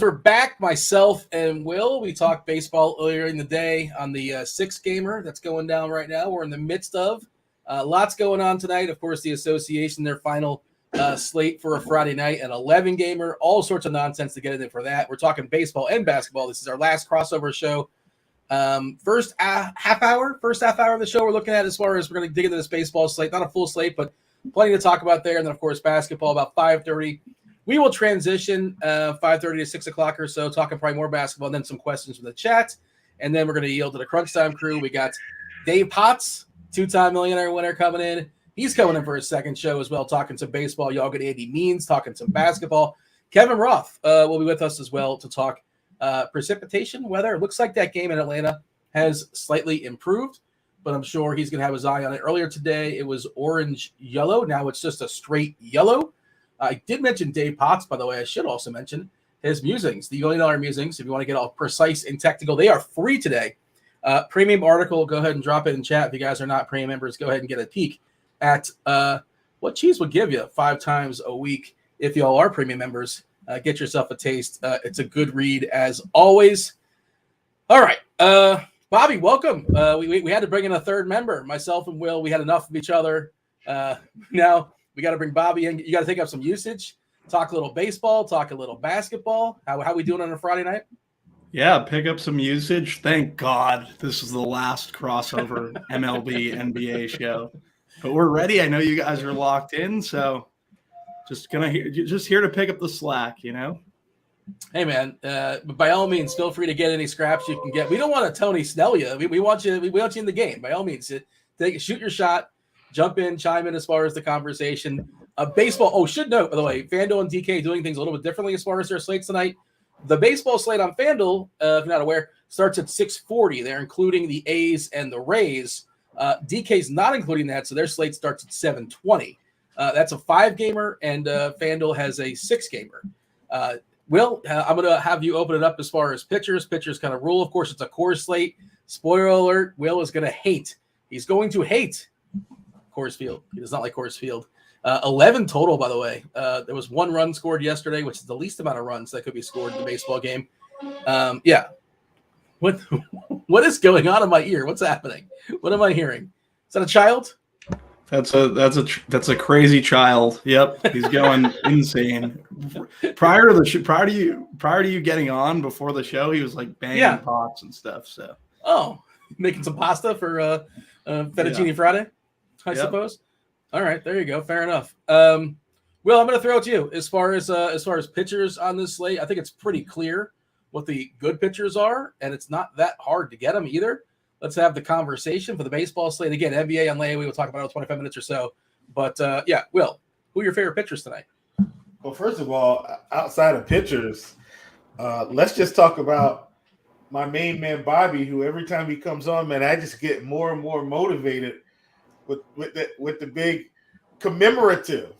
We're back, myself and Will. We talked baseball earlier in the day on the 6 gamer that's going down right now. We're in the midst of lots going on tonight. Of course, the association, their final slate for a Friday night, an 11 gamer, all sorts of nonsense to get in for that. We're talking baseball and basketball. This is our last crossover show. First half hour of the show we're looking at as far as we're going to dig into this baseball slate. Not a full slate, but plenty to talk about there. And then, of course, basketball about 5:30. We will transition 5:30 to 6 o'clock or so, talking probably more basketball, and then some questions from the chat. And then we're going to yield to the Crunch Time crew. We got Dave Potts, 2-time millionaire winner, coming in. He's coming in for his second show as well, talking some baseball. Y'all get Andy Means, talking some basketball. Kevin Roth will be with us as well to talk precipitation, weather. It looks like that game in Atlanta has slightly improved, but I'm sure he's going to have his eye on it. Earlier today, it was orange-yellow. Now it's just a straight yellow. I did mention Dave Potts, by the way. I should also mention his musings, the $1 million musings. If you want to get all precise and technical, they are free today. Premium article, go ahead and drop it in chat. If you guys are not premium members, go ahead and get a peek at what Cheese would give you 5 times a week. If you all are premium members, get yourself a taste. It's a good read as always. All right. Bobby, welcome. We had to bring in a third member. Myself and Will, we had enough of each other. Now we got to bring Bobby in. You got to take up some usage, talk a little baseball, talk a little basketball. How we doing on a Friday night? Yeah, pick up some usage. Thank God this is the last crossover MLB NBA show. But we're ready. I know you guys are locked in, so just here to pick up the slack, you know? Hey, man, by all means, feel free to get any scraps you can get. We don't want to Tony Snell you. We want you. We want you in the game. By all means, shoot your shot, jump in, chime in as far as the conversation. Baseball. Oh, should note, by the way, Fanduel and DK doing things a little bit differently as far as their slates tonight. The baseball slate on Fanduel, if you're not aware, starts at 6:40. They're including the A's and the Rays. DK's not including that, so their slate starts at 7:20. That's a 5-gamer, and Fanduel has a 6-gamer. Will, I'm going to have you open it up as far as pitchers. Pitchers kind of rule. Of course, it's a core slate. Spoiler alert, Will is going to hate. He's going to hate Coors Field. He does not like Coors Field. 11 total, by the way. There was 1 run scored yesterday, which is the least amount of runs that could be scored in the baseball game. Yeah. What is going on in my ear? What's happening? What am I hearing? Is that a child? That's a crazy child. Yep, he's going insane. Prior to you getting on before the show, he was like banging pots and stuff. So making some pasta for fettuccine Friday, I suppose. All right, there you go. Fair enough. Will, I'm going to throw it to you as far as pitchers on this slate. I think it's pretty clear what the good pitchers are, and it's not that hard to get them either. Let's have the conversation for the baseball slate. Again, NBA on layaway. We'll talk about it in 25 minutes or so. But, Will, who are your favorite pitchers tonight? Well, first of all, outside of pitchers, let's just talk about my main man, Bobby, who every time he comes on, man, I just get more and more motivated with the big commemorative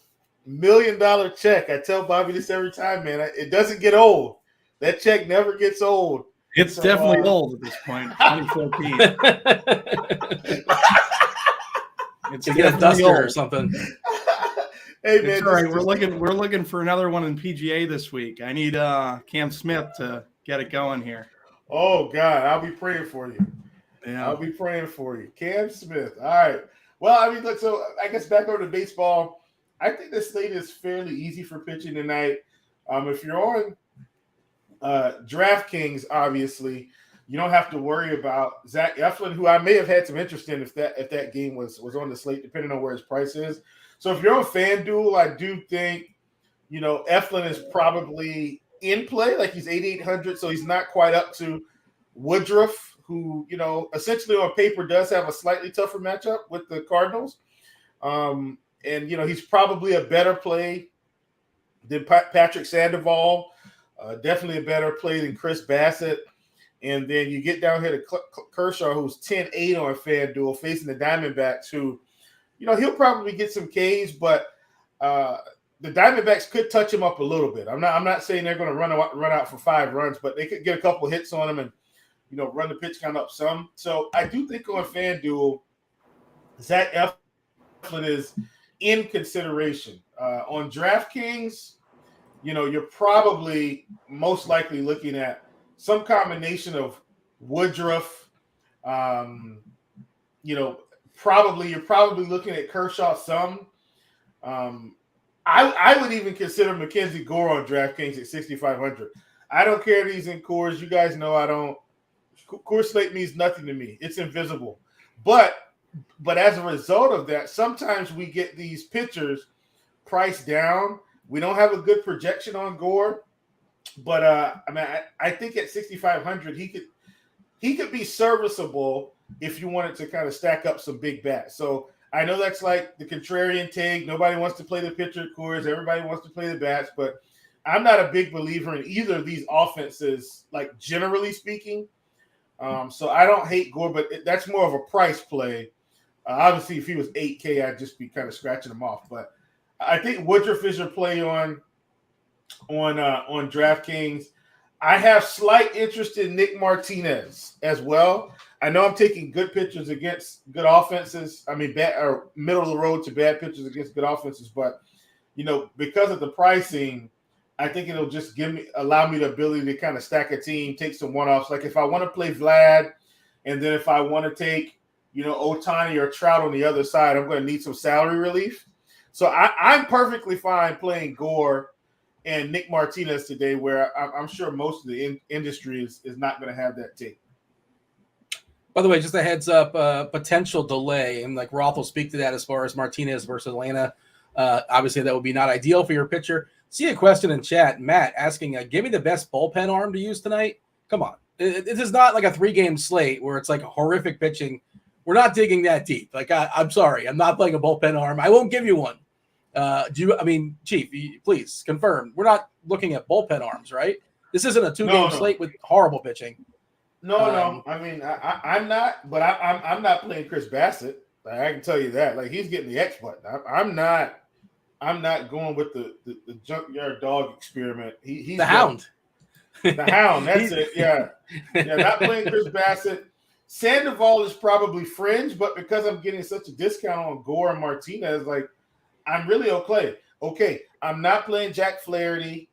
$1 million check. I tell Bobby this every time, man. It doesn't get old. That check never gets old. It's definitely old at this point. 2014. It's get a duster old. Or something. Hey man, all right. We're looking for another one in PGA this week. I need Cam Smith to get it going here. Oh God, I'll be praying for you. Yeah, I'll be praying for you, Cam Smith. All right. Well, I mean, look. So I guess back over to baseball. I think this slate is fairly easy for pitching tonight. If you're on DraftKings, obviously, you don't have to worry about Zach Eflin, who I may have had some interest in if that game was on the slate, depending on where his price is. So if you're on FanDuel, I do think, Eflin is probably in play. Like he's 8,800, so he's not quite up to Woodruff, who, essentially on paper does have a slightly tougher matchup with the Cardinals. And, he's probably a better play than Patrick Sandoval. Definitely a better play than Chris Bassett. And then you get down here to Kershaw, who's 10-8 on FanDuel, facing the Diamondbacks, who, he'll probably get some Ks, but the Diamondbacks could touch him up a little bit. I'm not saying they're going to run out for 5 runs, but they could get a couple hits on him and, run the pitch count up some. So I do think on FanDuel, Zach Eflin is in consideration. On DraftKings, you're probably most likely looking at some combination of Woodruff. You're probably looking at Kershaw some. I would even consider Mackenzie Gore on DraftKings at 6,500. I don't care if he's in Coors. You guys know I don't. Coors Slate means nothing to me. It's invisible. But as a result of that, sometimes we get these pitchers priced down. We don't have a good projection on Gore, but I think at 6,500 he could be serviceable if you wanted to kind of stack up some big bats. So I know that's like the contrarian take. Nobody wants to play the pitcher at Coors. Everybody wants to play the bats, but I'm not a big believer in either of these offenses, like generally speaking. So I don't hate Gore, but that's more of a price play. Obviously, if he was 8K, I'd just be kind of scratching him off. But I think Woodruff is your play on DraftKings. I have slight interest in Nick Martinez as well. I know I'm taking good pitchers against good offenses. I mean, bad or middle of the road to bad pitchers against good offenses. But because of the pricing, I think it'll just allow me the ability to kind of stack a team, take some one-offs. Like if I want to play Vlad, and then if I want to take, Ohtani or Trout on the other side, I'm going to need some salary relief. So I'm perfectly fine playing Gore and Nick Martinez today, where I'm sure most of the industry is not going to have that take. By the way, just a heads up, potential delay, and like Roth will speak to that as far as Martinez versus Atlanta. Obviously, that would be not ideal for your pitcher. See a question in chat, Matt asking, give me the best bullpen arm to use tonight. Come on. This is not like a 3-game slate where it's like horrific pitching. We're not digging that deep. Like, I'm sorry. I'm not playing a bullpen arm. I won't give you one. Chief, please confirm. We're not looking at bullpen arms, right? This isn't a 2-game slate with horrible pitching. No. I mean, I'm not, but I'm not playing Chris Bassett. I can tell you that. Like, he's getting the X button. I'm not going with the junkyard dog experiment. He's the Hound. The Hound. That's it. Yeah. Not playing Chris Bassett. Sandoval is probably fringe, but because I'm getting such a discount on Gore and Martinez, like I'm really okay. I'm not playing Jack Flaherty.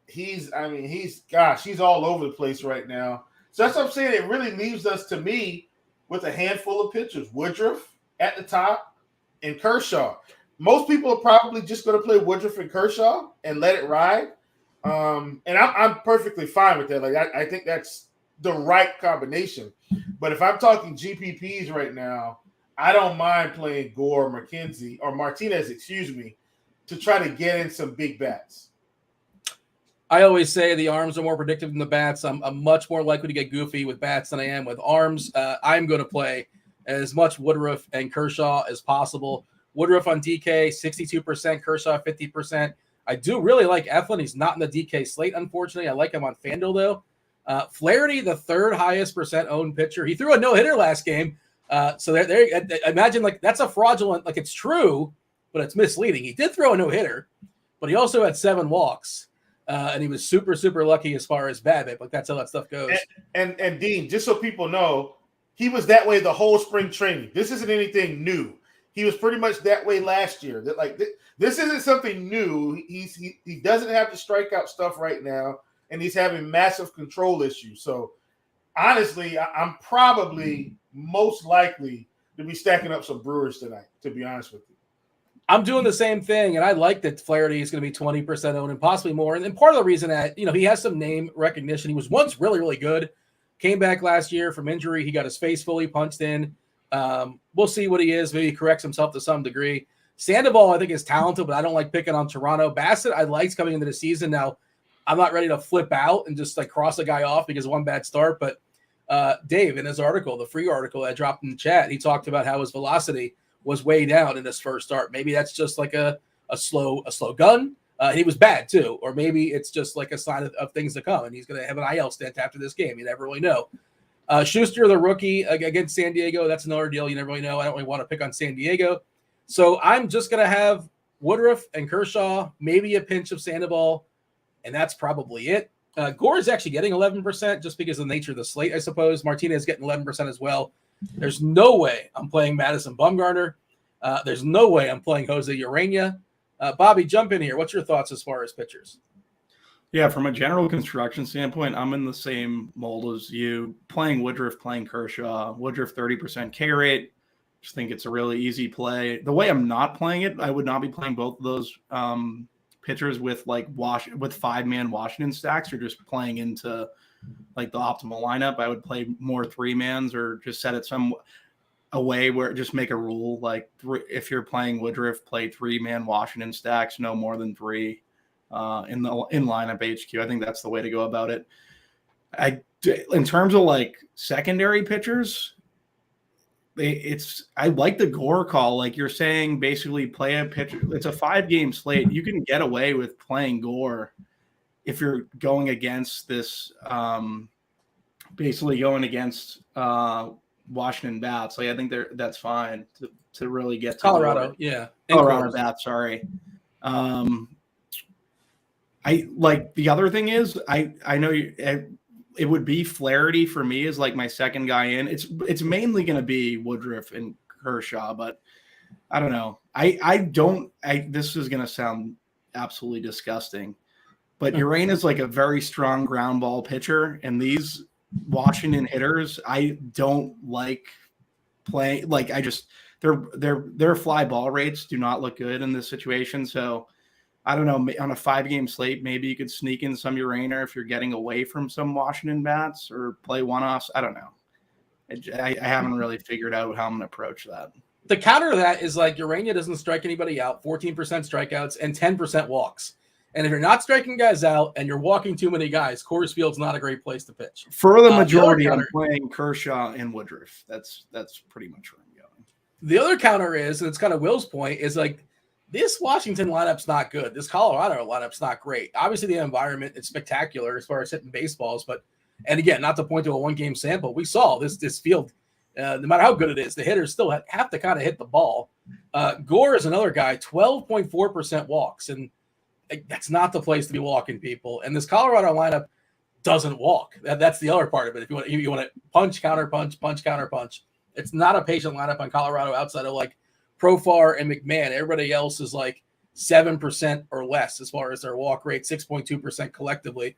He's all over the place right now. So that's what I'm saying. It really leaves us, to me, with a handful of pitchers. Woodruff at the top and Kershaw. Most people are probably just going to play Woodruff and Kershaw and let it ride. And I'm perfectly fine with that. Like I think that's the right combination. But if I'm talking GPPs right now, I don't mind playing Gore, Martinez, to try to get in some big bats. I always say the arms are more predictive than the bats. I'm much more likely to get goofy with bats than I am with arms. I'm going to play as much Woodruff and Kershaw as possible. Woodruff on DK, 62%, Kershaw, 50%. I do really like Eflin. He's not in the DK slate, unfortunately. I like him on Fanduel, though. Flaherty, the third highest percent owned pitcher. He threw a no-hitter last game. So there, imagine like that's a fraudulent, like it's true, but it's misleading. He did throw a no-hitter, but he also had 7 walks. And he was super, super lucky as far as BABIP. Like that's how that stuff goes. And Dean, just so people know, he was that way the whole spring training. This isn't anything new. He was pretty much that way last year. That like this isn't something new. He doesn't have the strikeout stuff right now, and he's having massive control issues. So honestly, I'm probably most likely to be stacking up some Brewers tonight, to be honest with you. I'm doing the same thing, and I like that Flaherty is going to be 20% owned and possibly more. And part of the reason that, he has some name recognition. He was once really, really good. Came back last year from injury. He got his face fully punched in. We'll see what he is. Maybe he corrects himself to some degree. Sandoval, I think, is talented, but I don't like picking on Toronto. Bassett, I liked coming into the season. Now, I'm not ready to flip out and just like cross a guy off because of one bad start. But Dave, in his article, the free article I dropped in the chat, he talked about how his velocity was way down in his first start. Maybe that's just like a slow gun. And he was bad too. Or maybe it's just like a sign of things to come. And he's going to have an IL stint after this game. You never really know. Schuster, the rookie against San Diego, that's another deal. You never really know. I don't really want to pick on San Diego. So I'm just going to have Woodruff and Kershaw, maybe a pinch of Sandoval, and that's probably it. Gore is actually getting 11% just because of the nature of the slate, I suppose. Martinez getting 11% as well. There's no way I'm playing Madison Bumgarner. There's no way I'm playing Jose Urena. Bobby, jump in here. What's your thoughts as far as pitchers? Yeah, from a general construction standpoint, I'm in the same mold as you. Playing Woodruff, playing Kershaw. Woodruff 30% K rate. Just think it's a really easy play. The way I'm not playing it, I would not be playing both of those pitchers with with 5-man Washington stacks, or just playing into like the optimal lineup. I would play more 3-mans, or just set it a way where just make a rule like if you're playing Woodruff, play 3-man Washington stacks, no more than 3 in lineup HQ. I think that's the way to go about it. In terms of like secondary pitchers, I like the Gore call. Like you're saying, basically play a pitcher. It's a 5-game slate. You can get away with playing Gore if you're going against this, basically going against Washington bats. Like I think that's fine to really get to Colorado. Gore. Yeah. Colorado bats. Sorry. I like the other thing is I know it would be Flaherty for me as like my second guy in. It's mainly going to be Woodruff and Kershaw, but I don't know. This is going to sound absolutely disgusting, but Urain is like a very strong ground ball pitcher, and these Washington hitters, I don't like playing. Like their fly ball rates do not look good in this situation. So I don't know, on a 5-game slate, maybe you could sneak in some Urainer if you're getting away from some Washington bats, or play one-offs. I don't know. I haven't really figured out how I'm going to approach that. The counter to that is like Urania doesn't strike anybody out, 14% strikeouts and 10% walks. And if you're not striking guys out and you're walking too many guys, Coors Field's not a great place to pitch. For the majority, I'm playing Kershaw and Woodruff. That's pretty much where I'm going. The other counter is, and it's kind of Will's point, is like, this Washington lineup's not good. This Colorado lineup's not great. Obviously, the environment is spectacular as far as hitting baseballs. But, and again, not to point to a 1-game sample, we saw this field, no matter how good it is, the hitters still have to kind of hit the ball. Gore is another guy, 12.4% walks. And that's not the place to be walking people. And this Colorado lineup doesn't walk. That's the other part of it. If you want to punch, counter punch, counter punch, it's not a patient lineup on Colorado outside of like Profar and McMahon. Everybody else is like 7% or less as far as their walk rate, 6.2% collectively.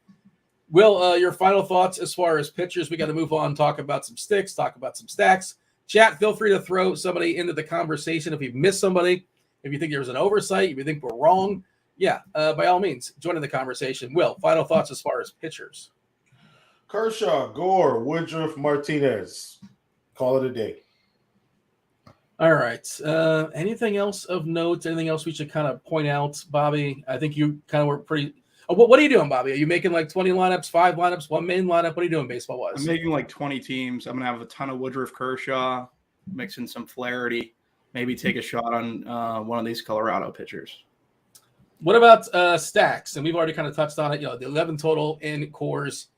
Will, your final thoughts as far as pitchers? We got to move on, talk about some sticks, talk about some stacks. Chat, feel free to throw somebody into the conversation if you've missed somebody, if you think there was an oversight, if you think we're wrong. Yeah, by all means, join in the conversation. Will, final thoughts as far as pitchers? Kershaw, Gore, Woodruff, Martinez. Call it a day. All right. Anything else of note? Anything else we should kind of point out, Bobby? I think you kind of were pretty. What are you doing, Bobby? Are you making like 20 lineups, 5 lineups, 1 main lineup? What are you doing baseball-wise? I'm making like 20 teams. I'm going to have a ton of Woodruff, Kershaw, mix in some Flaherty, maybe take a shot on one of these Colorado pitchers. What about stacks? And we've already kind of touched on it. You know, the 11 total in Coors.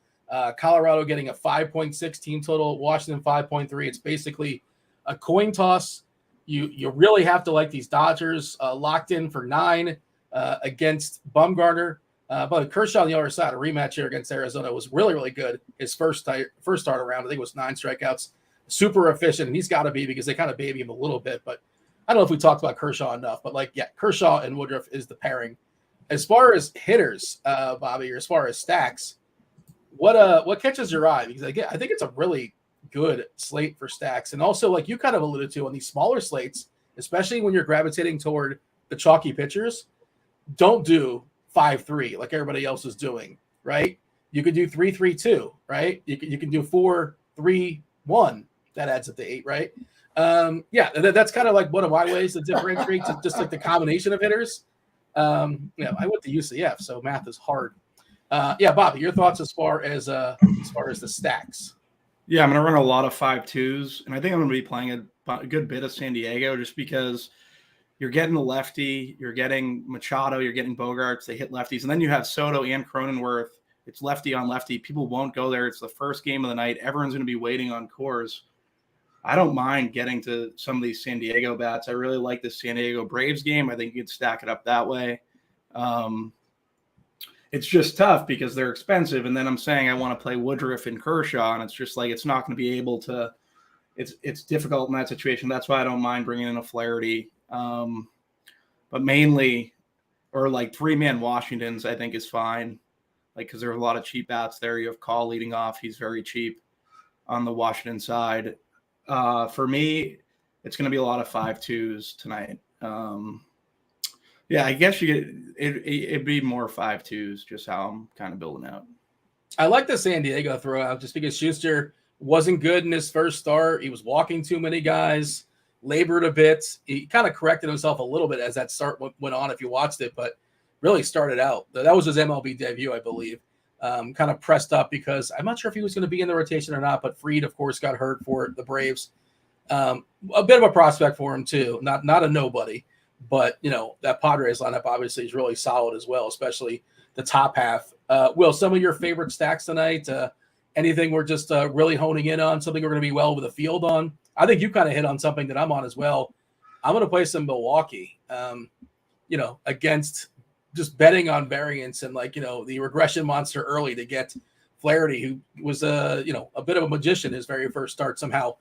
Colorado getting a 5.6 team total. Washington 5.3. It's basically a coin toss. You really have to like these Dodgers locked in for 9 against Bumgarner. But Kershaw on the other side, a rematch here against Arizona, was really, really good. His first start around, I think it was 9 strikeouts. Super efficient, and he's got to be because they kind of baby him a little bit. But I don't know if we talked about Kershaw enough. But, like, yeah, Kershaw and Woodruff is the pairing. As far as hitters, Bobby, or as far as stacks, what catches your eye? Because, again, I think it's a really good slate for stacks. And also, like you kind of alluded to, on these smaller slates, especially when you're gravitating toward the chalky pitchers, don't do 5-3 like everybody else is doing, right? You could do 3-3-2, right? You can do 4-3-1. That adds up to 8, right? Yeah, that's kind of like one of my ways to differentiate, just like the combination of hitters. I went to UCF, so math is hard. Yeah, Bobby, your thoughts as far as the stacks? Yeah, I'm going to run a lot of 5-2s, and I think I'm going to be playing a good bit of San Diego just because you're getting the lefty, you're getting Machado, you're getting Bogarts, they hit lefties, and then you have Soto and Cronenworth. It's lefty on lefty. People won't go there. It's the first game of the night. Everyone's going to be waiting on Coors. I don't mind getting to some of these San Diego bats. I really like the San Diego Braves game. I think you could stack it up that way. It's just tough because they're expensive. And then I'm saying I want to play Woodruff and Kershaw, and it's just like it's not going to be able to – it's difficult in that situation. That's why I don't mind bringing in a Flaherty. But mainly – or like 3-man Washingtons I think is fine. because there are a lot of cheap bats there. You have Call leading off. He's very cheap on the Washington side. For me, it's going to be a lot of 5-2s tonight. Yeah, I guess it'd be more 5-2s, just how I'm kind of building out. I like the San Diego throw out just because Schuster wasn't good in his first start. He was walking too many guys, labored a bit. He kind of corrected himself a little bit as that start went on if you watched it, but really started out. That was his MLB debut, I believe. Kind of pressed up because I'm not sure if he was going to be in the rotation or not, but Fried, of course, got hurt for the Braves. A bit of a prospect for him, too. Not a nobody, but, that Padres lineup obviously is really solid as well, especially the top half. Will, some of your favorite stacks tonight, anything we're just really honing in on, something we're going to be well with the field on? I think you kind of hit on something that I'm on as well. I'm going to play some Milwaukee, against just betting on variance and the regression monster early to get Flaherty, who was a bit of a magician his very first start, somehow,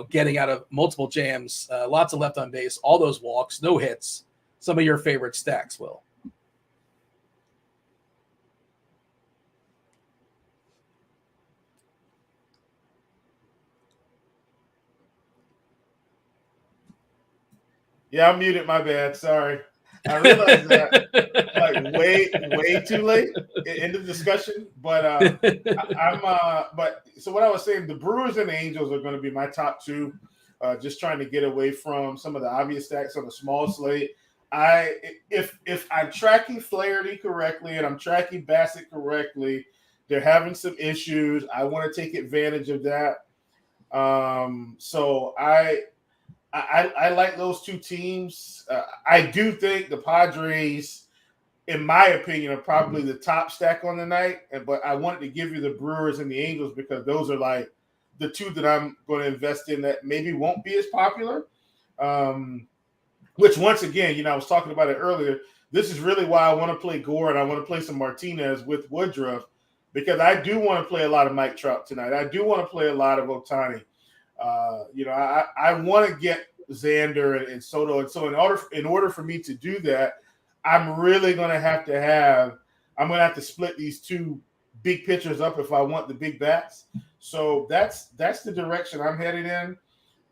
getting out of multiple jams, lots of left on base, all those walks, no hits. Some of your favorite stacks, Will. Yeah, I'm muted. My bad. Sorry. I realized that way too late in the discussion. But so what I was saying, the Brewers and the Angels are going to be my top two. Just trying to get away from some of the obvious stacks on a small slate. If I'm tracking Flaherty correctly and I'm tracking Bassett correctly, they're having some issues. I want to take advantage of that. So I like those two teams. I do think the Padres, in my opinion, are probably the top stack on the night. But I wanted to give you the Brewers and the Angels because those are like the two that I'm going to invest in that maybe won't be as popular. Which, once again, I was talking about it earlier. This is really why I want to play Gore and I want to play some Martinez with Woodruff because I do want to play a lot of Mike Trout tonight. I do want to play a lot of Ohtani. I want to get Xander and Soto, and so in order for me to do that, I'm really going to have to split these two big pitchers up if I want the big bats. So that's the direction I'm headed in.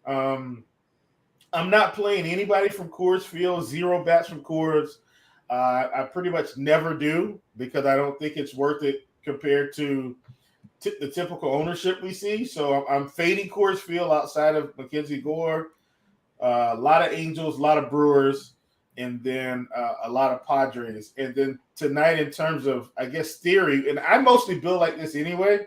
I'm not playing anybody from Coors Field, 0 bats from Coors. I pretty much never do because I don't think it's worth it compared to the typical ownership we see. So I'm fading Coors Field outside of Mackenzie Gore, a lot of Angels, a lot of Brewers, and then a lot of Padres. And then tonight, in terms of, I guess, theory, and I mostly build like this anyway.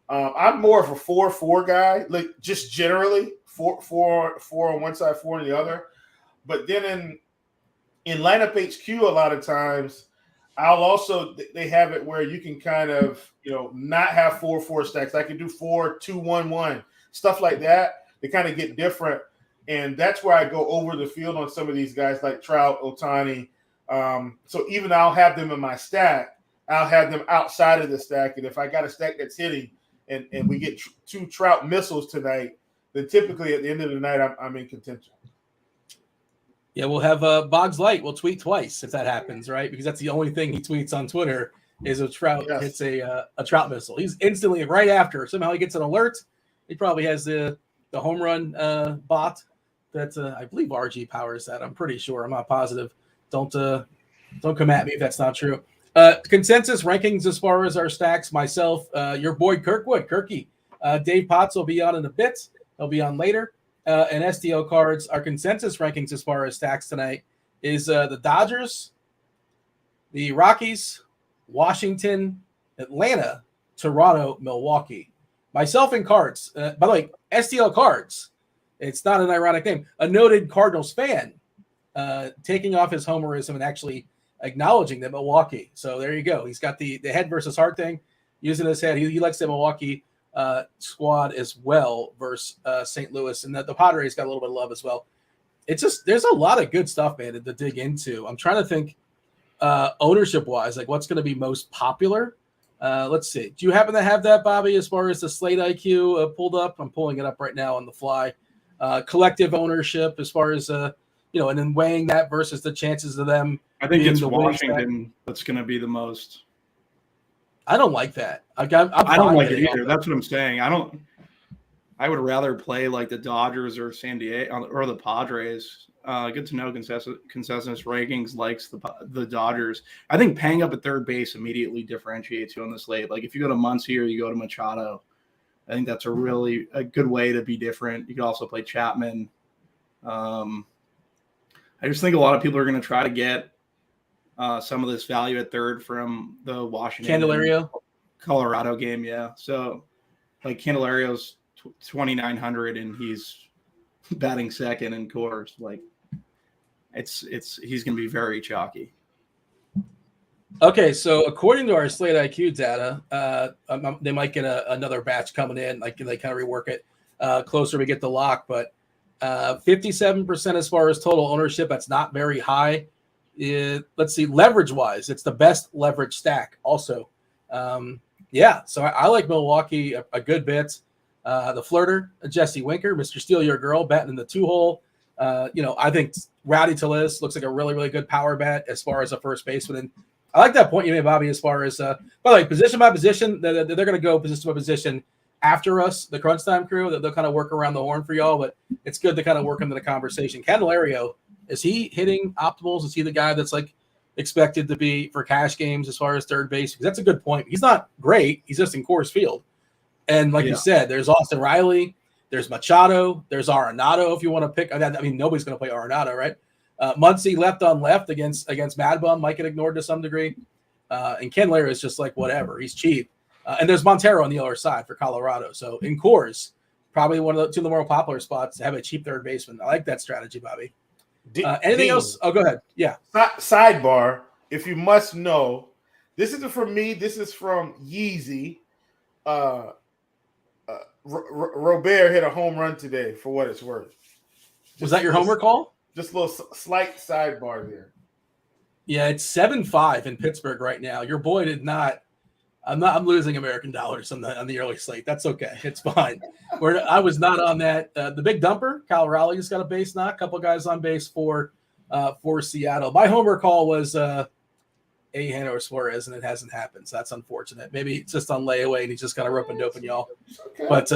I'm more of a 4-4 guy, like just generally 4 on one side, 4 on the other. But then in lineup HQ, a lot of times, they have it where you can kind of, not have 4-4 stacks. I can do 4-2-1-1, stuff like that. They kind of get different. And that's where I go over the field on some of these guys like Trout, Ohtani. So even I'll have them in my stack, I'll have them outside of the stack. And if I got a stack that's hitting and we get 2 Trout missiles tonight, then typically at the end of the night, I'm in contention. Yeah, we'll have Boggs Light. We'll tweet twice if that happens, right? Because that's the only thing he tweets on Twitter is a Trout hits a Trout missile. He's instantly right after. Somehow he gets an alert. He probably has the home run bot that I believe RG powers that. I'm pretty sure. I'm not positive. Don't come at me if that's not true. Consensus rankings as far as our stacks. Myself, your boy Kirky. Dave Potts will be on in a bit. He'll be on later. And STL cards, our consensus rankings as far as stacks tonight is the Dodgers, the Rockies, Washington, Atlanta, Toronto, Milwaukee. Myself in cards. By the way, STL cards. It's not an ironic name. A noted Cardinals fan taking off his homerism and actually acknowledging that Milwaukee. So there you go. He's got the head versus heart thing using his head. He likes the Milwaukee squad as well versus St. Louis, and the Padres got a little bit of love as well. It's just there's a lot of good stuff, man, to dig into. I'm trying to think ownership wise, like what's going to be most popular. Let's see. Do you happen to have that, Bobby, as far as the slate IQ pulled up? I'm pulling it up right now on the fly. Collective ownership as far as and then weighing that versus the chances of them. I think it's Washington that's going to be the most. I don't like that. I'm I don't fine like it hitting either. off That's what I'm saying. I would rather play like the Dodgers or San Diego or the Padres. Good to know consensus rankings likes the Dodgers. I think paying up at third base immediately differentiates you on the slate. Like if you go to Muncy or you go to Machado, I think that's a good way to be different. You could also play Chapman. I just think a lot of people are going to try to get some of this value at third from the Washington Candelario, Colorado game. Yeah. So like Candelario's 2,900 and he's batting second in Coors. Like he's going to be very chalky. Okay, so according to our Slate IQ data, they might get another batch coming in. Like they kind of rework it closer we get the lock, but 57% as far as total ownership. That's not very high. Let's see, leverage wise, it's the best leverage stack. Also, so I like Milwaukee a good bit. The flirter, Jesse Winker, Mr. Steal Your Girl, batting in the 2-hole. I think Rowdy Tellez looks like a really, really good power bat as far as a first baseman. And I like that point you made, Bobby, as far as, by the way, position by position, they're going to go position by position after us, the Crunch Time crew, that they'll kind of work around the horn for y'all, but it's good to kind of work into the conversation. Candelario, is he hitting optimals? Is he the guy that's like expected to be for cash games as far as third base? Because that's a good point. He's not great. He's just in Coors Field. And like you said, there's Austin Riley, there's Machado, there's Arenado if you want to pick. I mean, nobody's going to play Arenado, right? Muncy left on left against Mad Bum might get ignored to some degree. And Candelario is just like whatever. He's cheap. And there's Montero on the other side for Colorado. So in Coors, probably two of the more popular spots to have a cheap third baseman. I like that strategy, Bobby. Anything else? Oh, go ahead. Yeah. Sidebar, if you must know, this isn't from me. This is from Yeezy. Robert hit a home run today for what it's worth. Was that your homework call? Just a little slight sidebar there. Yeah, it's 7-5 in Pittsburgh right now. Your boy did not. I'm losing American dollars on the early slate. That's okay. It's fine. I was not on that. The big dumper, Kyle Raleigh just got a base knock. A couple of guys on base for Seattle. My homework call was Hannah or Suarez, and it hasn't happened. So that's unfortunate. Maybe it's just on layaway, and he's just kind of roping doping y'all. Okay. But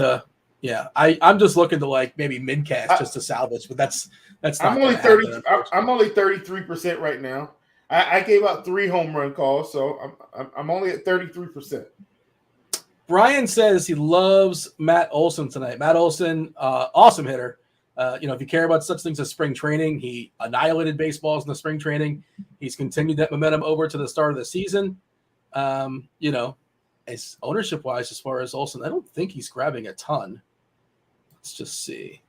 I'm just looking to like maybe mid cash just to salvage. But that's not. I'm only 30. I'm only 33% right now. I gave out 3 home run calls, so I'm only at 33%. Brian says he loves Matt Olson tonight. Matt Olson, awesome hitter. If you care about such things as spring training, he annihilated baseballs in the spring training. He's continued that momentum over to the start of the season. As ownership wise, as far as Olson, I don't think he's grabbing a ton. Let's just see.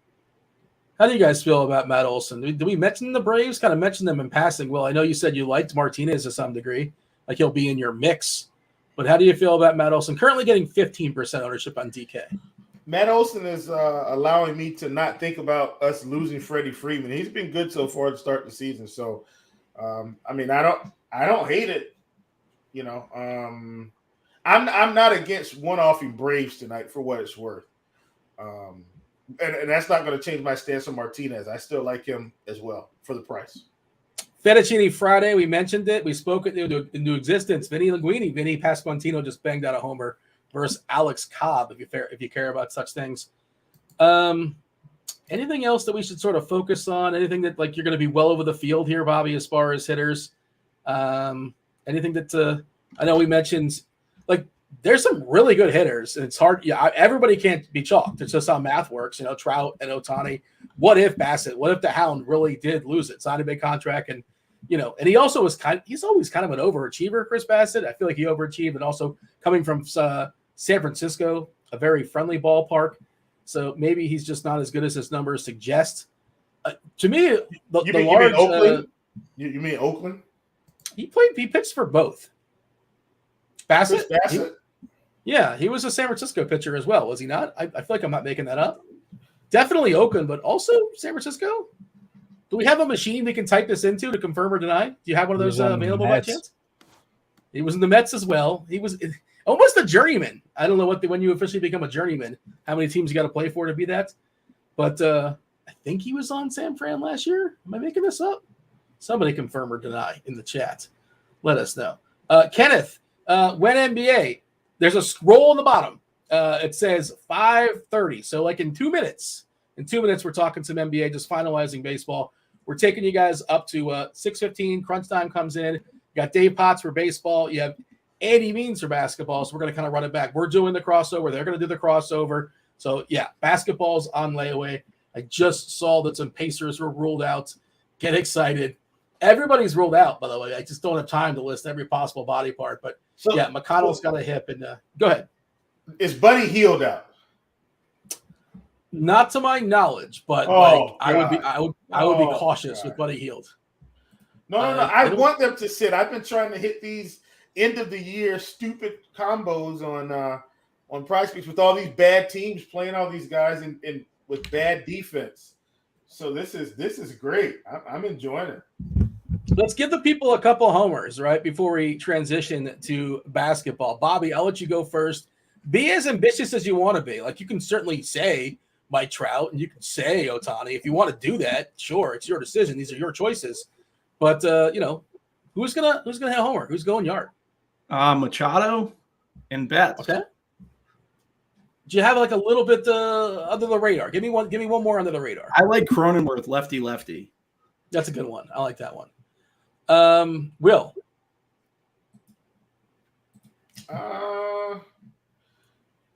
How do you guys feel about Matt Olson? Did we mention the Braves? Kind of mention them in passing. Well, I know you said you liked Martinez to some degree, like he'll be in your mix. But how do you feel about Matt Olson? Currently getting 15% ownership on DK. Matt Olson is allowing me to not think about us losing Freddie Freeman. He's been good so far to start the season. So, I don't hate it. I'm not against one-offing Braves tonight for what it's worth. And that's not going to change my stance on Martinez. I still like him as well for the price. Fettuccine Friday, we mentioned it. We spoke it into existence. Vinny Linguini, Vinny Pasquantino just banged out a homer versus Alex Cobb, if you care about such things. Anything else that we should sort of focus on? Anything that like you're going to be well over the field here, Bobby, as far as hitters? Anything that I know we mentioned, like there's some really good hitters, and it's hard. Yeah, everybody can't be chalked. It's just how math works. Trout and Ohtani. What if Bassett? What if the Hound really did lose it? Signed a big contract, and he also he's always kind of an overachiever, Chris Bassett. I feel like he overachieved, and also coming from San Francisco, a very friendly ballpark. So maybe he's just not as good as his numbers suggest. To me, you mean Oakland? You mean Oakland? He pitched for both. Bassett? Chris Bassett? He was a San Francisco pitcher as well, was he not? I feel like I'm not making that up. Definitely Oakland, but also San Francisco? Do we have a machine we can type this into to confirm or deny? Do you have one of those available by chance? He was in the Mets as well. He was almost a journeyman. I don't know when you officially become a journeyman, how many teams you got to play for to be that. But I think he was on San Fran last year. Am I making this up? Somebody confirm or deny in the chat. Let us know. Kenneth, When NBA, there's a scroll on the bottom. It says 5:30. So like in 2 minutes. In 2 minutes, we're talking some NBA, just finalizing baseball. We're taking you guys up to 6:15. Crunch time comes in. You got Dave Potts for baseball. You have Andy Means for basketball. So we're going to kind of run it back. We're doing the crossover. They're going to do the crossover. So yeah, basketball's on layaway. I just saw that some Pacers were ruled out. Get excited. Everybody's ruled out, by the way. I just don't have time to list every possible body part. But yeah, McConnell's got a hip. And go ahead. Is Buddy Hield out? Not to my knowledge, but I would be cautious with Buddy Hield. No. I want them to sit. I've been trying to hit these end of the year stupid combos on Prize Picks with all these bad teams playing all these guys and with bad defense. So this is great. I'm enjoying it. Let's give the people a couple homers, right, before we transition to basketball. Bobby, I'll let you go first. Be as ambitious as you want to be. Like, you can certainly say Mike Trout, and you can say Ohtani. If you want to do that, sure, it's your decision. These are your choices. But who's gonna hit a homer? Who's going yard? Machado and Betts. Okay. Do you have like a little bit under the radar? Give me one more under the radar. I like Cronenworth, lefty. That's a good one. I like that one. Will.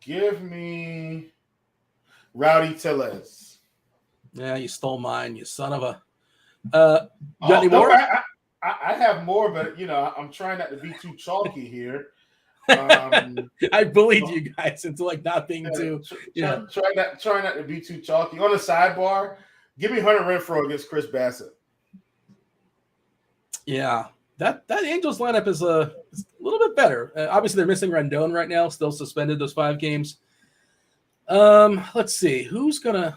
Give me Rowdy Tellez. Yeah, you stole mine, you son of a. You got any more? I have more, but I'm trying not to be too chalky here. I bullied you guys into like not being too. Try not to be too chalky. On the sidebar, give me Hunter Renfroe against Chris Bassett. Yeah, that Angels lineup is a little bit better. Obviously, they're missing Rendon right now, still suspended those 5 games. Let's see who's gonna.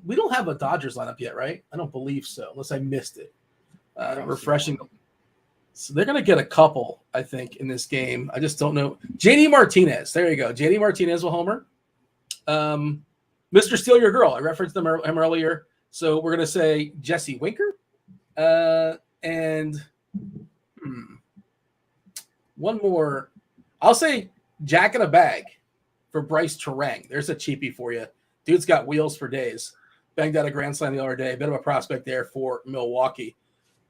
We don't have a Dodgers lineup yet, right? I don't believe so, unless I missed it. Refreshing. So they're gonna get a couple, I think, in this game. I just don't know. JD Martinez. There you go. JD Martinez will homer. Mr. Steal Your Girl. I referenced him earlier. So we're gonna say Jesse Winker. And one more. I'll say Jack in a Bag for Bryce Terang. There's a cheapie for you. Dude's got wheels for days. Banged out a grand slam the other day. A bit of a prospect there for Milwaukee.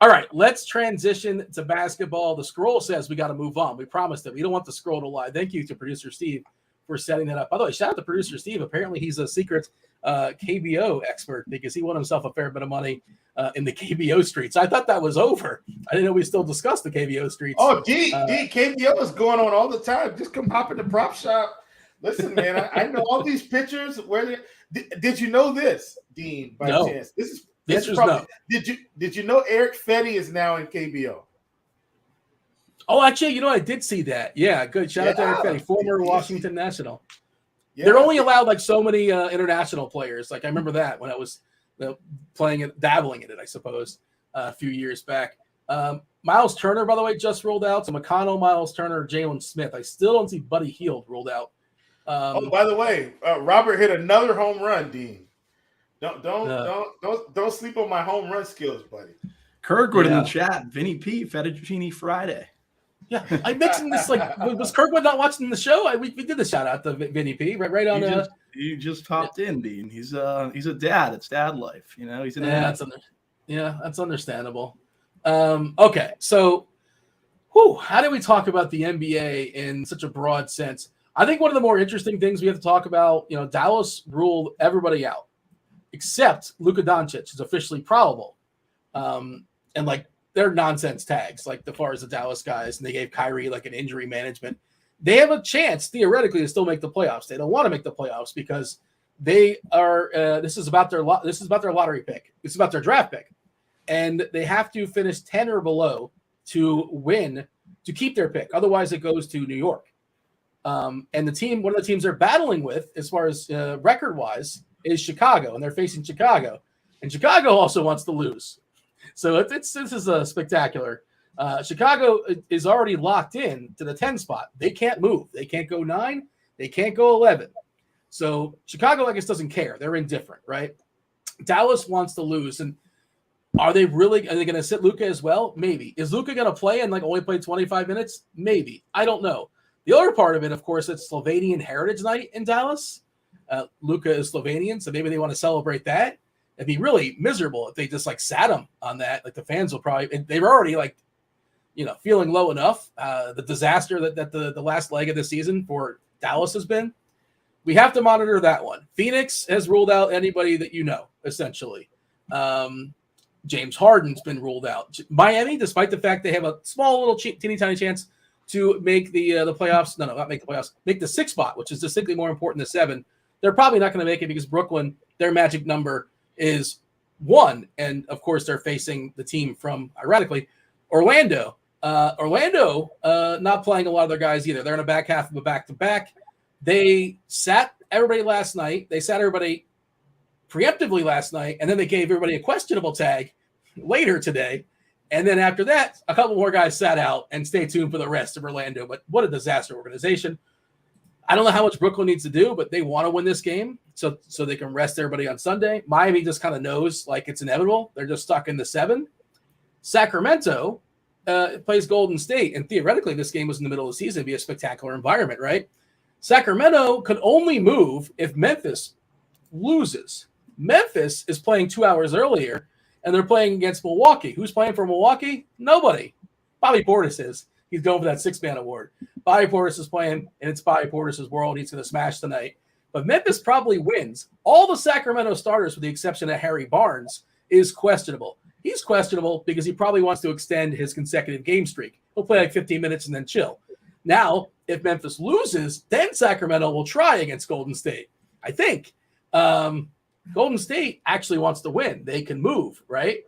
All right, let's transition to basketball. The scroll says we got to move on. We promised it. We don't want the scroll to lie. Thank you to producer Steve for setting that up. By the way, shout out to producer Steve. Apparently he's a secret KBO expert because he won himself a fair bit of money in the KBO streets. I thought that was over. I didn't know we still discussed the KBO streets. Oh, KBO is going on all the time. Just come hop in the prop shop. Listen, man, I know all these pictures. Did you know this, Dean? By chance, this is probably. No. Did you know Eric Fetty is now in KBO? Oh, actually, I did see that. Yeah, good. Shout out to Eric Fetty, former Washington National. Yeah. They're only allowed like so many international players. Like I remember that when I was playing it, dabbling in it, I suppose, a few years back. Miles Turner, by the way, just rolled out. So McConnell, Miles Turner, Jalen Smith. I still don't see Buddy Hield rolled out. By the way, Robert hit another home run, Dean. Don't sleep on my home run skills, buddy. Kirkwood in the chat. Vinny P. Fettuccine Friday. Yeah, I mentioned this. Like, was Kirkwood not watching the show? We did the shout out to Vinny P. Right on. He just popped in, Dean. He's a dad. It's dad life. He's an that's understandable. Okay, so, how do we talk about the NBA in such a broad sense? I think one of the more interesting things we have to talk about, Dallas ruled everybody out, except Luka Doncic is officially probable. And like they're nonsense tags, like as far as the Dallas guys, and they gave Kyrie like an injury management. They have a chance theoretically to still make the playoffs. They don't want to make the playoffs because they are. This is about their lottery pick. This is about their draft pick, and they have to finish 10 or below to win to keep their pick. Otherwise, it goes to New York. And one of the teams they're battling with, as far as record-wise, is Chicago, and they're facing Chicago. And Chicago also wants to lose. So this is a spectacular. Chicago is already locked in to the 10 spot. They can't move. They can't go 9. They can't go 11. So Chicago, I guess, doesn't care. They're indifferent, right? Dallas wants to lose. And Are they going to sit Luka as well? Maybe. Is Luka going to play and only play 25 minutes? Maybe. I don't know. The other part of it, of course, it's Slovenian Heritage Night in Dallas. Luka is Slovenian, so maybe they want to celebrate that. It'd be really miserable if they just sat him on that. The fans will probably, they were already feeling low enough. The disaster that the last leg of the season for Dallas has been. We have to monitor that one. Phoenix has ruled out anybody that essentially. James Harden's been ruled out. Miami, despite the fact they have a small little teeny tiny chance to make the playoffs. No, not make the playoffs. Make the 6th spot, which is distinctly more important than 7. They're probably not going to make it because Brooklyn, their magic number is 1, and of course they're facing the team from, ironically, Orlando. Orlando not playing a lot of their guys either. They're in the back half of a back-to-back. They sat everybody last night. They sat everybody preemptively last night, and then they gave everybody a questionable tag later today. And then after that, a couple more guys sat out, and stay tuned for the rest of Orlando. But what a disaster organization. I don't know how much Brooklyn needs to do, but they want to win this game so they can rest everybody on Sunday. Miami just kind of knows it's inevitable. They're just stuck in the 7. Sacramento plays Golden State, and theoretically this game was in the middle of the season. It'd be a spectacular environment, right? Sacramento could only move if Memphis loses. Memphis is playing 2 hours earlier, and they're playing against Milwaukee. Who's playing for Milwaukee? Nobody. Bobby Portis is. He's going for that 6-man award. Bobby Portis is playing, and it's Bobby Portis' world. He's going to smash tonight. But Memphis probably wins. All the Sacramento starters, with the exception of Harry Barnes, is questionable. He's questionable because he probably wants to extend his consecutive game streak. He'll play 15 minutes and then chill. Now, if Memphis loses, then Sacramento will try against Golden State. I think Golden State actually wants to win. They can move, right?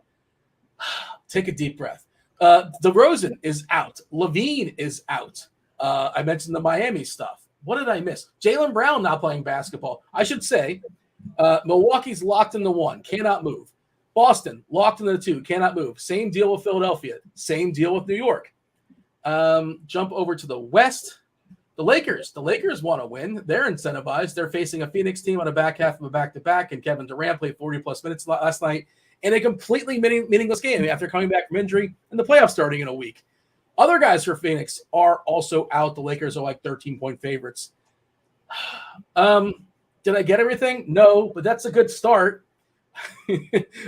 Take a deep breath. DeRozan is out. Levine is out. I mentioned the Miami stuff. What did I miss? Jaylen Brown not playing basketball. I should say Milwaukee's locked in the 1, cannot move. Boston locked in the 2, cannot move. Same deal with Philadelphia. Same deal with New York. Jump over to the West. The Lakers want to win. They're incentivized. They're facing a Phoenix team on a back half of a back-to-back, and Kevin Durant played 40-plus minutes last night in a completely meaningless game after coming back from injury and the playoffs starting in a week. Other guys for Phoenix are also out. The Lakers are 13-point favorites. Did I get everything? No, but that's a good start.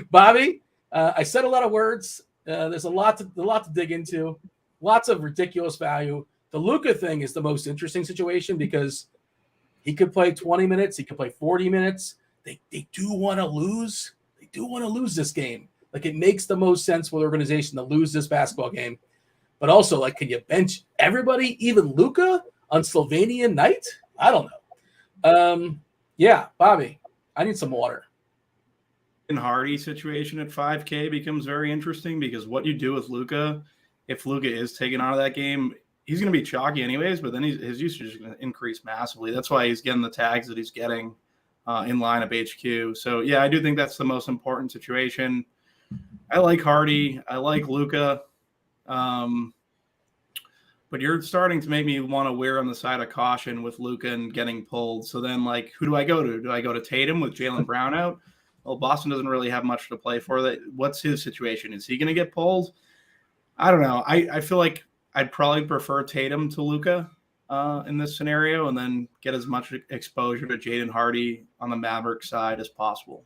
Bobby, I said a lot of words. There's a lot to dig into. Lots of ridiculous value. The Luka thing is the most interesting situation because he could play 20 minutes. He could play 40 minutes. They do want to lose. They do want to lose this game. It makes the most sense for the organization to lose this basketball game. But also, can you bench everybody, even Luka, on Slovenian night? I don't know. Yeah, Bobby, I need some water. And Hardy situation at 5K becomes very interesting because what you do with Luka, if Luka is taken out of that game, he's going to be chalky anyways, but then his usage is going to increase massively. That's why he's getting the tags that he's getting in lineup HQ. So, yeah, I do think that's the most important situation. I like Hardy. I like Luka. But you're starting to make me want to wear on the side of caution with Luka and getting pulled. So then, who do I go to? Do I go to Tatum with Jaylen Brown out? Well, Boston doesn't really have much to play for. What's his situation? Is he going to get pulled? I don't know. I feel like I'd probably prefer Tatum to Luka in this scenario and then get as much exposure to Jaden Hardy on the Maverick side as possible.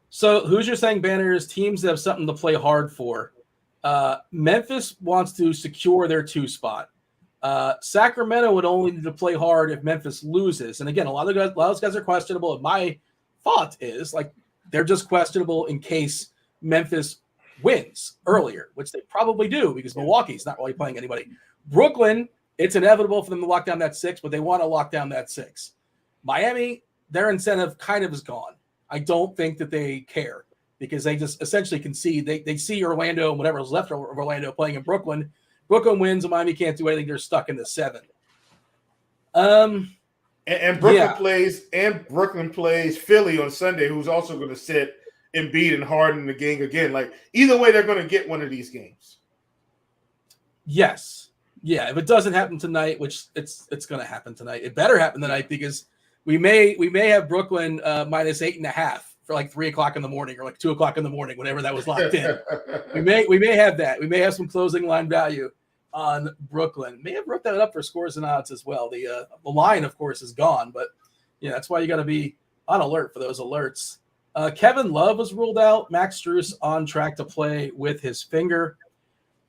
So Hoosier saying banners, teams that have something to play hard for. Memphis wants to secure their 2 spot. Sacramento would only need to play hard if Memphis loses. And again, a lot of those guys are questionable. And my thought is they're just questionable in case Memphis wins earlier, which they probably do because Milwaukee's not really playing anybody. Brooklyn, it's inevitable for them to lock down that 6, but they want to lock down that 6. Miami, their incentive kind of is gone. I don't think that they care because they just essentially concede. They see Orlando and whatever's left of Orlando playing in Brooklyn. Brooklyn wins and Miami can't do anything. They're stuck in the 7. And Brooklyn plays Philly on Sunday, who's also going to sit Embiid and Harden the game again. Either way, they're going to get one of these games. Yes. Yeah. If it doesn't happen tonight, which it's going to happen tonight, it better happen tonight because we may have Brooklyn -8.5 for like 3 o'clock in the morning or like 2 o'clock in the morning, whenever that was locked in. we may have that. We may have some closing line value on Brooklyn. May have wrote that up for scores and odds as well. The line, of course, is gone, but yeah, that's why you got to be on alert for those alerts. Kevin Love was ruled out. Max Strus on track to play with his finger.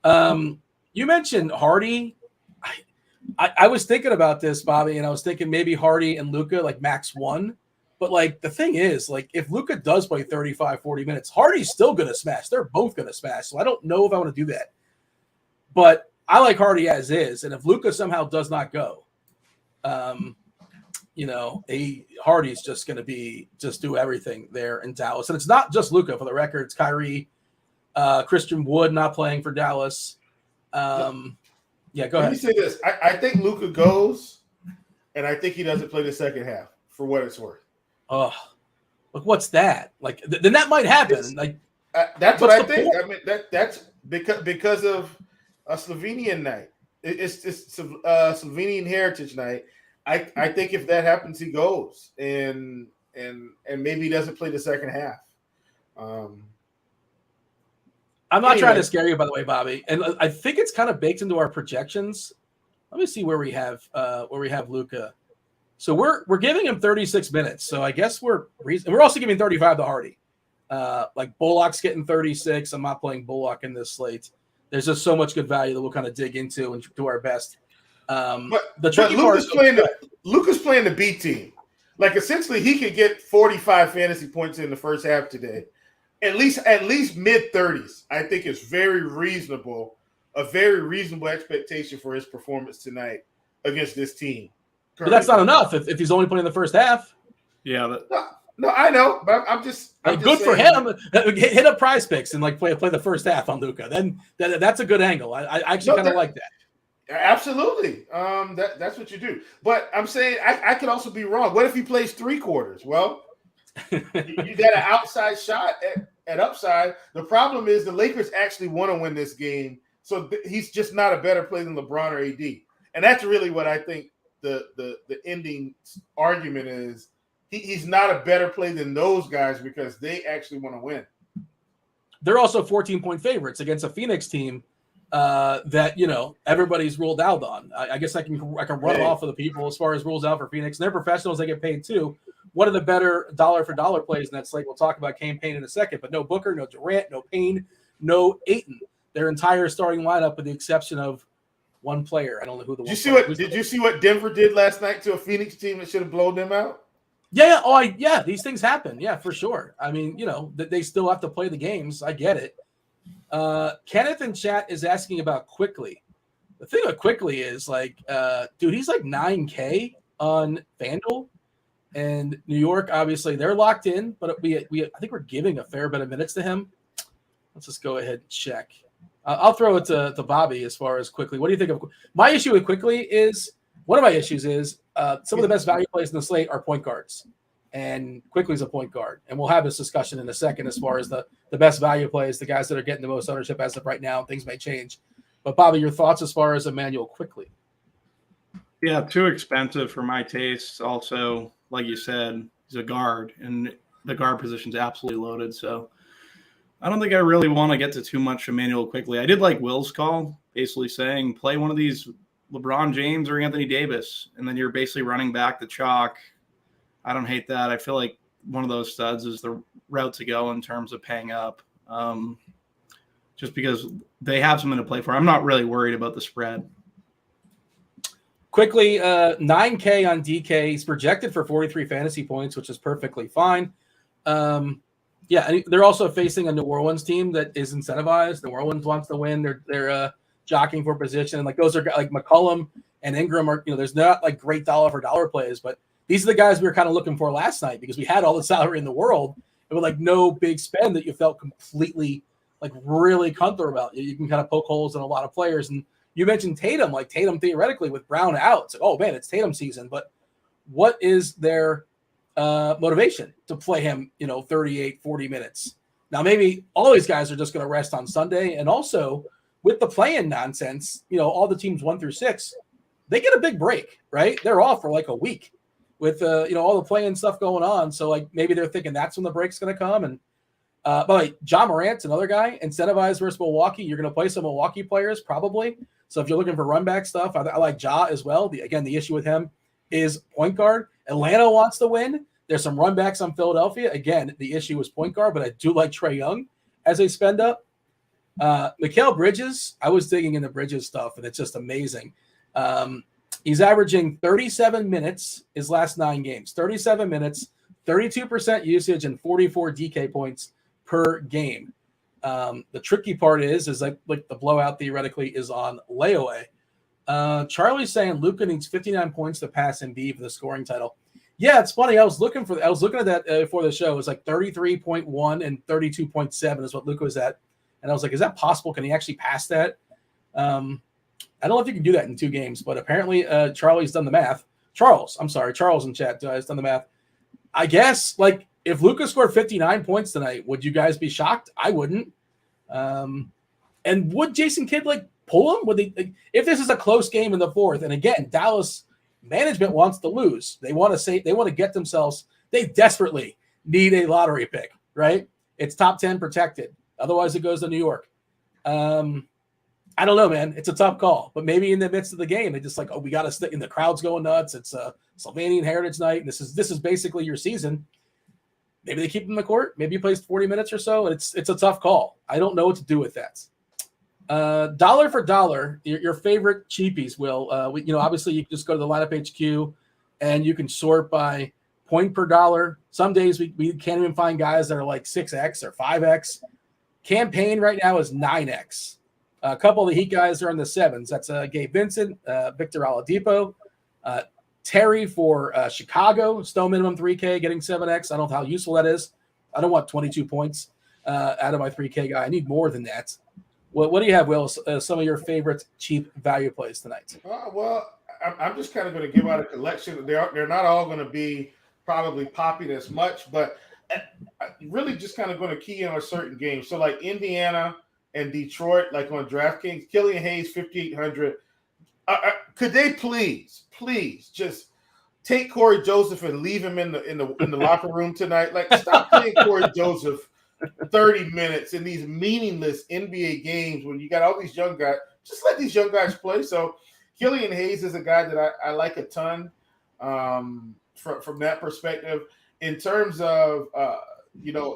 You mentioned Hardy. I was thinking about this, Bobby, and I was thinking maybe Hardy and Luka, like max 1. But, like, the thing is, like, if Luka does play 35, 40 minutes, Hardy's still going to smash. They're both going to smash. So I don't know if I want to do that. But I like Hardy as is. And if Luka somehow does not go, Hardy's just going to do everything there in Dallas. And it's not just Luka, for the record. It's Kyrie, Christian Wood not playing for Dallas. Yeah, go ahead. Let me say this. I think Luka goes, and I think he doesn't play the second half, for what it's worth. Oh, look, what's that? Like, then that might happen. That's what I think. I mean, that's because of a Slovenian night. It's Slovenian Heritage Night. I think if that happens, he goes, and maybe he doesn't play the second half. I'm not trying to scare you, by the way, Bobby, and I think it's kind of baked into our projections. Let me see where we have Luka. So we're giving him 36 minutes. So I guess we're also giving 35 to Hardy. Like Bullock's getting 36. I'm not playing Bullock in this slate. There's just so much good value that we'll kind of dig into and do our best. But Luka's playing the B team. Like, essentially, he could get 45 fantasy points in the first half today. At least mid-30s, I think is very reasonable. A very reasonable expectation for his performance tonight against this team. But that's not enough if he's only playing the first half. Yeah. No, I know, but I'm just good for him. Hit up Prize Picks and play the first half on Luka. Then that's a good angle. I actually kind of like that. Absolutely. That's what you do. But I'm saying I could also be wrong. What if he plays 3 quarters? Well, you got an outside shot at upside. The problem is the Lakers actually want to win this game, so he's just not a better player than LeBron or AD. And that's really what I think the ending argument is. He's not a better play than those guys because they actually want to win. They're also 14-point favorites against a Phoenix team that everybody's ruled out on. I guess I can run it off for the people as far as rules out for Phoenix. And they're professionals; they get paid too. One of the better dollar for dollar plays in that slate. We'll talk about Cam Payne in a second, but no Booker, no Durant, no Payne, no Ayton. Their entire starting lineup, with the exception of one player. I don't know who the. Did you see what Denver did last night to a Phoenix team that should have blown them out? Yeah. Yeah. These things happen. Yeah, for sure. I mean, they still have to play the games. I get it. Kenneth in chat is asking about Quickly. The thing with Quickly is dude, he's like 9K on FanDuel, and New York, obviously they're locked in, but I think we're giving a fair bit of minutes to him. Let's just go ahead and check. I'll throw it to Bobby as far as Quickly. What do you think of my issue with Quickly? One of my issues is some of the best value plays in the slate are point guards, and Quickly's a point guard. And we'll have this discussion in a second as far as the best value plays, the guys that are getting the most ownership as of right now. Things may change. But, Bobby, your thoughts as far as Emmanuel Quickly? Yeah, too expensive for my tastes. Also, like you said, he's a guard, and the guard position's absolutely loaded. So I don't think I really want to get to too much Emmanuel Quickly. I did like Will's call, basically saying play one of these LeBron James or Anthony Davis, and then you're basically running back the chalk. I don't hate that. I feel like one of those studs is the route to go in terms of paying up, just because they have something to play for. I'm not really worried about the spread. Quickly, 9K on DK. He's projected for 43 fantasy points, which is perfectly fine. Yeah, and they're also facing a New Orleans team that is incentivized. New Orleans wants to win. They're jockeying for position. And those are like McCollum and Ingram are, there's not like great dollar for dollar plays, but these are the guys we were kind of looking for last night because we had all the salary in the world and with no big spend that you felt completely really comfortable about. You can kind of poke holes in a lot of players. And you mentioned Tatum, Tatum theoretically with Brown out. It's oh man, it's Tatum season. But what is their motivation to play him, 38, 40 minutes? Now, maybe all these guys are just going to rest on Sunday. And also with the play-in nonsense, all the teams 1 through 6, they get a big break, right? They're off for a week. with all the playing stuff going on. So like maybe they're thinking that's when the break's going to come. And by the way, John Morant's another guy incentivized versus Milwaukee. You're going to play some Milwaukee players probably. So if you're looking for run back stuff, I like Ja as well. The issue with him is point guard. Atlanta wants to win. There's some run backs on Philadelphia. Again, the issue is point guard, but I do like Trae Young as a spend up. Mikal Bridges, I was digging into Bridges stuff, and it's just amazing. He's averaging 37 minutes his last 9 games. 37 minutes, 32% usage, and 44 DK points per game. The tricky part is like the blowout theoretically is on layaway. Charlie's saying Luka needs 59 points to pass Embiid for the scoring title. Yeah, it's funny. I was looking at that before the show. It was like 33.1 and 32.7 is what Luka was at. And I was like, is that possible? Can he actually pass that? I don't know if you can do that in 2 games, but apparently Charlie's done the math. Charles in chat has done the math. I guess, like, if Luka scored 59 points tonight, would you guys be shocked? I wouldn't. And would Jason Kidd, like, pull him? Would they, like, if this is a close game in the 4th, and again, Dallas management wants to lose. They want to get themselves, they desperately need a lottery pick, right? It's top 10 protected. Otherwise, it goes to New York. I don't know, man. It's a tough call. But maybe in the midst of the game, they just like, oh, we got to stick, and the crowd's going nuts. It's a Sylvanian Heritage Night, and this is basically your season. Maybe they keep him in the court. Maybe he plays 40 minutes or so. It's a tough call. I don't know what to do with that. Dollar for dollar, your favorite cheapies, Will. Obviously you can just go to the lineup HQ and you can sort by point per dollar. Some days we can't even find guys that are like 6X or 5X. Campaign right now is 9X. A couple of the Heat guys are in the 7s. That's Gabe Vincent, Victor Oladipo, Terry for Chicago, still minimum 3K, getting 7X. I don't know how useful that is. I don't want 22 points out of my 3K guy. I need more than that. What do you have, Will? Some of your favorite cheap value plays tonight? Well, I'm just kind of going to give out a collection. They're not all going to be probably popping as much, but really just kind of going to key in on certain games. So like Indiana and Detroit, like on DraftKings, Killian Hayes 5,800. Could they please just take Corey Joseph and leave him in the locker room tonight? Like, stop playing Corey Joseph 30 minutes in these meaningless NBA games when you got all these young guys. Just let these young guys play. So Killian Hayes is a guy that I like a ton from that perspective. In terms of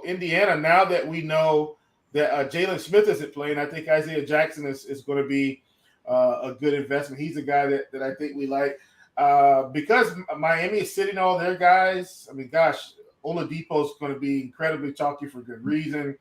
Indiana, now that we know that Jalen Smith isn't playing, I think Isaiah Jackson is going to be a good investment. He's a guy that I think we like. Because Miami is sitting all their guys, I mean, gosh, Oladipo is going to be incredibly chalky for good reason.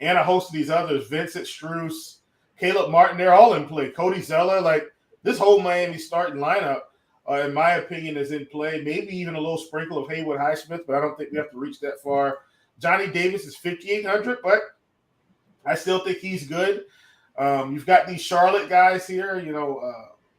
And a host of these others, Vincent Strus, Caleb Martin, they're all in play. Cody Zeller, like this whole Miami starting lineup, in my opinion, is in play. Maybe even a little sprinkle of Haywood Highsmith, but I don't think we have to reach that far. Johnny Davis is 5,800, but I still think he's good. You've got these Charlotte guys here,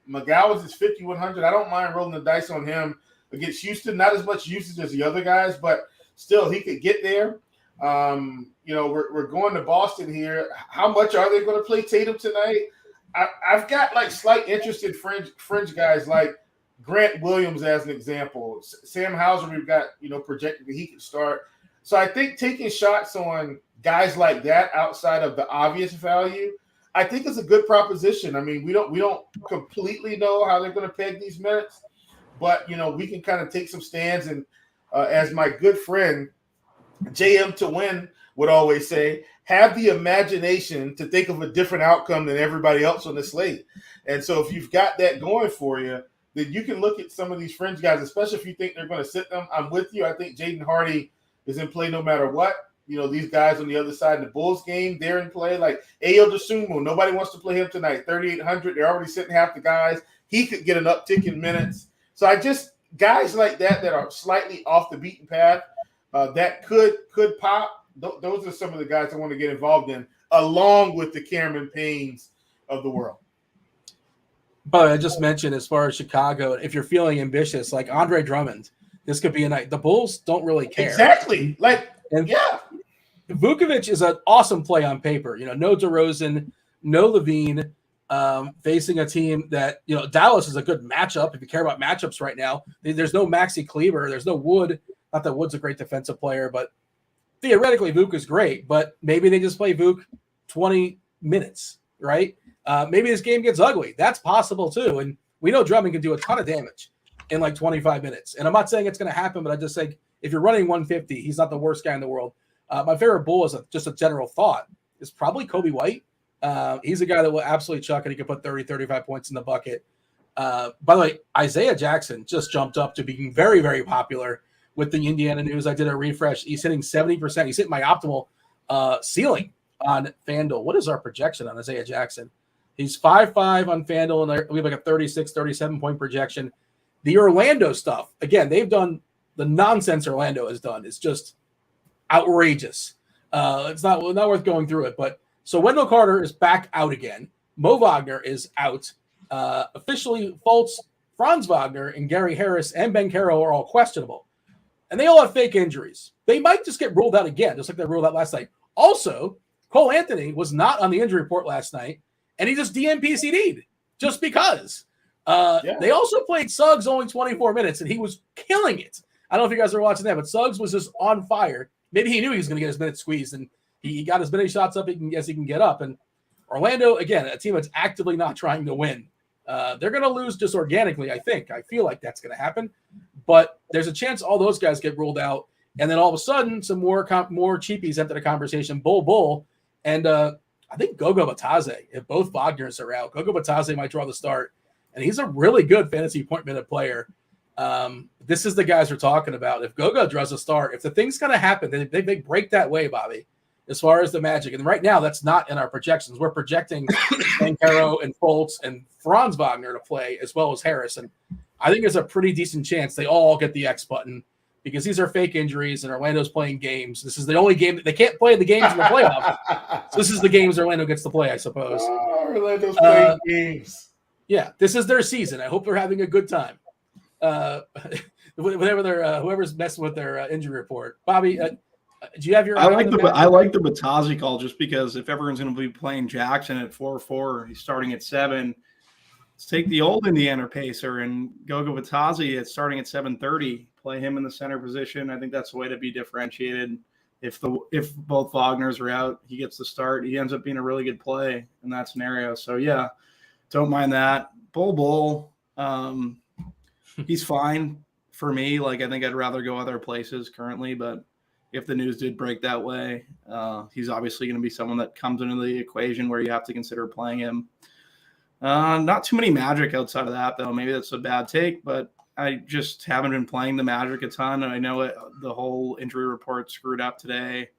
McGowens is 5,100. I don't mind rolling the dice on him against Houston. Not as much usage as the other guys, but still he could get there. We're going to Boston here. How much are they going to play Tatum tonight? I've got like slight interest in fringe guys like Grant Williams as an example. Sam Hauser, we've got projected that he could start. So I think taking shots on guys like that outside of the obvious value, I think it's a good proposition. I mean, we don't completely know how they're going to peg these minutes, but we can kind of take some stands. And as my good friend JM to win would always say, have the imagination to think of a different outcome than everybody else on the slate. And so if you've got that going for you, then you can look at some of these fringe guys, especially if you think they're going to sit them. I'm with you. I think Jaden Hardy is in play no matter what. These guys on the other side of the Bulls game, they're in play. Like Ayo Dosunmu, nobody wants to play him tonight. 3,800. They're already sitting half the guys. He could get an uptick in minutes. So guys like that are slightly off the beaten path that could pop. Those are some of the guys I want to get involved in, along with the Cameron Paynes of the world. But I just mentioned as far as Chicago, if you're feeling ambitious, like Andre Drummond, this could be a night. The Bulls don't really care. Exactly. Vukovic is an awesome play on paper. No DeRozan, no Levine. facing a team that, Dallas is a good matchup. If you care about matchups right now, there's no Maxi Kleber. There's no Wood. Not that Wood's a great defensive player, but theoretically Vuk is great. But maybe they just play Vuk 20 minutes, right? Maybe this game gets ugly. That's possible too. And we know Drummond can do a ton of damage in like 25 minutes. And I'm not saying it's going to happen, but I just think if you're running 150, he's not the worst guy in the world. My favorite bull is just a general thought is probably Kobe White. He's a guy that will absolutely chuck it. He can put 30, 35 points in the bucket. By the way, Isaiah Jackson just jumped up to being very, very popular with the Indiana News. I did a refresh. He's hitting 70%. He's hitting my optimal ceiling on FanDuel. What is our projection on Isaiah Jackson? He's 5.5 on FanDuel, and we have like a 36, 37-point projection. The Orlando stuff, again, they've done the nonsense Orlando has done. It's just outrageous. It's not worth going through it. But so Wendell Carter is back out again. Mo Wagner is out. Officially, Fultz, Franz Wagner, and Gary Harris and Ben Caro are all questionable. And they all have fake injuries. They might just get ruled out again, just like they ruled out last night. Also, Cole Anthony was not on the injury report last night, and he just DNP-CD'd just because. They also played Suggs only 24 minutes, and he was killing it. I don't know if you guys are watching that, but Suggs was just on fire. Maybe he knew he was going to get his minutes squeezed, and he got as many shots up as he can get up. And Orlando, again, a team that's actively not trying to win. They're going to lose just organically, I think. I feel like that's going to happen. But there's a chance all those guys get ruled out, and then all of a sudden some more cheapies enter the conversation. Bull. And I think Gogo Batadze, if both Wagners are out, Gogo Batadze might draw the start. And he's a really good fantasy point minute player. This is the guys we're talking about. If Gogo draws a start, if the thing's going to happen, they break that way, Bobby, as far as the Magic. And right now, that's not in our projections. We're projecting Caro and Fultz and Franz Wagner to play, as well as Harris. And I think there's a pretty decent chance they all get the X button because these are fake injuries and Orlando's playing games. This is the only game that they can't play the games in the playoffs. So this is the games Orlando gets to play, I suppose. Orlando's playing games. Yeah, this is their season. I hope they're having a good time. Whoever's messing with their injury report. Bobby, do you have your? I like the Batadze call just because if everyone's going to be playing Jackson at 4-4, he's starting at 7. Let's take the old Indiana pacer and Gogo Batadze at starting at 7:30. Play him in the center position. I think that's the way to be differentiated. If both Wagners are out, he gets the start. He ends up being a really good play in that scenario. So yeah. Don't mind that. Bull. He's fine for me. Like, I think I'd rather go other places currently, but if the news did break that way, he's obviously going to be someone that comes into the equation where you have to consider playing him. Not too many Magic outside of that, though. Maybe that's a bad take, but I just haven't been playing the Magic a ton. And I know the whole injury report screwed up today.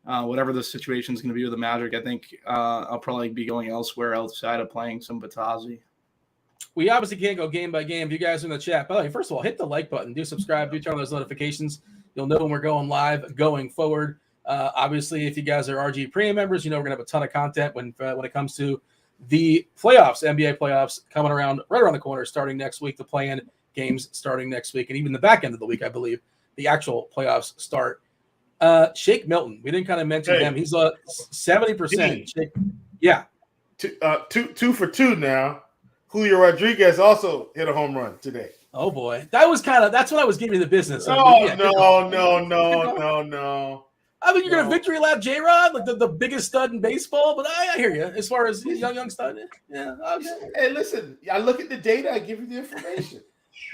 Whatever the situation is going to be with the Magic, I think I'll probably be going elsewhere outside of playing some Batadze. We obviously can't go game by game. If you guys are in the chat, by the way, first of all, hit the like button, do subscribe, do turn on those notifications. You'll know when we're going live going forward. Obviously, if you guys are RG Premium members, you know we're going to have a ton of content when it comes to the playoffs, NBA playoffs coming around right around the corner, starting next week. The play-in games starting next week, and even the back end of the week, I believe, the actual playoffs start. Shake Milton, we didn't kind of mention him. He's 70%. Yeah, 2 for 2 now. Julio Rodriguez also hit a home run today. Oh boy, that's what I was giving you the business. No. I mean, you're gonna victory lap J-Rod, like the biggest stud in baseball. But I hear you as far as young stud. Yeah. Okay. Hey, listen, I look at the data. I give you the information.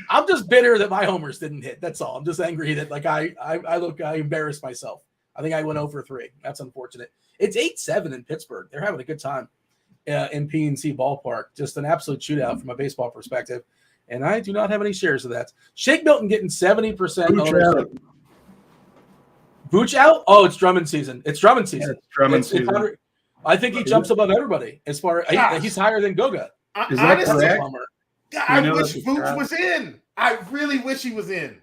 I'm just bitter that my homers didn't hit. That's all. I'm just angry that I embarrassed myself. I think I went 0 for 3. That's unfortunate. It's 8-7 in Pittsburgh. They're having a good time in PNC Ballpark. Just an absolute shootout from a baseball perspective. And I do not have any shares of that. Shake Milton getting 70% ownership. Booch out? Oh, it's Drummond season. It's Drummond season. Yeah, it's Drummond season. I think he jumps above everybody as far as he's higher than Goga. Is that correct? I wish Booch was in. I really wish he was in.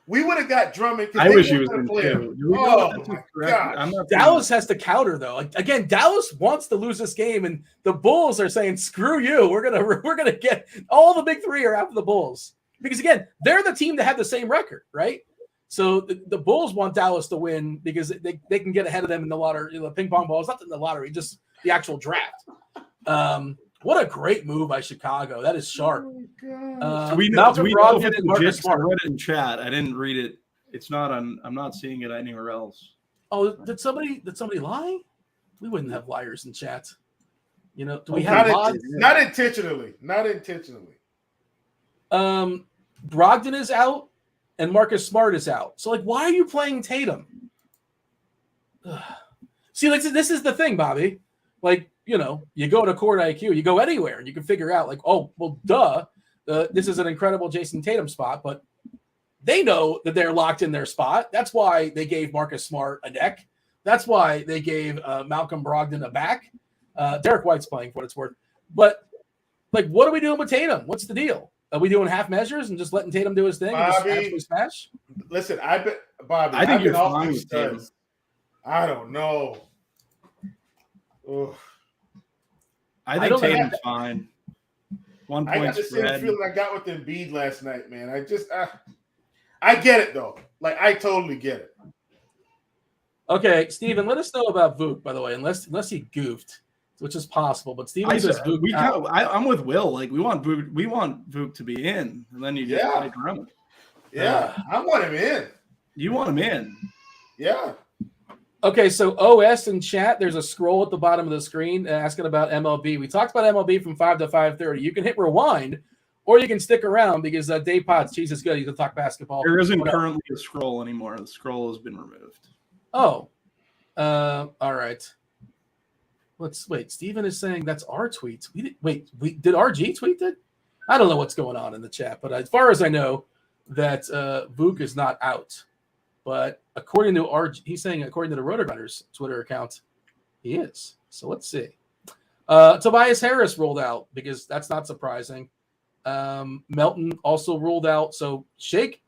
We would have got Drummond. I wish he was in too. Oh, my God. Dallas has to counter, though. Again, Dallas wants to lose this game, and the Bulls are saying, screw you. We're gonna get all the big three are after the Bulls. Because, again, they're the team that have the same record, right? So the Bulls want Dallas to win because they can get ahead of them in the lottery. The ping pong ball is not in the lottery, just the actual draft. What a great move by Chicago. That is sharp. Do we know Malcolm if Brogdon it's and Marcus legit? 'Cause I Smart. read it in chat. I didn't read it. It's not on. I'm not seeing it anywhere else. Oh, did somebody lie? We wouldn't have liars in chat. You know, do we have mods? Not intentionally. Not intentionally. Brogdon is out and Marcus Smart is out. So, like, why are you playing Tatum? See, like, this is the thing, Bobby. Like, you know, you go to Court IQ, you go anywhere, and you can figure out, like, oh, well, duh, this is an incredible Jason Tatum spot, but they know that they're locked in their spot. That's why they gave Marcus Smart a deck. That's why they gave Malcolm Brogdon a back. Derek White's playing for what it's worth. But, like, what are we doing with Tatum? What's the deal? Are we doing half measures and just letting Tatum do his thing and just absolutely smash? Listen, Bobby, I think you're fine with Tatum. I don't know. Ugh. I think Tatum's fine. 1 point I got the spread. same feeling I got with Embiid last night, man. I get it, though. Like, I totally get it. Okay, Steven, let us know about Vuk, by the way, unless he goofed, which is possible. But Steven says Vuk. I'm with Will. Like, we want Vuk to be in, and then you just play Drummond. Yeah, I want him in. You want him in? Yeah. Okay, so OS in chat, there's a scroll at the bottom of the screen asking about MLB. We talked about MLB from 5 to 5:30. You can hit rewind, or you can stick around because Dave Potts, Cheeseisgood, you can talk basketball. There isn't currently a scroll anymore. The scroll has been removed. Oh, all right. Wait. Steven is saying that's our tweets. Did RG tweet it? I don't know what's going on in the chat, but as far as I know, that Vuk is not out. But according to RG, he's saying according to the RotoGrinders Twitter account, he is. So let's see. Tobias Harris rolled out because that's not surprising. Melton also ruled out. So Shake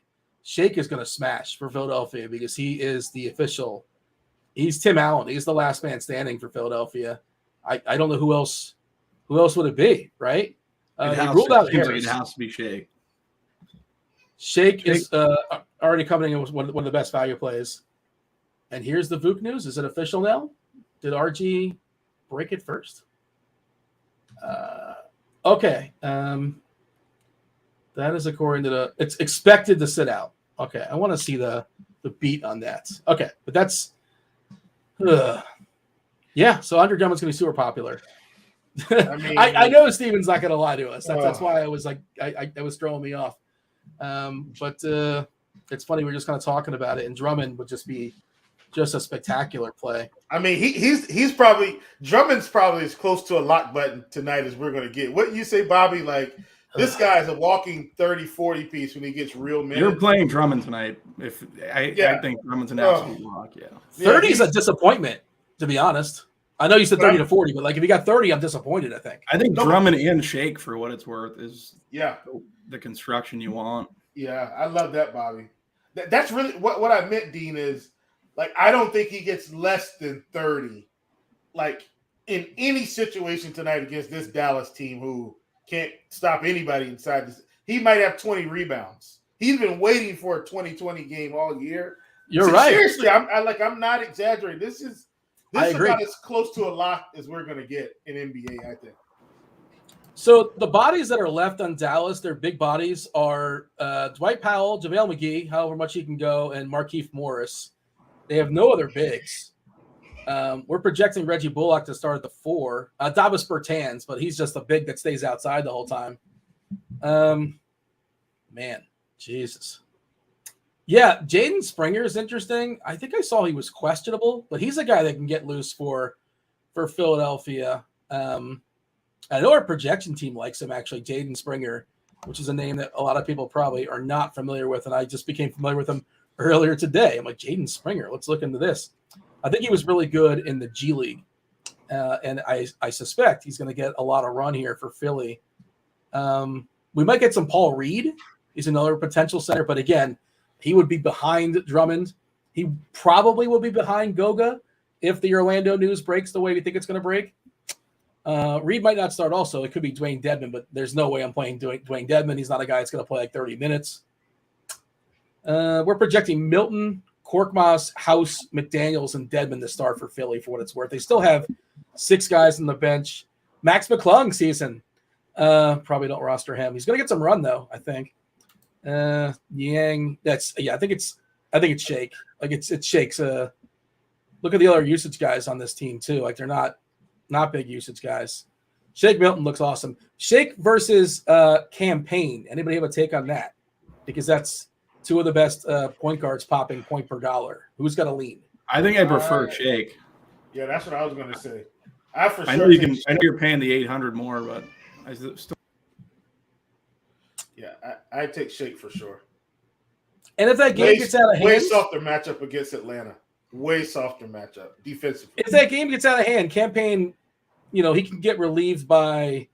is going to smash for Philadelphia because he is the official. He's Tim Allen. He's the last man standing for Philadelphia. I don't know who else would it be, right? He ruled out Harris. It has to be Shake. Shake is already coming in with one of the best value plays. And here's the Vuk news. Is it official now? Did RG break it first? Okay. That is according to it's expected to sit out. Okay. I want to see the beat on that. Okay. But that's yeah. So Andre Drummond's going to be super popular. I mean, I know Steven's not going to lie to us. That's why I was like, I was throwing me off. But it's funny. We're just kind of talking about it, and Drummond would just be just a spectacular play. I mean, he's probably Drummond's probably as close to a lock button tonight as we're going to get. What you say, Bobby? Like this guy's a walking 30-40 piece when he gets real minutes. You're playing Drummond tonight. I think Drummond's an absolute lock. Yeah, 30 is a disappointment, to be honest. I know you said 30 to 40, but like if you got 30, I'm disappointed. I think Drummond and Shake, for what it's worth, is the construction you want. Yeah, I love that, Bobby. That's really what I meant, Dean, is like I don't think he gets less than 30, like in any situation tonight against this Dallas team who can't stop anybody inside this. He might have 20 rebounds. He's been waiting for a 2020 game all year. You're right. Seriously, I'm not exaggerating. This is about as close to a lock as we're going to get in NBA, I think. So the bodies that are left on Dallas, their big bodies are Dwight Powell, JaVale McGee, however much he can go, and Markieff Morris. They have no other bigs. We're projecting Reggie Bullock to start at the 4. Davis Bertans, but he's just a big that stays outside the whole time. Man, Jesus. Yeah, Jaden Springer is interesting. I think I saw he was questionable, but he's a guy that can get loose for Philadelphia. I know our projection team likes him, actually, Jaden Springer, which is a name that a lot of people probably are not familiar with, and I just became familiar with him earlier today. I'm like, Jaden Springer, let's look into this. I think he was really good in the G League, and I suspect he's going to get a lot of run here for Philly. We might get some Paul Reed. He's another potential center, but again, he would be behind Drummond. He probably will be behind Goga if the Orlando news breaks the way we think it's going to break. Reed might not start also. It could be Dwayne Dedman, but there's no way I'm playing Dwayne Dedman. He's not a guy that's going to play like 30 minutes. We're projecting Milton, Korkmaz, House, McDaniels, and Dedman to start for Philly for what it's worth. They still have 6 guys on the bench. Max McClung season. Probably don't roster him. He's going to get some run though, I think. Yang, I think it's Shake. Like it's Shake's. Look at the other usage guys on this team too. Like they're not big usage guys. Shake Milton looks awesome. Shake versus Campaign. Anybody have a take on that? Because that's two of the best point guards popping point per dollar. Who's got a lean? I think I prefer Shake. Yeah, that's what I was going to say. I know you're paying the 800 more, but I still. Yeah, I take Shake for sure. And if that game gets out of hand, way softer matchup against Atlanta. Way softer matchup defensively. If that game gets out of hand, Campaign, he can get relieved by,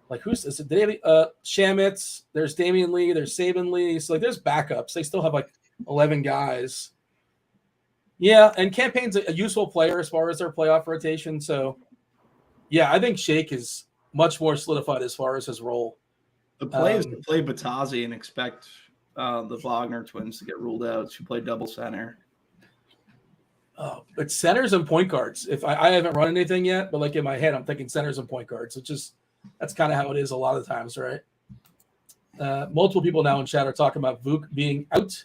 like, who's this? Shamitz. There's Damian Lee. There's Saban Lee. So, like, there's backups. They still have, like, 11 guys. Yeah, and Campaign's a useful player as far as their playoff rotation. So, yeah, I think Shake is much more solidified as far as his role. The play is to play Batazzi and expect the Wagner twins to get ruled out. She played double center. Oh, but centers and point guards. If I haven't run anything yet, but like in my head, I'm thinking centers and point guards. That's kind of how it is a lot of times, right? Multiple people now in chat are talking about Vuk being out,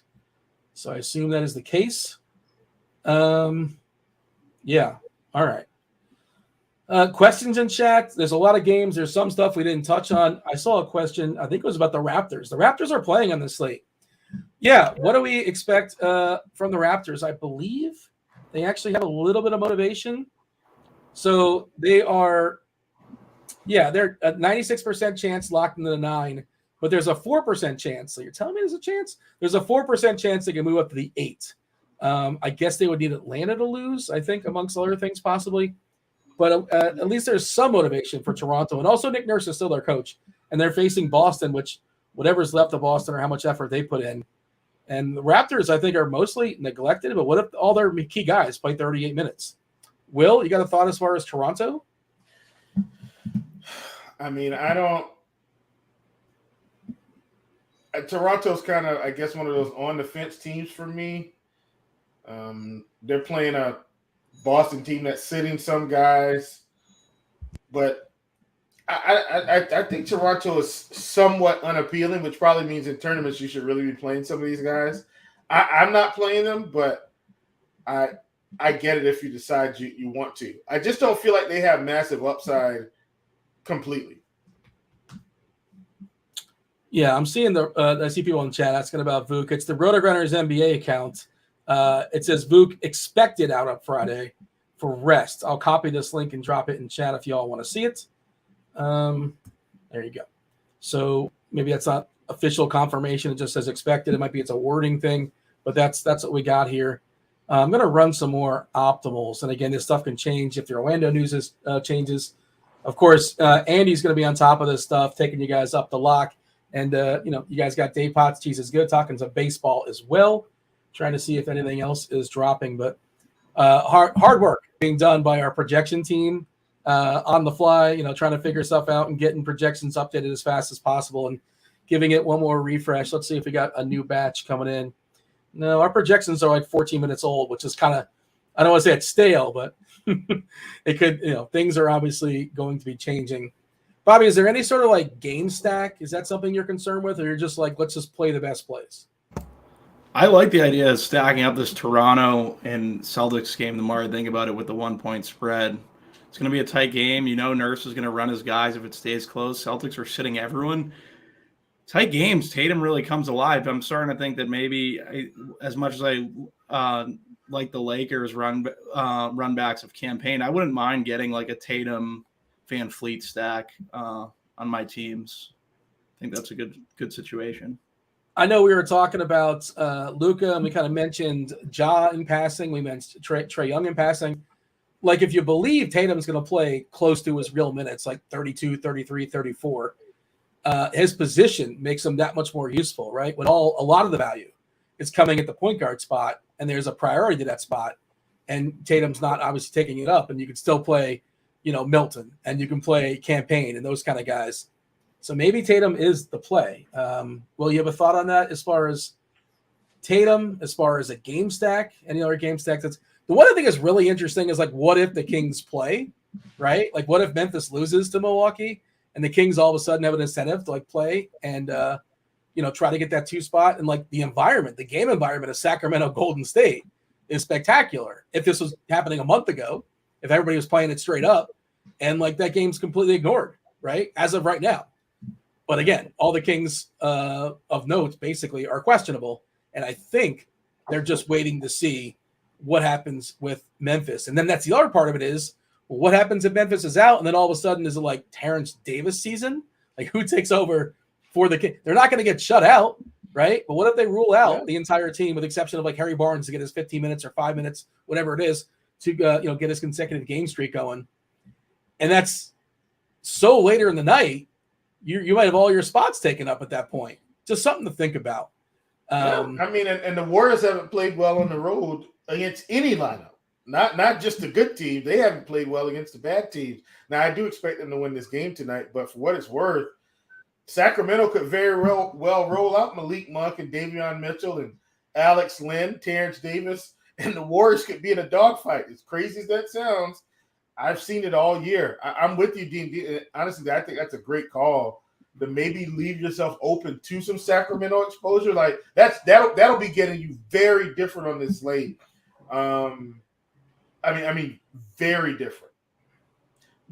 so I assume that is the case. Yeah. All right. Questions in chat. There's a lot of games. There's some stuff we didn't touch on. I saw a question. I think it was about the Raptors. The Raptors are playing on this slate. Yeah. What do we expect from the Raptors? I believe they actually have a little bit of motivation. So they are, they're a 96% chance locked into the 9, but there's a 4% chance. So you're telling me there's a chance? There's a 4% chance they can move up to the 8. I guess they would need Atlanta to lose, I think, amongst other things possibly. But at least there's some motivation for Toronto. And also Nick Nurse is still their coach. And they're facing Boston, which whatever's left of Boston or how much effort they put in. And the Raptors, I think, are mostly neglected. But what if all their key guys play 38 minutes? Will, you got a thought as far as Toronto? I mean, Toronto's kind of, I guess, one of those on-the-fence teams for me. They're playing a Boston team that's sitting some guys. But I think Toronto is somewhat unappealing, which probably means in tournaments you should really be playing some of these guys. I'm not playing them, but I get it if you decide you want to. I just don't feel like they have massive upside completely. Yeah, I'm seeing I see people in the chat asking about Vuk. It's the RotoGrinders NBA account. It says Vuk expected out on Friday for rest. I'll copy this link and drop it in chat if y'all want to see it. There you go. So maybe that's not official confirmation. It just says expected. It might be it's a wording thing, but that's what we got here. I'm going to run some more optimals. And again, this stuff can change if the Orlando news changes. Of course, Andy's going to be on top of this stuff, taking you guys up the lock. And, you guys got Dave Potts, Cheeseisgood, talking some baseball as well, trying to see if anything else is dropping. But hard work being done by our projection team on the fly, trying to figure stuff out and getting projections updated as fast as possible and giving it one more refresh. Let's see if we got a new batch coming in. No, our projections are like 14 minutes old, which is kind of, I don't want to say it's stale, but it could, things are obviously going to be changing. Bobby, is there any sort of like game stack? Is that something you're concerned with, or you're just like, let's just play the best plays? I like the idea of stacking up this Toronto and Celtics game the more I think about it with the 1-point spread. It's going to be a tight game. Nurse is going to run his guys if it stays close. Celtics are sitting everyone. Tight games, Tatum really comes alive. I'm starting to think that maybe as much as I like the Lakers run backs of Campaign, I wouldn't mind getting like a Tatum Van Fleet stack on my teams. I think that's a good situation. I know we were talking about Luka, and we kind of mentioned Ja in passing. We mentioned Trae Young in passing. Like, if you believe Tatum's going to play close to his real minutes, like 32, 33, 34, his position makes him that much more useful, right? When a lot of the value is coming at the point guard spot, and there's a priority to that spot, and Tatum's not obviously taking it up, and you can still play, Milton, and you can play Campaign and those kind of guys. So maybe Tatum is the play. Will, you have a thought on that as far as Tatum, as far as a game stack? Any other game stack? The one I think is really interesting is like, what if the Kings play? right? Like, what if Memphis loses to Milwaukee and the Kings all of a sudden have an incentive to like play and try to get that 2 spot? And like the game environment of Sacramento Golden State is spectacular. If this was happening a month ago, if everybody was playing it straight up, and like that game's completely ignored, right? As of right now. But again, all the Kings of note basically are questionable. And I think they're just waiting to see what happens with Memphis. And then that's the other part of it is, well, what happens if Memphis is out? And then all of a sudden, is it like Terrence Davis season? Like, who takes over for the Kings? They're not going to get shut out, right? But what if they rule out the entire team with the exception of like Harry Barnes to get his 15 minutes or 5 minutes, whatever it is, to get his consecutive game streak going? And that's so later in the night, you might have all your spots taken up at that point. Just something to think about. I mean, and the Warriors haven't played well on the road against any lineup. Not just the good team. They haven't played well against the bad teams. Now, I do expect them to win this game tonight, but for what it's worth, Sacramento could very well roll out Malik Monk and Davion Mitchell and Alex Len, Terrence Davis, and the Warriors could be in a dogfight. As crazy as that sounds, I've seen it all year. I'm with you, Dean. Honestly, I think that's a great call to maybe leave yourself open to some Sacramento exposure. Like that'll be getting you very different on this slate. I mean, very different.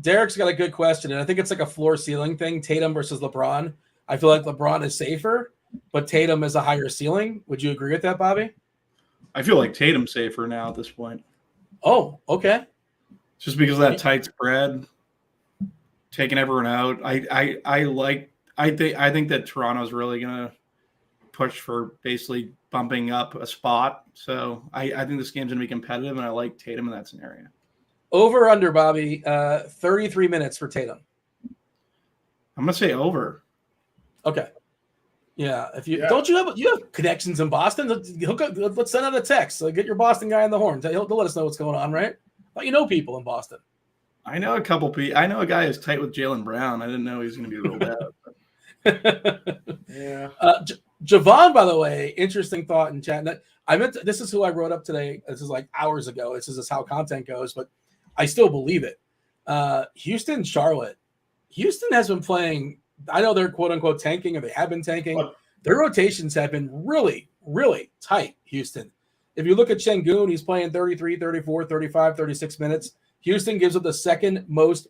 Derek's got a good question, and I think it's like a floor ceiling thing. Tatum versus LeBron. I feel like LeBron is safer, but Tatum is a higher ceiling. Would you agree with that, Bobby? I feel like Tatum's safer now at this point. Oh, okay. Just because of that tight spread, taking everyone out. I think that Toronto's really gonna push for basically bumping up a spot. So I think this game's gonna be competitive, and I like Tatum in that scenario. Over under, Bobby, 33 minutes for Tatum. I'm gonna say over. Okay. Yeah. If you don't you have connections in Boston? Let's send out a text. Get your Boston guy on the horn. He'll let us know what's going on, right? But you know people in Boston. I know a couple people. I know a guy who's tight with Jaylen Brown. I didn't know he was going to be ruled out. Yeah. Javon, by the way, interesting thought in chat. This is who I wrote up today. This is like hours ago. This is how content goes, but I still believe it. Houston, Charlotte. Houston has been playing. I know they're quote unquote tanking, or they have been tanking. Their rotations have been really, really tight. Houston. If you look at Şengün, he's playing 33, 34, 35, 36 minutes. Houston gives up the second most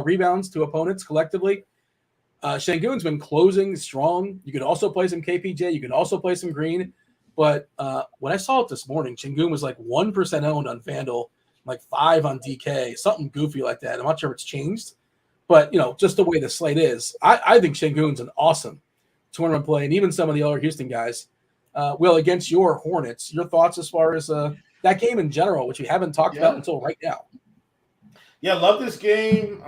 rebounds to opponents collectively. Şengün's been closing strong. You could also play some KPJ. You can also play some Green. But when I saw it this morning, Şengün was like 1% owned on Fanduel, like 5 on DK, something goofy like that. I'm not sure if it's changed. But, just the way the slate is, I think Şengün's an awesome tournament play. And even some of the other Houston guys. Will, against your Hornets, your thoughts as far as that game in general, which we haven't talked about until right now. Yeah, love this game.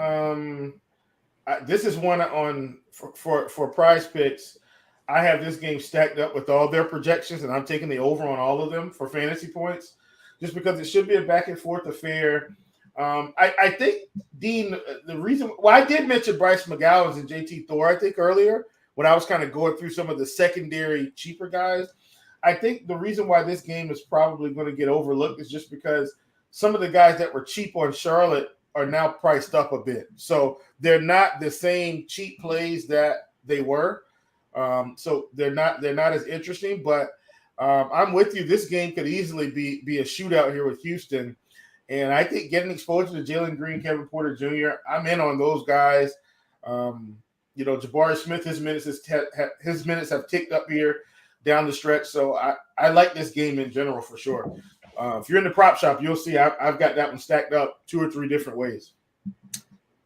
This is one for Prize Picks. I have this game stacked up with all their projections, and I'm taking the over on all of them for fantasy points, just because it should be a back and forth affair. I think, Dean, the reason I did mention Bryce McGowan and JT Thor, I think earlier, when I was kind of going through some of the secondary cheaper guys. I think the reason why this game is probably going to get overlooked is just because some of the guys that were cheap on Charlotte are now priced up a bit. So they're not the same cheap plays that they were. So they're not as interesting, but I'm with you. This game could easily be a shootout here with Houston. And I think getting exposure to Jalen Green, Kevin Porter Jr., I'm in on those guys. Jabari Smith, his minutes have ticked up here down the stretch. So I like this game in general for sure. If you're in the prop shop, you'll see I've got that one stacked up 2 or 3 different ways.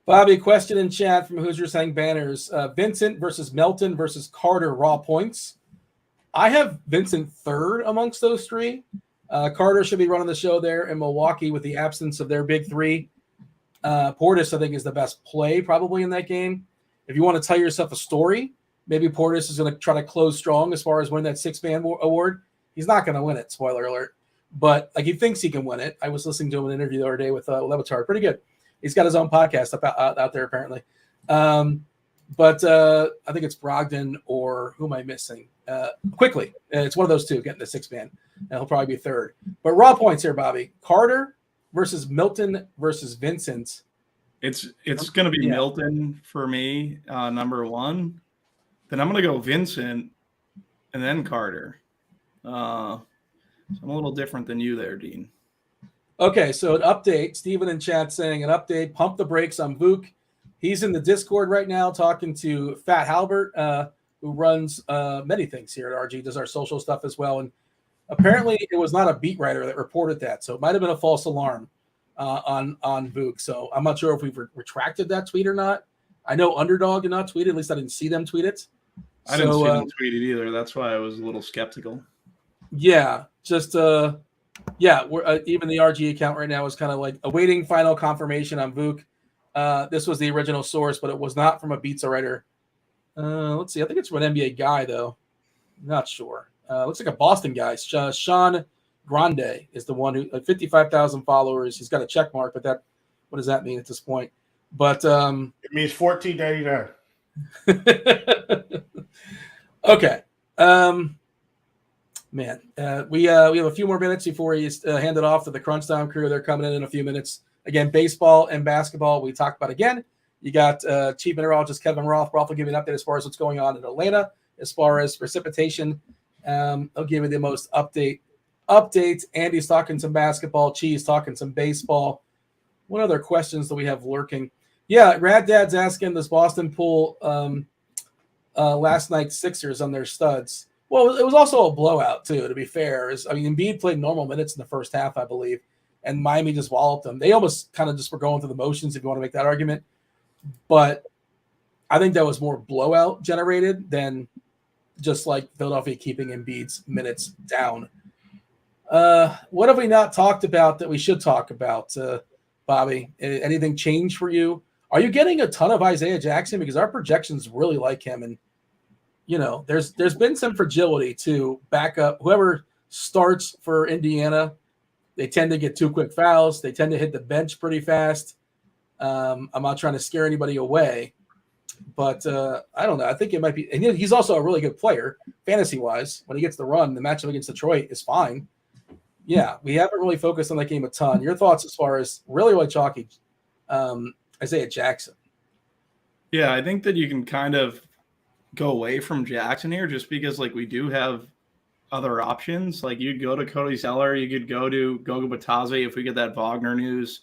Bobby, question in chat from Hoosier saying banners. Vincent versus Melton versus Carter raw points. I have Vincent third amongst those 3. Carter should be running the show there in Milwaukee with the absence of their big 3. Portis, I think, is the best play probably in that game. If you want to tell yourself a story, maybe Portis is going to try to close strong as far as winning that 6-man award. He's not going to win it, spoiler alert. But he thinks he can win it. I was listening to an interview the other day with Levitar. Pretty good. He's got his own podcast out there apparently. But I think it's Brogdon or who am I missing? Quickly. It's one of those 2 getting the 6-man. And he'll probably be third. But raw points here, Bobby. Carter versus Milton versus Vincent. It's going to be Yeah. Milton for me, number one. Then I'm going to go Vincent and then Carter. So I'm a little different than you there, Dean. Okay, so an update. Steven in chat saying an update. Pump the brakes on Vuk. He's in the Discord right now talking to Fat Halbert, who runs many things here at RG, does our social stuff as well. And apparently it was not a beat writer that reported that. So it might have been a false alarm on Vuk. So I'm not sure if we've retracted that tweet or not. I know Underdog did not tweet it. At least I didn't see them tweet it. I didn't see them tweet it either. That's why I was a little skeptical. Yeah, just yeah, we're even the RG account right now is kind of like awaiting final confirmation on Vuk. This was the original source, but it was not from a Beats writer. Let's see. I think it's from an NBA guy, though. Not sure. Looks like a Boston guy. Sean Grande is the one who 55,000 followers. He's got a check mark, but what does that mean at this point? But it means $14.99. Okay. Man, we have a few more minutes before we hand it off to the Crunch Time crew. They're coming in a few minutes. Again, baseball and basketball we talked about again. You got Chief Meteorologist Kevin Roth. We're also giving an update as far as what's going on in Atlanta, as far as precipitation. I'll give you the most updates. Andy's talking some basketball. Cheese talking some baseball. What other questions do we have lurking? Yeah, Rad Dad's asking, does Boston pull last night's Sixers on their studs? Well, it was also a blowout, too, to be fair. Embiid played normal minutes in the first half, I believe, and Miami just walloped them. They almost kind of just were going through the motions, if you want to make that argument. But I think that was more blowout generated than just like Philadelphia keeping Embiid's minutes down. What have we not talked about that we should talk about, Bobby? Anything change for you? Are you getting a ton of Isaiah Jackson? Because our projections really like him, and there's been some fragility to back up whoever starts for Indiana. They tend to get 2 quick fouls. They tend to hit the bench pretty fast. I'm not trying to scare anybody away, but I don't know. I think it might be. And he's also a really good player, fantasy-wise. When he gets the run, the matchup against Detroit is fine. Yeah, we haven't really focused on that game a ton. Your thoughts as far as really chalky Isaiah Jackson? Yeah, I think that you can kind of go away from Jackson here just because we do have other options. You'd go to Cody Zeller, you could go to Goga Batadze if we get that Wagner news.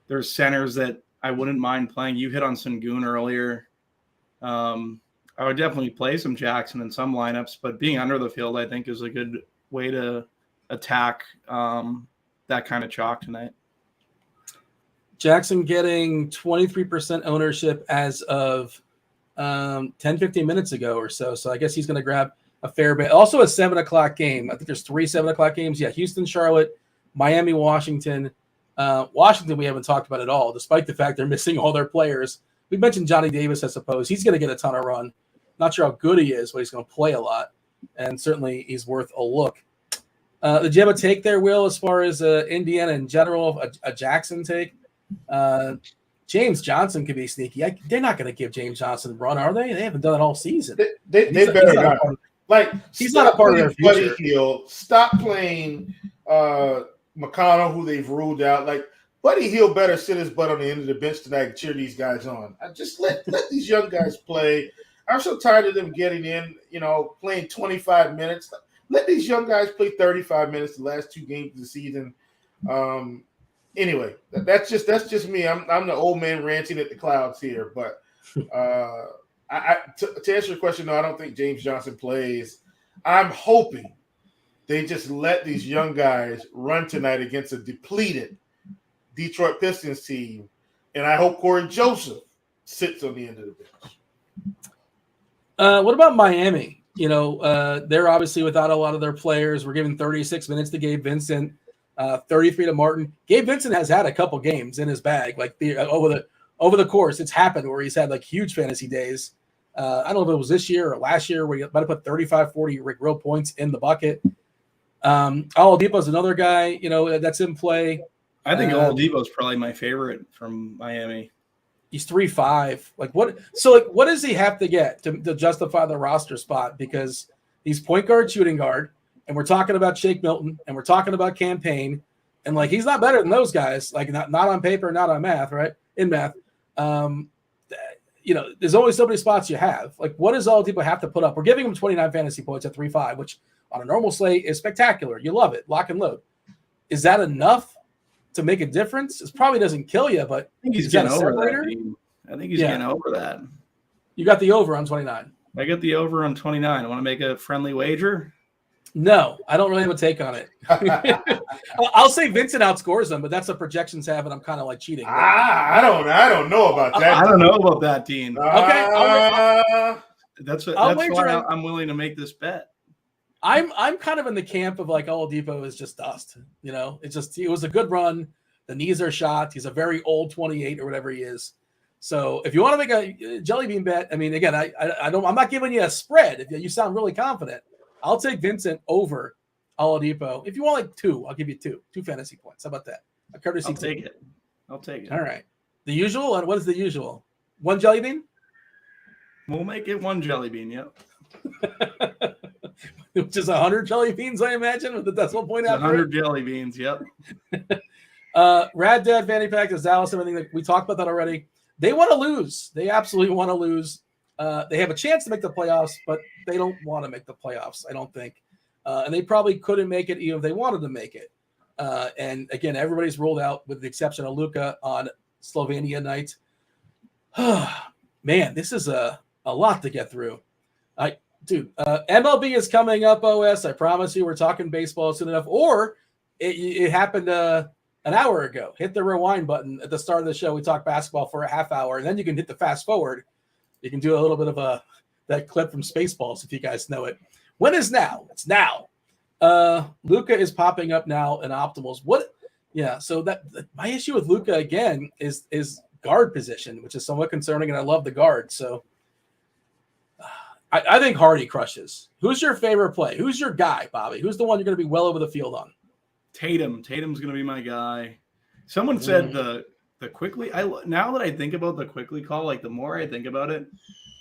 There's centers that I wouldn't mind playing. You hit on Sengun earlier. I would definitely play some Jackson in some lineups, but being under the field I think is a good way to attack that kind of chalk tonight. Jackson getting 23% ownership as of 10-15 minutes ago or so. So I guess he's going to grab a fair bit. Also a 7 o'clock game. I think there's 3 7 o'clock games. Yeah, Houston, Charlotte, Miami, Washington. Washington we haven't talked about at all, despite the fact they're missing all their players. We mentioned Johnny Davis, I suppose. He's going to get a ton of run. Not sure how good he is, but he's going to play a lot. And certainly he's worth a look. Did you have a take there, Will, as far as Indiana in general, a Jackson take? James Johnson could be sneaky. They're not going to give James Johnson a run, are they? They haven't done it all season. They better not. He's not a part of their future. Buddy Hield. Stop playing McConnell, who they've ruled out. Buddy Hield better sit his butt on the end of the bench tonight and cheer these guys on. Just let these young guys play. I'm so tired of them getting in, playing 25 minutes. Let these young guys play 35 minutes the last 2 games of the season. Anyway, that's just me. I'm the old man ranting at the clouds here. But to answer your question, no, I don't think James Johnson plays. I'm hoping they just let these young guys run tonight against a depleted Detroit Pistons team, and I hope Corey Joseph sits on the end of the bench. What about Miami? They're obviously without a lot of their players. We're giving 36 minutes to Gabe Vincent. 33 to Martin. Gabe Vincent has had a couple games in his bag, over the course. It's happened where he's had huge fantasy days. I don't know if it was this year or last year where he might have put 35, 40 real points in the bucket. Oladipo's another guy, that's in play. I think Oladipo's probably my favorite from Miami. He's 3.5. What does he have to get to justify the roster spot? Because he's point guard, shooting guard. And we're talking about Shake Milton, and we're talking about Campaign, and he's not better than those guys. Not on paper, not on math, right? in math. There's only so many spots you have. Like, what does Oladipo have to put up? We're giving him 29 fantasy points at 3.5, which on a normal slate is spectacular. You love it. Lock and load. Is that enough to make a difference? It probably doesn't kill you, but I think he's getting over that. I think he's getting over that. You got the over on 29. I got the over on 29. I want to make a friendly wager. No, I don't really have a take on it. I'll say Vincent outscores them, but that's what projections have, and I'm kind of like cheating. I don't know about that. I don't know about that, Dean. Okay, that's why I'm willing to make this bet. I'm kind of in the camp of like Oladipo is just dust. It was a good run. The knees are shot. He's a very old 28 or whatever he is. So if you want to make a jelly bean bet, I mean, again, I'm not giving you a spread. If you sound really confident, I'll take Vincent over Oladipo. If you want like 2, I'll give you 2 fantasy points. How about that? A courtesy. I'll take it. All right. The usual. And what is the usual? 1 jelly bean. We'll make it 1 jelly bean. Yep. Which is 100 jelly beans, I imagine, with the decimal point out. 100 jelly beans. Yep. Rad Dad Fanny Pack is Dallas. Everything that we talked about that already. They want to lose. They absolutely want to lose. They have a chance to make the playoffs, but they don't want to make the playoffs, I don't think. And they probably couldn't make it even if they wanted to make it. And again, everybody's ruled out with the exception of Luka on Slovenia night. Man, this is a lot to get through. MLB is coming up, OS. I promise you, we're talking baseball soon enough. Or it happened an hour ago. Hit the rewind button at the start of the show. We talked basketball for a half hour, and then you can hit the fast forward. You can do a little bit of that clip from Spaceballs if you guys know it. When is now? It's now. Luka is popping up now in optimals. What? Yeah. So that my issue with Luka again is guard position, which is somewhat concerning, and I love the guard. So I think Hardy crushes. Who's your favorite play? Who's your guy, Bobby? Who's the one you're going to be well over the field on? Tatum. Tatum's going to be my guy. Someone said the quickly. Now that I think about the quickly call, like the more I think about it,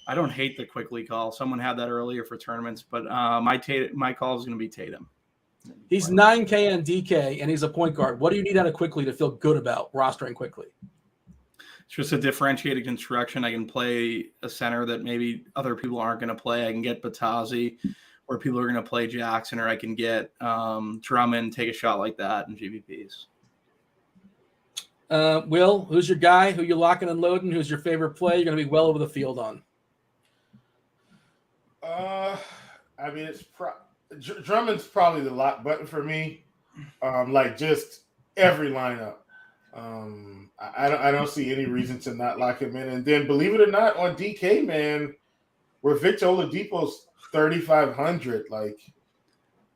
I don't hate the quickly call. Someone had that earlier for tournaments, but my call is going to be Tatum. He's 9K and DK, and he's a point guard. What do you need out of quickly to feel good about rostering quickly? It's just a differentiated construction. I can play a center that maybe other people aren't going to play. I can get Batazzi, or people are going to play Jackson, or I can get Drummond, take a shot like that in GVPs. Will, who's your guy? Who you locking and loading? Who's your favorite play? You're going to be well over the field on. I mean, Drummond's probably the lock button for me. Like just every lineup. I don't see any reason to not lock him in. And then, believe it or not, on DK, man, where Victor Oladipo's 3,500. Like,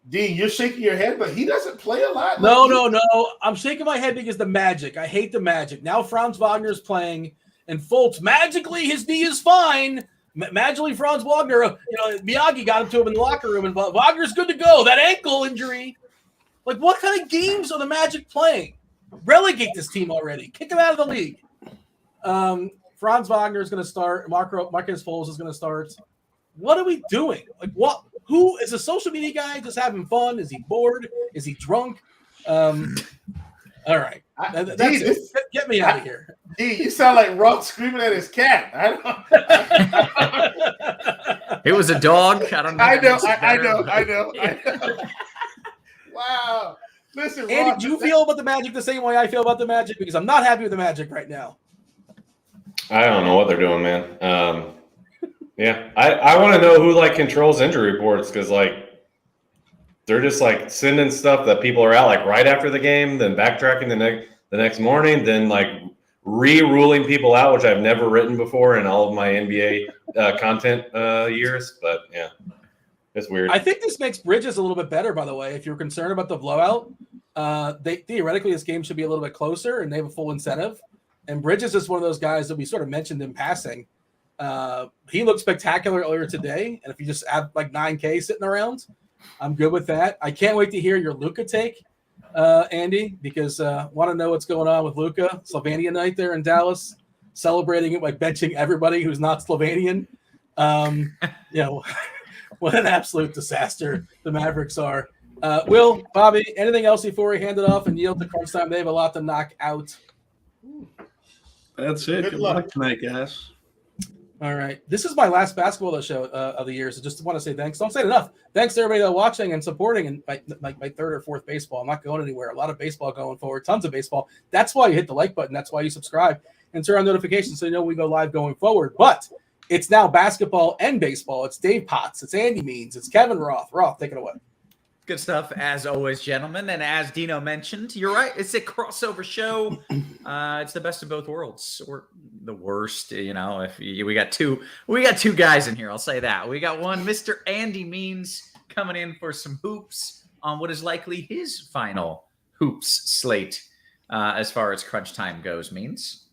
Dean, you're shaking your head, but he doesn't play a lot. No. I'm shaking my head because the Magic. I hate the Magic. Now Franz Wagner's playing, and Fultz, magically, his knee is fine. Magically, Franz Wagner, Miyagi got him to him in the locker room, and Wagner's good to go. That ankle injury. Like, what kind of games are the Magic playing? Relegate this team already. Kick him out of the league. Franz Wagner is going to start. Marcus Foles is going to start. What are we doing? Like, what? Who is a social media guy just having fun? Is he bored? Is he drunk? All right. That's it. Get me out of here. You sound like Roth screaming at his cat. It was a dog. I know. Wow. Listen, Andy, Roth, do you feel about the Magic the same way I feel about the Magic? Because I'm not happy with the Magic right now. I don't know what they're doing, man. Yeah, I want to know who controls injury reports, because they're just sending stuff that people are out right after the game, then backtracking the next morning, then re-ruling people out, which I've never written before in all of my NBA content years. But yeah, it's weird. I think this makes Bridges a little bit better, by the way. If you're concerned about the blowout, theoretically this game should be a little bit closer, and they have a full incentive. And Bridges is one of those guys that we sort of mentioned in passing. He looked spectacular earlier today, and if you just have 9K sitting around, I'm good with that. I can't wait to hear your Luka take, Andy, because want to know what's going on with Luka. Slovenia night there in Dallas, celebrating it by benching everybody who's not Slovenian. What an absolute disaster the Mavericks are. Will, Bobby, anything else before we hand it off and yield to crunch time? They have a lot to knock out. That's it. Good Good luck. luck tonight, guys. All right. This is my last basketball show of the year, so just want to say thanks. Don't say it enough. Thanks to everybody watching and supporting and my third or fourth baseball. I'm not going anywhere. A lot of baseball going forward, tons of baseball. That's why you hit the like button. That's why you subscribe and turn on notifications so you know we go live going forward. But it's now basketball and baseball. It's Dave Potts. It's Andy Means. It's Kevin Roth. Roth, take it away. Good stuff, as always, gentlemen. And as Dino mentioned, you're right. It's a crossover show. It's the best of both worlds, or the worst. If we got two guys in here. I'll say that we got one, Mr. Andy Means, coming in for some hoops on what is likely his final hoops slate as far as crunch time goes. Means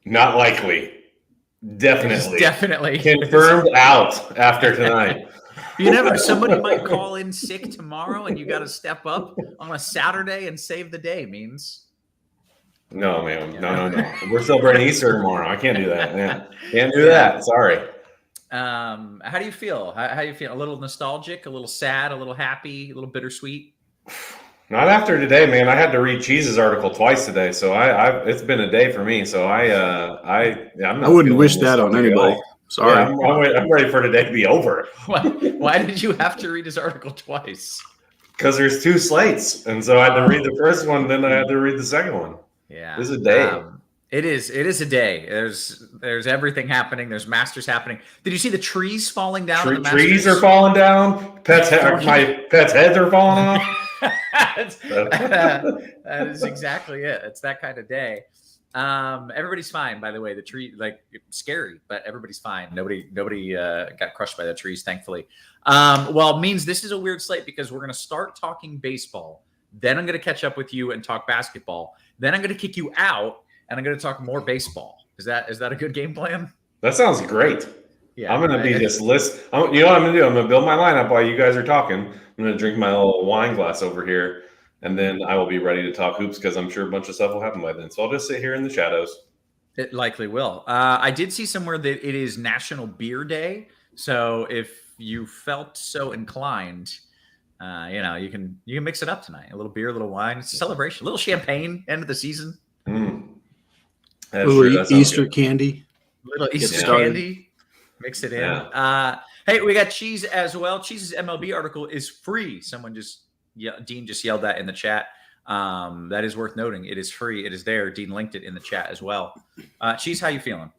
Not likely. Definitely Confirmed out after tonight. You never. Somebody might call in sick tomorrow, and you got to step up on a Saturday and save the day. Means No, man. No. We're celebrating Easter tomorrow. I can't do that, man. Can't do that. Sorry. How do you feel? How do you feel? A little nostalgic, a little sad, a little happy, a little bittersweet? Not after today, man. I had to read Cheese's article twice today, so it's been a day for me. So I'm not. I wouldn't wish that on anybody. Sorry. Yeah, I'm ready for today to be over. Why did you have to read his article twice? Because there's two slates, and so I had to read the first one, then I had to read the second one. Yeah, this is a day. It is a day. There's everything happening. There's Masters happening. Did you see the trees falling down? Trees are falling down. My pets' heads are falling off. That is exactly it. It's that kind of day. Everybody's fine, by the way. The tree, scary, but everybody's fine. Nobody got crushed by the trees, thankfully. Well, Means this is a weird slate because we're going to start talking baseball. Then I'm going to catch up with you and talk basketball. Then I'm going to kick you out and I'm going to talk more baseball. Is that a good game plan? That sounds great. Yeah, I'm going to be this list. You know what I'm going to do? I'm going to build my lineup while you guys are talking. I'm going to drink my little wine glass over here. And then I will be ready to talk hoops because I'm sure a bunch of stuff will happen by then. So I'll just sit here in the shadows. It likely will. I did see somewhere that it is National Beer Day. So if you felt so inclined, you can mix it up tonight. A little beer, a little wine. It's a celebration. A little champagne, end of the season. Easter candy. Little Easter candy. Mix it in. Yeah. Hey, we got Cheese as well. Cheese's MLB article is free. Dean just yelled that in the chat. That is worth noting. It is free. It is there. Dean linked it in the chat as well. Cheese, how you feeling?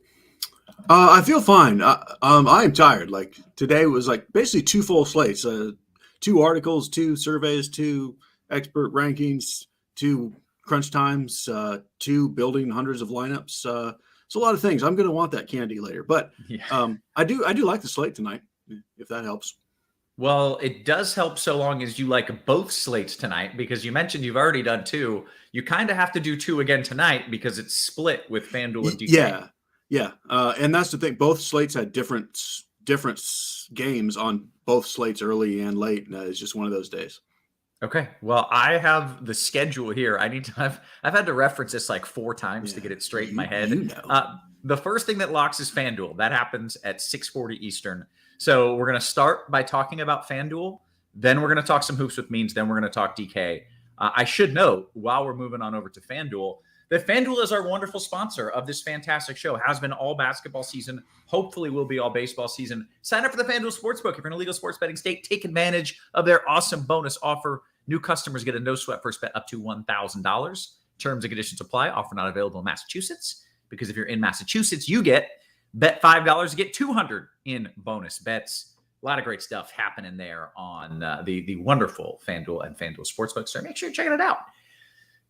I feel fine. I am tired. Today was basically two full slates, 2 articles, 2 surveys, 2 expert rankings, 2 crunch times, 2 building hundreds of lineups. It's a lot of things. I'm going to want that candy later, but I do like the slate tonight, if that helps. Well, it does help so long as you like both slates tonight, because you mentioned you've already done 2. You kind of have to do 2 again tonight because it's split with Fanduel and DK. Yeah. And that's the thing. Both slates had different games on both slates, early and late. It's just one of those days. Okay. Well, I have the schedule here. I've had to reference this 4 times to get it straight in my head. The first thing that locks is Fanduel. That happens at 6:40 Eastern. So we're going to start by talking about Fanduel. Then we're going to talk some hoops with Means. Then we're going to talk DK. I should note, while we're moving on over to Fanduel, that Fanduel is our wonderful sponsor of this fantastic show. Has been all basketball season. Hopefully will be all baseball season. Sign up for the Fanduel Sportsbook. If you're in a legal sports betting state, take advantage of their awesome bonus offer. New customers get a no-sweat first bet up to $1,000. Terms and conditions apply. Offer not available in Massachusetts. Because if you're in Massachusetts, you bet $5, get $200 in bonus bets. A lot of great stuff happening there on the wonderful Fanduel and Fanduel Sportsbook. So make sure you're checking it out.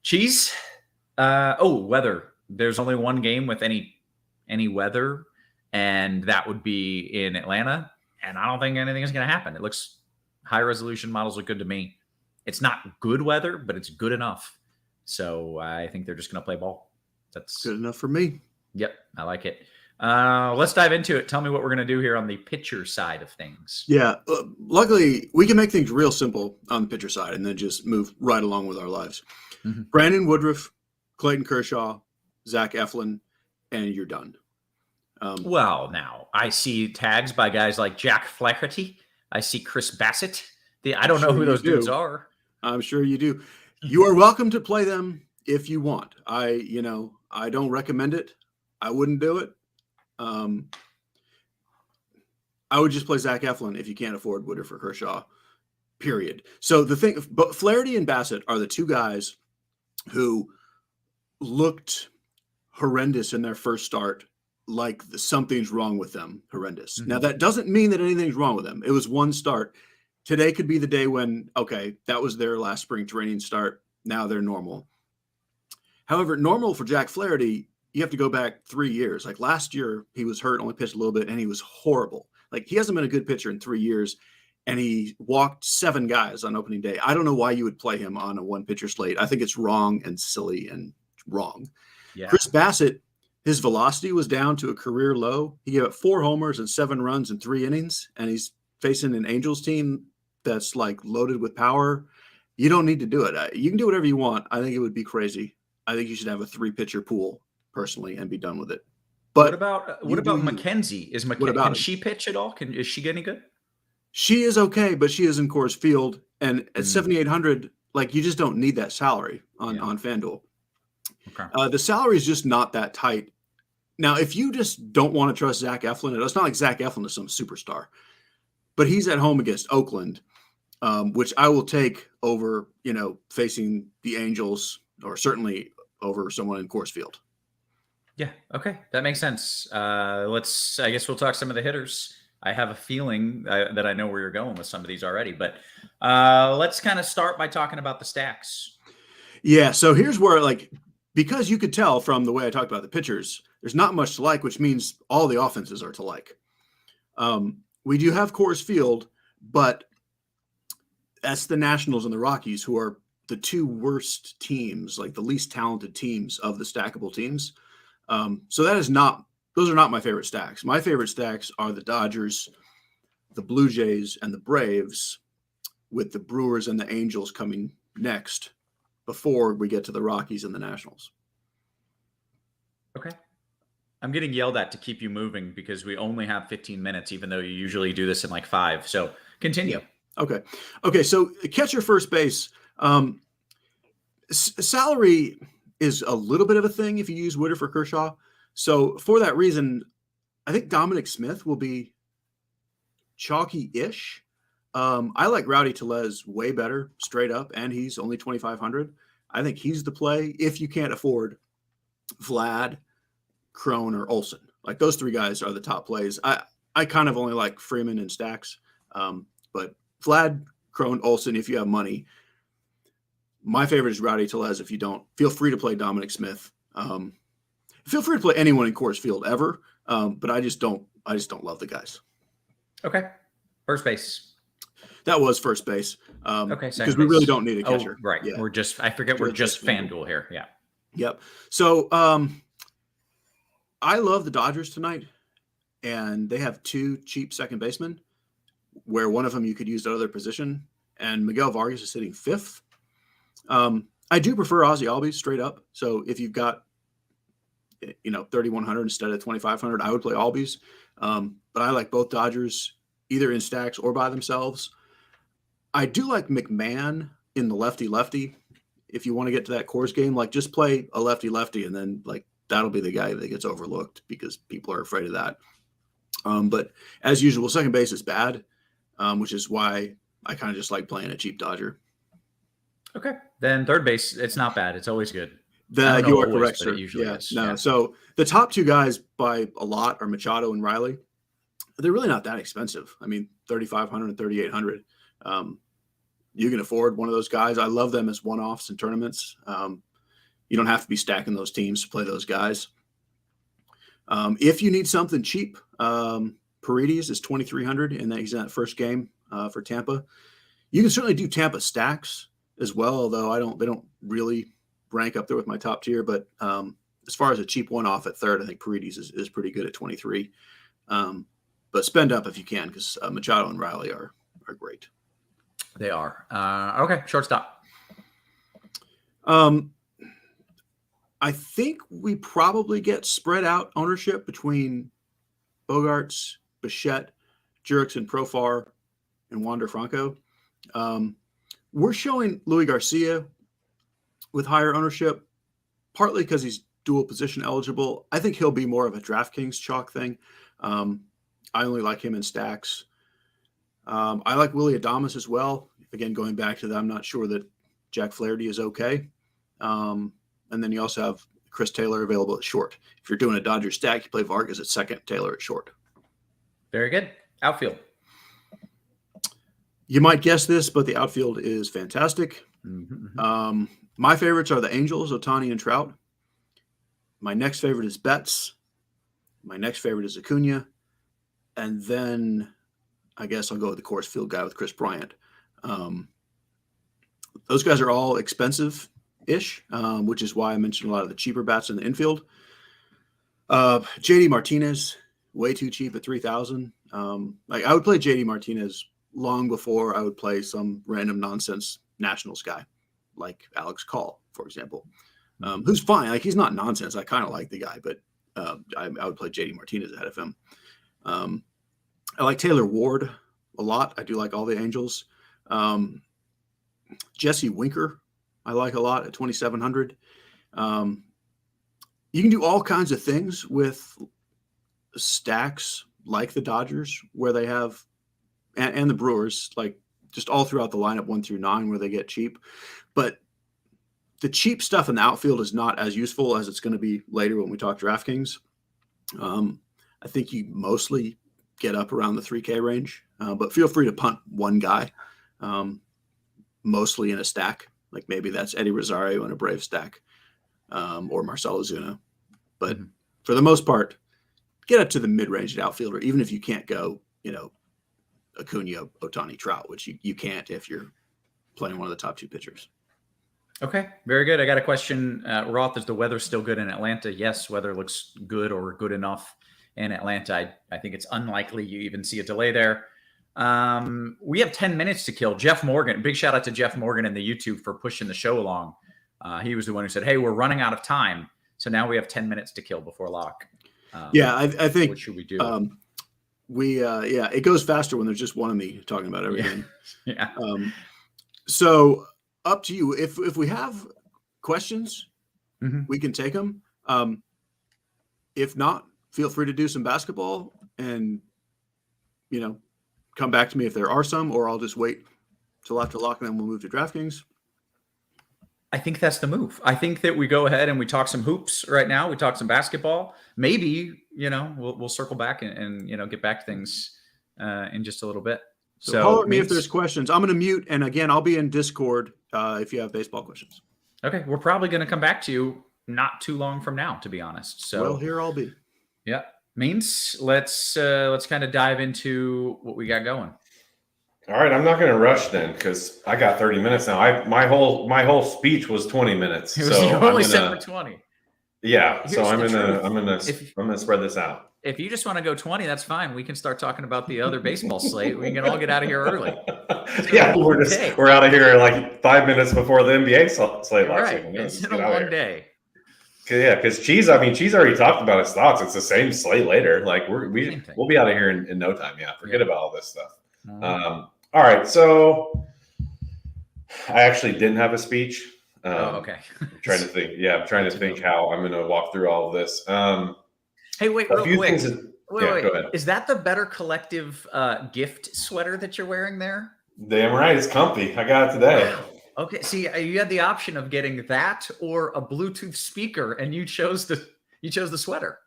Cheese. Weather. There's only one game with any weather, and that would be in Atlanta. And I don't think anything is going to happen. It looks high resolution models look good to me. It's not good weather, but it's good enough. So I think they're just going to play ball. That's good enough for me. Yep, I like it. Let's dive into it. Tell me what we're going to do here on the pitcher side of things. Yeah, luckily we can make things real simple on the pitcher side and then just move right along with our lives. Mm-hmm. Brandon Woodruff, Clayton Kershaw, Zach Eflin, and you're done. Well, now I see tags by guys like Jack Flaherty. I see Chris Bassett. I don't know who those dudes are. I'm sure you do. You are welcome to play them if you want. I don't recommend it. I wouldn't do it. I would just play Zach Eflin if you can't afford Woodard for Kershaw, period. So the thing, but Flaherty and Bassett are the two guys who looked horrendous in their first start, like something's wrong with them, horrendous. Now, that doesn't mean that anything's wrong with them. It was one start. Today could be the day when, okay, that was their last spring training start. Now they're normal. However, normal for Jack Flaherty, you have to go back 3 years. Like last year, he was hurt, only pitched a little bit, and he was horrible. Like he hasn't been a good pitcher in 3 years, and he walked 7 guys on opening day. I don't know why you would play him on a one-pitcher slate. I think it's wrong and silly and wrong. Yeah. Chris Bassett, his velocity was down to a career low. He gave up 4 homers and 7 runs in 3 innings, and he's facing an Angels team that's like loaded with power. You don't need to do it. You can do whatever you want. I think it would be crazy. I think you should have a 3-pitcher pool personally and be done with it. But what about Mackenzie? Can she pitch at all? Is she any good? She is okay, but she is in Coors Field, and at 7,800, like you just don't need that salary on FanDuel. Okay. The salary is just not that tight. Now, if you just don't want to trust Zach Eflin, it's not like Zach Eflin is some superstar, but he's at home against Oakland, which I will take over, facing the Angels, or certainly over someone in Coors Field. Yeah. Okay. That makes sense. I guess we'll talk some of the hitters. I have a feeling that I know where you're going with some of these already, but let's kind of start by talking about the stacks. Yeah. So here's where, because you could tell from the way I talked about the pitchers, there's not much to like, which means all the offenses are to like. We do have Coors Field, but that's the Nationals and the Rockies, who are the 2 worst teams, like the least talented teams of the stackable teams. So those are not my favorite stacks. My favorite stacks are the Dodgers, the Blue Jays, and the Braves, with the Brewers and the Angels coming next before we get to the Rockies and the Nationals. Okay. I'm getting yelled at to keep you moving because we only have 15 minutes, even though you usually do this in like 5. So continue. Yeah. Okay. So catcher, first base, salary is a little bit of a thing if you use Woodard for Kershaw. So for that reason, I think Dominic Smith will be chalky-ish. I like Rowdy Tellez way better, straight up, and he's only 2,500. I think he's the play if you can't afford Vlad, Crone, or Olsen. Like those 3 guys are the top plays. I kind of only like Freeman and Stacks, but Vlad, Crone, Olsen, if you have money. My favorite is Rowdy Tellez. If you don't, feel free to play Dominic Smith. Feel free to play anyone in Coors Field ever, but I just don't love the guys. Okay, first base. That was first base. Okay, because we really don't need a catcher. Right. Yeah. We're just FanDuel here. Yeah. Yep. So I love the Dodgers tonight, and they have 2 cheap second basemen, where one of them you could use at other position, and Miguel Vargas is sitting 5th. I do prefer Ozzie Albies straight up. So if you've got 3,100 instead of 2,500, I would play Albies. But I like both Dodgers either in stacks or by themselves. I do like McMahon in the lefty. If you want to get to that Coors game, just play a lefty, and then that'll be the guy that gets overlooked because people are afraid of that. But as usual, second base is bad, which is why I kind of just like playing a cheap Dodger. Okay. Then third base, it's not bad. It's always good. You are correct, sir. It usually is. No. Yeah. So the top 2 guys by a lot are Machado and Riley. They're really not that expensive. I mean, 3,500 and 3,800. You can afford one of those guys. I love them as one-offs in tournaments. You don't have to be stacking those teams to play those guys. If you need something cheap, Paredes is 2,300, and he's in that first game for Tampa. You can certainly do Tampa stacks as well, although they don't really rank up there with my top tier. But as far as a cheap one-off at third, I think Paredes is pretty good at 23. But spend up if you can, because Machado and Riley are great. They are. Okay, shortstop. I think we probably get spread out ownership between Bogarts, Bichette, Jurickson, Profar, and Wander Franco. We're showing Louis Garcia with higher ownership, partly because he's dual position eligible. I think he'll be more of a DraftKings chalk thing. I only like him in stacks. I like Willie Adames as well. Again, going back to that, I'm not sure that Jack Flaherty is okay. And then you also have Chris Taylor available at short. If you're doing a Dodger stack, you play Vargas at second, Taylor at short. Very good. Outfield. You might guess this, but the outfield is fantastic. Mm-hmm. My favorites are the Angels, Ohtani and Trout. My next favorite is Betts. My next favorite is Acuna. And then I guess I'll go with the Coors Field guy with Chris Bryant. Those guys are all expensive-ish, which is why I mentioned a lot of the cheaper bats in the infield. JD Martinez, way too cheap at $3,000. I would play JD Martinez long before I would play some random nonsense Nationals guy, like Alex Call, for example, who's fine. Like, he's not nonsense. I kind of like the guy, but I would play JD Martinez ahead of him. I like Taylor Ward a lot. I do like all the Angels. Jesse Winker, I like a lot at 2,700. You can do all kinds of things with stacks like the Dodgers, where they have, and the Brewers, like just all throughout the lineup 1 through 9, where they get cheap. But the cheap stuff in the outfield is not as useful as it's going to be later when we talk DraftKings. I think you mostly get up around the 3K range, but feel free to punt one guy, mostly in a stack. Like maybe that's Eddie Rosario in a Brave stack, or Marcell Ozuna. But for the most part, get up to the mid-range outfielder, even if you can't go, Acuna, Ohtani, Trout, which you can't if you're playing one of the top 2 pitchers. Okay, very good. I got a question. Roth, is the weather still good in Atlanta? Yes, weather looks good or good enough in Atlanta. I think it's unlikely you even see a delay there. We have 10 minutes to kill. Jeff Morgan, big shout out to Jeff Morgan in the YouTube for pushing the show along. He was the one who said, hey, we're running out of time. So now we have 10 minutes to kill before lock. I think. What should we do? It goes faster when there's just one of me talking about everything. Yeah. So up to you. If we have questions, we can take them. If not, feel free to do some basketball and, come back to me if there are some, or I'll just wait till after lock and then we'll move to DraftKings. I think that's the move. I think that we go ahead and we talk some hoops right now. We talk some basketball. Maybe, we'll circle back and get back to things in just a little bit. So call at me if there's questions. I'm going to mute. And again, I'll be in Discord if you have baseball questions. Okay. We're probably going to come back to you not too long from now, to be honest. So well, here I'll be. Yeah. Means let's kind of dive into what we got going. All right, I'm not going to rush then because I got 30 minutes now. My whole speech was 20 minutes. So you're only set for 20. Yeah, Here's so I'm the gonna spread this out. If you just want to go 20, that's fine. We can start talking about the other baseball slate. We can all get out of here early. Yeah, we're out of here like 5 minutes before the NBA slate. Right, it's in a long day. Yeah, because Cheese already talked about his thoughts. It's the same slate later. Like we'll be out of here in no time. Yeah, forget about all this stuff. All right, so I actually didn't have a speech. Okay. I'm trying to think. Yeah, I'm trying to think how I'm going to walk through all of this. Hey, wait, real quick. Wait. Go ahead. Is that the Better Collective gift sweater that you're wearing there? Damn right, it's comfy. I got it today. Wow. Okay, see, you had the option of getting that or a Bluetooth speaker, and you chose the sweater.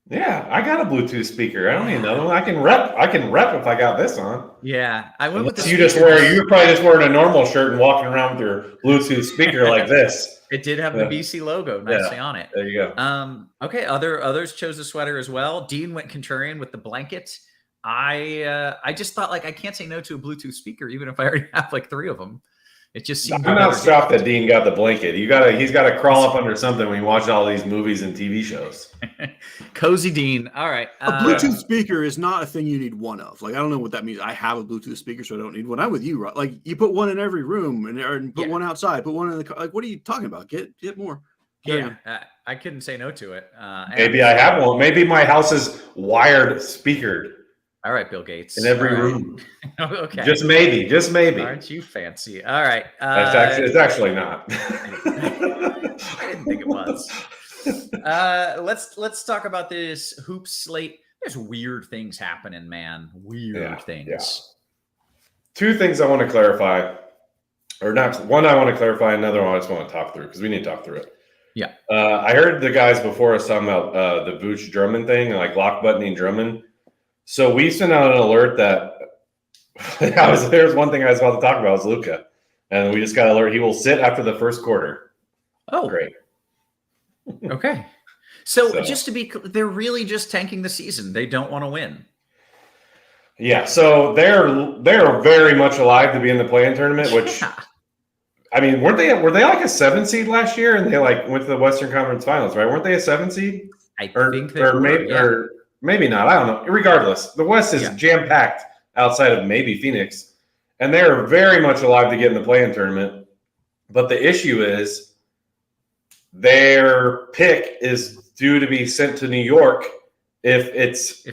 Yeah, I got a Bluetooth speaker. I don't need another one. I can rep if I got this on. Yeah, I went with the you're probably just wearing a normal shirt and walking around with your Bluetooth speaker like this. It did have the BC logo nicely on it. There you go. Okay, others chose the sweater as well. Dean went contrarian with the blanket. I just thought, like, I can't say no to a Bluetooth speaker, even if I already have like 3 of them. It just seemed. I'm not shocked that Dean got the blanket. He's got to crawl up under something when he watches all these movies and TV shows. Cozy Dean. All right. A Bluetooth speaker is not a thing you need one of. Like, I don't know what that means. I have a Bluetooth speaker, so I don't need one. I'm with you, right? Like, you put one in every room and put one outside, put one in the car. Like, what are you talking about? Get more. I couldn't say no to it. Maybe I have one. Maybe my house is wired speakered. All right, Bill Gates. In every room. Okay. Just maybe. Aren't you fancy? All right. It's actually not. I didn't think it was. Let's talk about this hoop slate. There's weird things happening, man. Weird things. Yeah. Two things I want to clarify, or not. One I want to clarify. Another one I just want to talk through because we need to talk through it. Yeah. I heard the guys before us talking about the Vooch Drummond thing, like lock buttoning Drummond. So we sent out an alert that there's one thing I was about to talk about was Luka, and we just got an alert he will sit after the first quarter. Oh, Great. Okay. So just to be clear, they're really just tanking the season. They don't want to win. Yeah, so they're very much alive to be in the play-in tournament, which I mean, were they like a 7 seed last year and they like went to the Western Conference Finals, right? Weren't they a 7 seed? I think they were, or maybe not. I don't know. Regardless, the West is jam-packed outside of maybe Phoenix, and they're very much alive to get in the play-in tournament. But the issue is their pick is due to be sent to New York if it's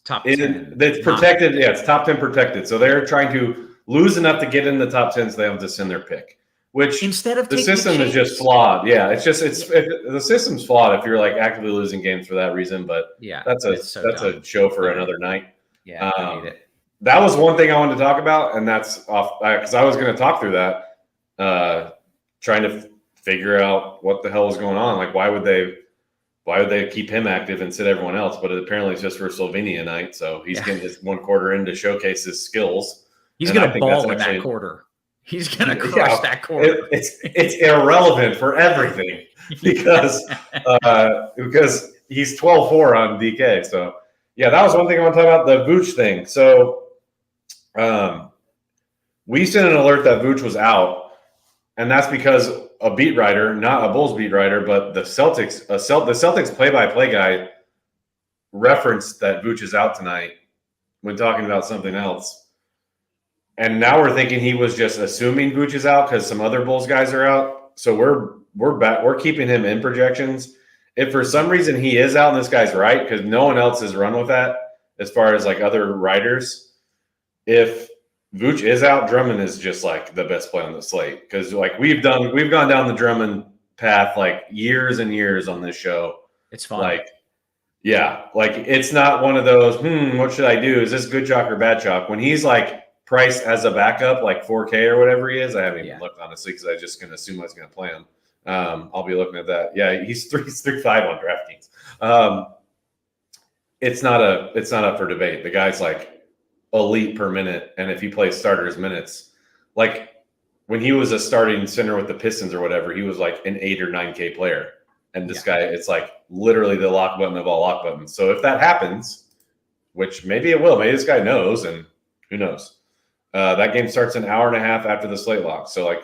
top 10. It's protected. Yeah, it's top 10 protected. So they're trying to lose enough to get in the top 10 so they have to send their pick. Which instead of the system is just flawed. Yeah, the system's flawed if you're like actively losing games for that reason. But that's a show for another night. Yeah, I hate it. That was one thing I wanted to talk about, and that's off because I was going to talk through that, trying to figure out what the hell was going on. Like, why would they keep him active and sit everyone else? But apparently it's just for Slovenia night, so he's getting his 1 quarter in to showcase his skills. He's going to ball in that quarter. He's going to crush that quarter. It's irrelevant for everything because he's 12-4 on DK. So, yeah, that was one thing I want to talk about, the Vooch thing. So we sent an alert that Vooch was out, and that's because a beat writer, not a Bulls beat writer, but the Celtics play-by-play guy referenced that Vooch is out tonight when talking about something else. And now we're thinking he was just assuming Vooch is out because some other Bulls guys are out. So we're keeping him in projections. If for some reason he is out and this guy's right, because no one else has run with that as far as like other writers. If Vooch is out, Drummond is just like the best play on the slate. Because like we've gone down the Drummond path like years and years on this show. It's fun. Like, yeah, like it's not one of those, what should I do? Is this good chalk or bad chalk? When he's like priced as a backup, like 4K or whatever he is. I haven't even looked, honestly, because I was just going to assume I was going to play him. I'll be looking at that. Yeah, he's 3.5 on DraftKings. It's not up for debate. The guy's like elite per minute, and if he plays starters minutes, like when he was a starting center with the Pistons or whatever, he was like an 8 or 9K player. And this guy, it's like literally the lock button of all lock buttons. So if that happens, which maybe it will, maybe this guy knows, and who knows? That game starts an hour and a half after the slate lock. So, like,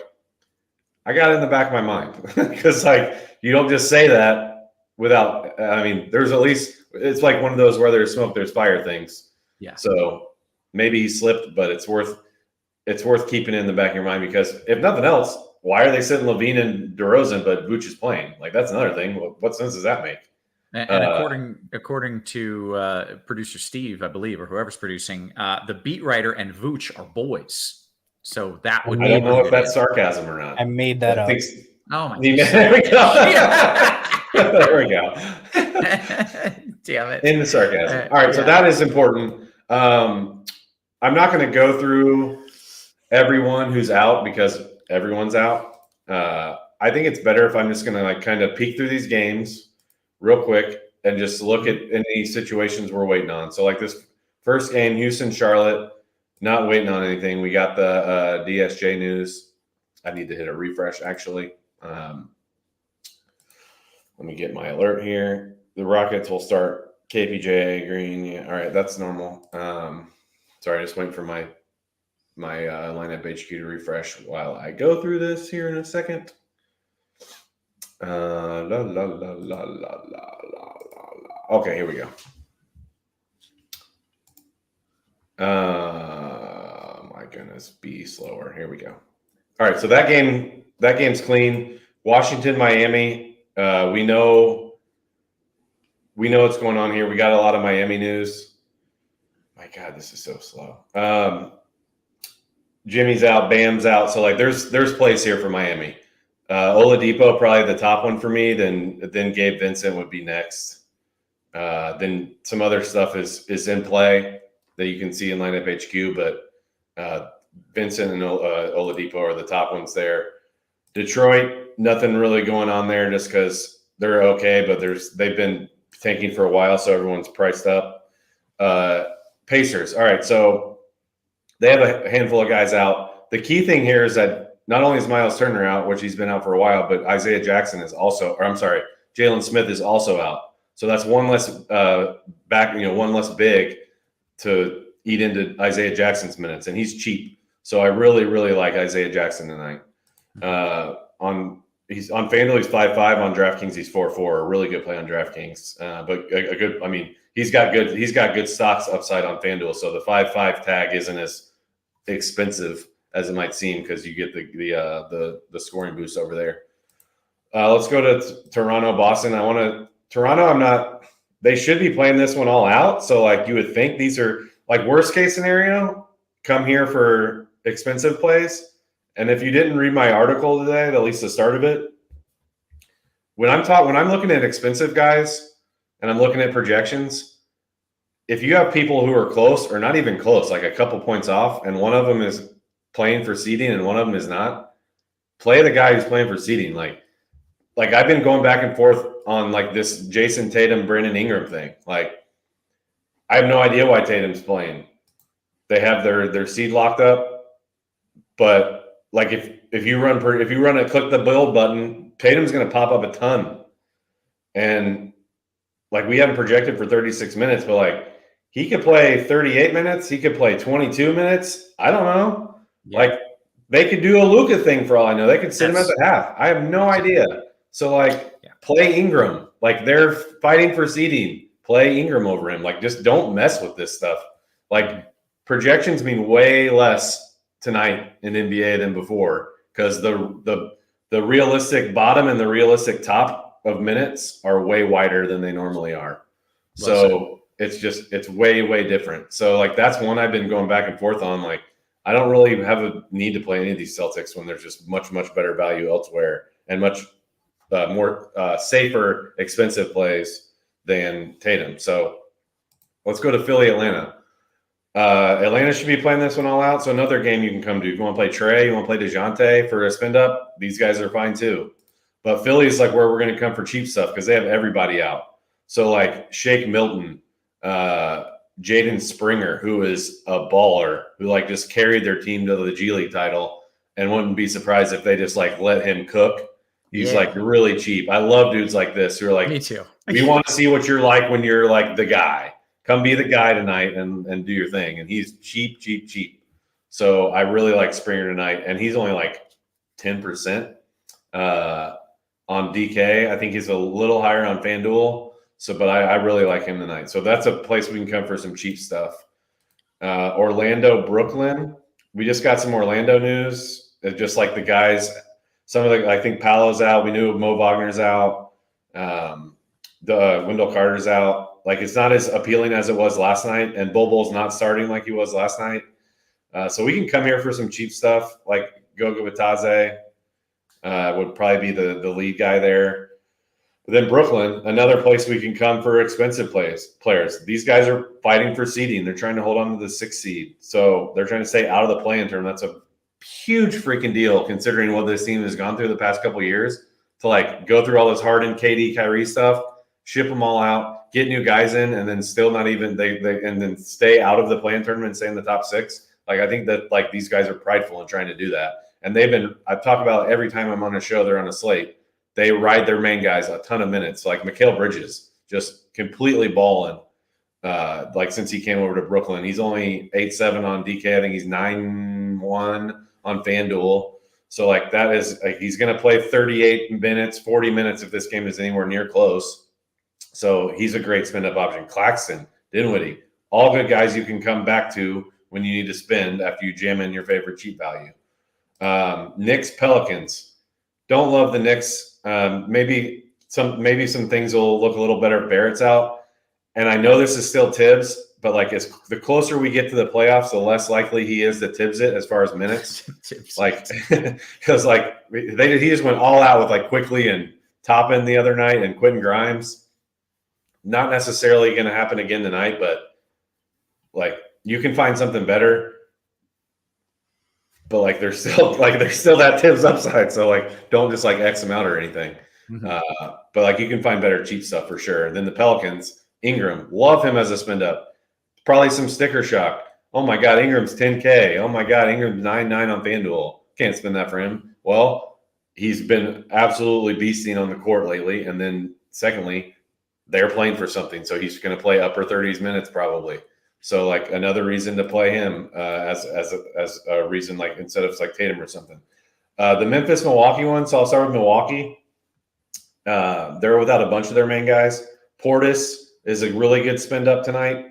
I got it in the back of my mind because, like, you don't just say that without, I mean, there's at least, it's like one of those where there's smoke, there's fire things. Yeah. So maybe he slipped, but it's worth keeping it in the back of your mind because if nothing else, why are they sitting Levine and DeRozan, but Vooch is playing? Like, that's another thing. What sense does that make? And according to producer Steve, I believe, or whoever's producing, the beat writer and Vooch are boys. So that would I don't know if that's sarcasm or not. I made that up. Oh my there we go. There we go. Damn it. In the sarcasm. All right, so that is important. I'm not going to go through everyone who's out because everyone's out. I think it's better if I'm just going to like kind of peek through these games real quick and just look at any situations we're waiting on. So like this first game, Houston, Charlotte, not waiting on anything. We got the DSJ news. I need to hit a refresh actually. Let me get my alert here. The Rockets will start KPJ Green. Yeah, all right, that's normal. Sorry, just waiting for my lineup HQ to refresh while I go through this here in a second. Okay, here we go. My goodness, be slower. Here we go. All right, so that game's clean. Washington, Miami. We know what's going on here. We got a lot of Miami news. My God, this is so slow. Jimmy's out, Bam's out. So like there's plays here for Miami. Oladipo, probably the top one for me. Then Gabe Vincent would be next. Then some other stuff is in play that you can see in lineup HQ, but Vincent and Oladipo are the top ones there. Detroit, nothing really going on there just because they're okay, but they've been tanking for a while, so everyone's priced up. Pacers, all right, so they have a handful of guys out. The key thing here is that not only is Miles Turner out, which he's been out for a while, but Isaiah Jackson is also, or I'm sorry, Jalen Smith is also out. So that's one less one less big to eat into Isaiah Jackson's minutes, and he's cheap. So I really, really like Isaiah Jackson tonight. He's on FanDuel, he's 5.5. On DraftKings, he's 4.4. A really good play on DraftKings. But a good, I mean, he's got good stocks upside on FanDuel. So the 5.5 tag isn't as expensive as it might seem because you get the scoring boost over there. Let's go to Toronto, Boston. They should be playing this one all out. So like you would think these are like worst case scenario, come here for expensive plays. And if you didn't read my article today, at least the start of it, when I'm looking at expensive guys and I'm looking at projections, if you have people who are close or not even close, like a couple points off, and one of them is playing for seeding and one of them is not, play the guy who's playing for seeding. Like I've been going back and forth on like this Jason Tatum, Brandon Ingram thing. Like I have no idea why Tatum's playing. They have their seed locked up, but like if you run it, click the build button, Tatum's going to pop up a ton. And like we haven't projected for 36 minutes, but like he could play 38 minutes. He could play 22 minutes. I don't know. Yeah. Like they could do a Luka thing for all I know. They could sit him at the half. I have no idea. So like play Ingram. Like they're fighting for seeding. Play Ingram over him. Like just don't mess with this stuff. Like projections mean way less tonight in NBA than before because the realistic bottom and the realistic top of minutes are way wider than they normally are. So it's way different. So like that's one I've been going back and forth on. Like I don't really have a need to play any of these Celtics when there's just much better value elsewhere and much more safer, expensive plays than Tatum. So let's go to Philly, Atlanta. Atlanta should be playing this one all out. So another game you can come to. If you want to play Trey, you want to play DeJounte for a spin up, these guys are fine too. But Philly is like where we're going to come for cheap stuff because they have everybody out. So like Shake Milton, Jaden Springer, who is a baller, who like just carried their team to the G League title and wouldn't be surprised if they just like let him cook. He's like really cheap. I love dudes like this who are like, me too. We want to see what you're like when you're like the guy. Come be the guy tonight and do your thing. And he's cheap. So I really like Springer tonight. And he's only like 10% on DK. I think he's a little higher on FanDuel. So, but I really like him tonight. So that's a place we can come for some cheap stuff. Orlando, Brooklyn. We just got some Orlando news. It's just like the guys, I think Paolo's out. We knew Mo Wagner's out. Wendell Carter's out. Like it's not as appealing as it was last night, and Bulbul's not starting like he was last night. So we can come here for some cheap stuff, like Goga Bitadze would probably be the lead guy there. But then Brooklyn, another place we can come for expensive players. These guys are fighting for seeding. They're trying to hold on to the 6th seed. So they're trying to stay out of the play-in tournament. That's a huge freaking deal considering what this team has gone through the past couple of years to like go through all this Harden, KD, Kyrie stuff, ship them all out, get new guys in, and then still not even and then stay out of the play-in tournament and stay in the top 6. Like I think that like these guys are prideful in trying to do that. And I've talked about every time I'm on a show, they're on a slate. They ride their main guys a ton of minutes. Like Mikal Bridges, just completely balling. Like since he came over to Brooklyn, he's only 8.7 on DK. I think he's 9.1 on FanDuel. So like that is like he's going to play 38 minutes, 40 minutes if this game is anywhere near close. So he's a great spin up option. Claxton, Dinwiddie, all good guys you can come back to when you need to spend after you jam in your favorite cheap value. Knicks, Pelicans. Don't love the Knicks. Maybe some things will look a little better if Barrett's out. And I know this is still Tibbs, but like the closer we get to the playoffs, the less likely he is to Tibbs it as far as minutes. Like, because like he just went all out with like Quickly and Toppin the other night and Quentin Grimes. Not necessarily going to happen again tonight, but like you can find something better. But like there's still that Tibbs upside, so like don't just like X him out or anything. Mm-hmm. But like you can find better cheap stuff for sure. Then the Pelicans, Ingram, love him as a spend up. Probably some sticker shock. Oh my God, Ingram's 10K. Oh my God, Ingram's 9.9 on FanDuel. Can't spend that for him. Well, he's been absolutely beasting on the court lately. And then secondly, they're playing for something, so he's going to play upper 30s minutes probably. So like another reason to play him as a reason, like instead of like Tatum or something. The Memphis Milwaukee one. So I'll start with Milwaukee. They're without a bunch of their main guys. Portis is a really good spend up tonight,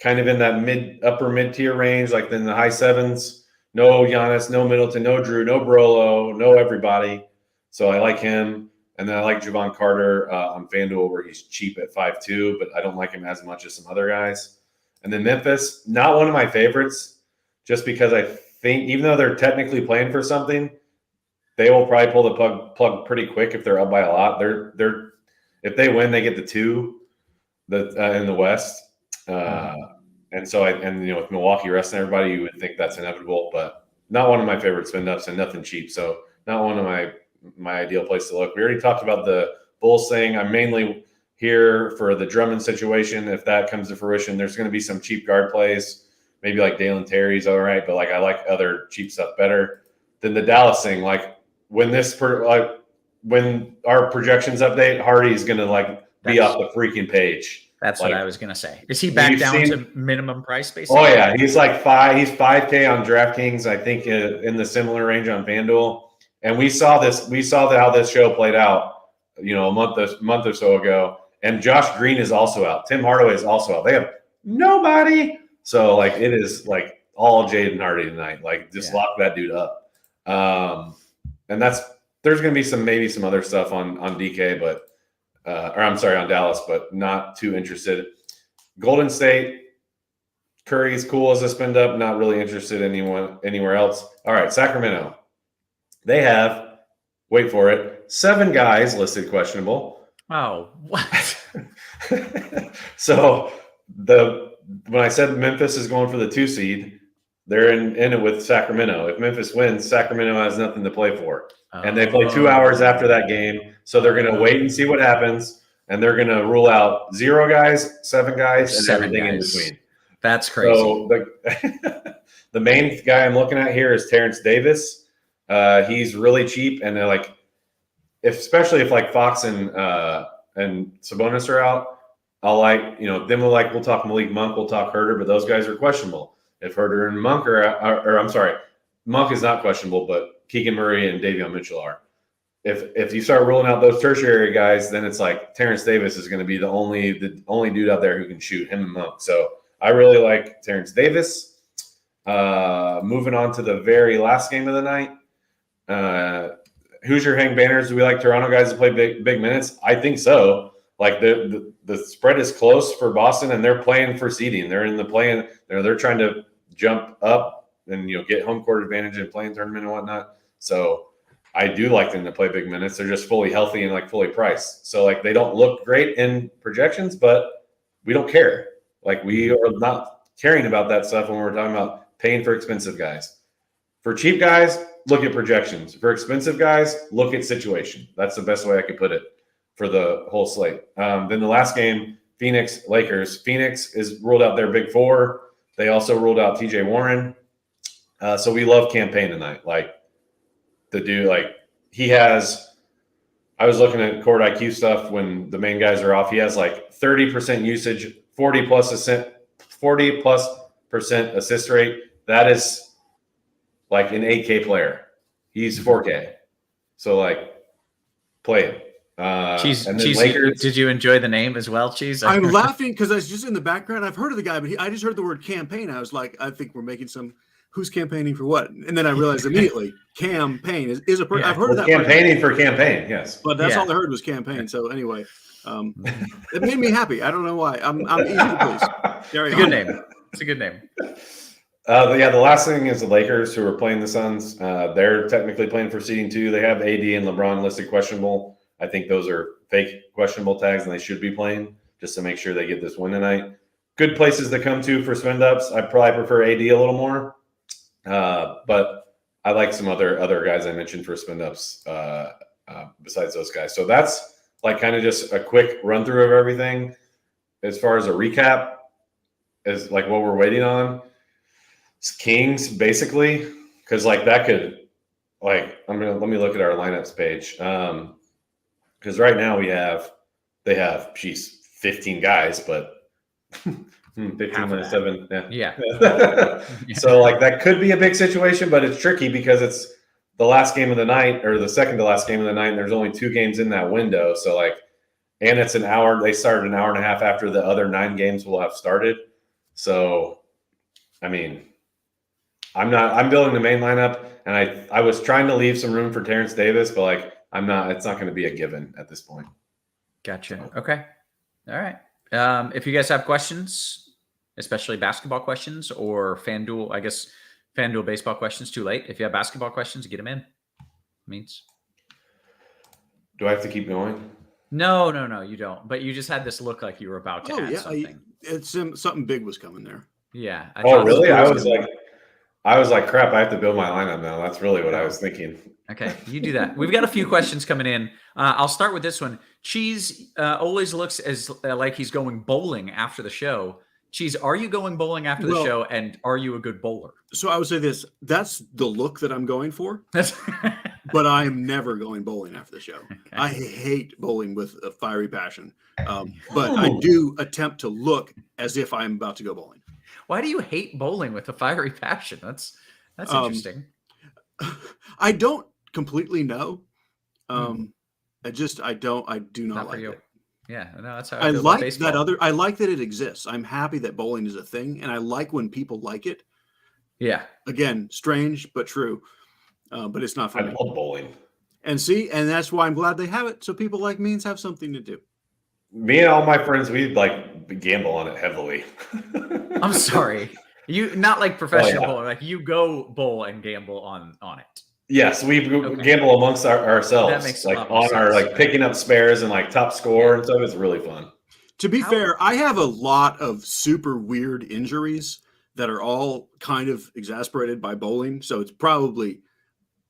kind of in that upper mid tier range, like in the high 7s. No Giannis, no Middleton, no Drew, no Brolo, no everybody. So I like him. And then I like Javon Carter on FanDuel where he's cheap at 5.2, but I don't like him as much as some other guys. And then Memphis, not one of my favorites, just because I think even though they're technically playing for something, they will probably pull the plug pretty quick if they're up by a lot. They're if they win, they get the 2 in the West. And so with Milwaukee resting everybody, you would think that's inevitable, but not one of my favorite spend ups and nothing cheap. So not one of my ideal place to look. We already talked about the Bulls thing. I'm mainly here for the Drummond situation. If that comes to fruition, there's going to be some cheap guard plays. Maybe like Dalen Terry's all right, but like I like other cheap stuff better than the Dallas thing. Like when our projections update, Hardy's going to be off the freaking page. That's what I was going to say. Is he back down to minimum price basically? Oh yeah, he's like he's 5K on DraftKings. I think in the similar range on FanDuel. And we saw how this show played out, a month or so ago. And Josh Green is also out. Tim Hardaway is also out. They have nobody. So it is all Jaden Hardy tonight. Lock that dude up. And there's going to be maybe some other stuff on DK, on Dallas, but not too interested. Golden State, Curry's cool as a spend up. Not really interested anywhere else. All right, Sacramento. They have, wait for it, 7 guys listed questionable. Oh, what? So when I said Memphis is going for the 2 seed, they're in it with Sacramento. If Memphis wins, Sacramento has nothing to play for. And they play 2 hours after that game. So they're going to wait and see what happens. And they're going to rule out 0 guys, 7 guys, and 7 everything guys. in between. That's crazy. So the main guy I'm looking at here is Terrence Davis. He's really cheap. And they're especially if Fox and Sabonis are out, we'll talk Malik Monk, we'll talk Herter, but those guys are questionable. If Herter and Monk Monk is not questionable, but Keegan Murray and Davion Mitchell are. If you start ruling out those tertiary guys, then it's Terrence Davis is going to be the only dude out there who can shoot, him and Monk. So I really like Terrence Davis. Moving on to the very last game of the night. Hoosier Hang Banners. Do we like Toronto guys to play big minutes? I think so. The spread is close for Boston, and they're playing for seeding. They're in the play-in. They're trying to jump up and get home court advantage and play-in tournament and whatnot. So I do like them to play big minutes. They're just fully healthy and fully priced. So they don't look great in projections, but we don't care. We are not caring about that stuff when we're talking about paying for expensive guys. For cheap guys, look at projections. For expensive guys, look at situation. That's the best way I could put it for the whole slate. Then the last game, Phoenix Lakers. Phoenix is ruled out their big 4. They also ruled out TJ Warren. So we love campaign tonight. The dude, he has, I was looking at court IQ stuff when the main guys are off. He has 30% usage, 40+% assist rate. That is an 8K player. He's 4K. So play it. Cheese, and then Lakers, did you enjoy the name as well, Cheese? I'm laughing because I was just in the background. I've heard of the guy, but I just heard the word campaign. I was I think we're making who's campaigning for what? And then I realized immediately, campaign is a person. Yeah. I've heard of that. Campaigning for campaign, yes. But that's all I heard was campaign. So anyway, it made me happy. I don't know why. I'm easy to please. Carry It's a good on. name. It's a good name. The last thing is the Lakers, who are playing the Suns. They're technically playing for seeding 2. They have AD and LeBron listed questionable. I think those are fake questionable tags, and they should be playing just to make sure they get this win tonight. Good places to come to for spend ups. I probably prefer AD a little more, but I like some other guys I mentioned for spend ups besides those guys. So that's like kind of just a quick run through of everything. As far as a recap, is like what we're waiting on. It's Kings basically, because like that could like let me look at our lineups page. Because right now they have 15 guys, but 15 minus 7. Yeah. So like that could be a big situation, but it's tricky because it's the last game of the night or the second to last game of the night. And there's only 2 games in that window. So like, and it's an hour. They started an hour and a half after the other 9 games will have started. So, I mean, I'm building the main lineup, and I was trying to leave some room for Terrence Davis, but like it's not going to be a given at this point. Gotcha. Okay. All right. If you guys have questions, especially basketball questions or FanDuel, I guess FanDuel baseball questions, too late. If you have basketball questions, get them in. Means. Do I have to keep going? No, you don't. But you just had this look like you were about to add something. It's something big was coming there. Yeah. Oh, really? I was like, crap, I have to build my lineup now. That's really what I was thinking. Okay, you do that. We've got a few questions coming in. I'll start with this one. Cheese always looks as like he's going bowling after the show. Cheese, are you going bowling after the show, and are you a good bowler? So I would say this. That's the look that I'm going for. But I'm never going bowling after the show. Okay. I hate bowling with a fiery passion. But I do attempt to look as if I'm about to go bowling. Why do you hate bowling with a fiery passion? That's interesting. I don't completely know. I do not like it. Yeah, no, that's how I like that I like that it exists. I'm happy that bowling is a thing, and I like when people like it. Yeah. Again, strange but true. But it's not for me. I love bowling. And that's why I'm glad they have it, so people like me have something to do. Me and all my friends, we like gamble on it heavily. I'm sorry. You not like professional bowler, like you go bowl and gamble on it. Yes, we gamble amongst ourselves. That makes like on our like picking up spares and like top score and stuff. It's really fun. To be fair, I have a lot of super weird injuries that are all kind of exasperated by bowling. So it's probably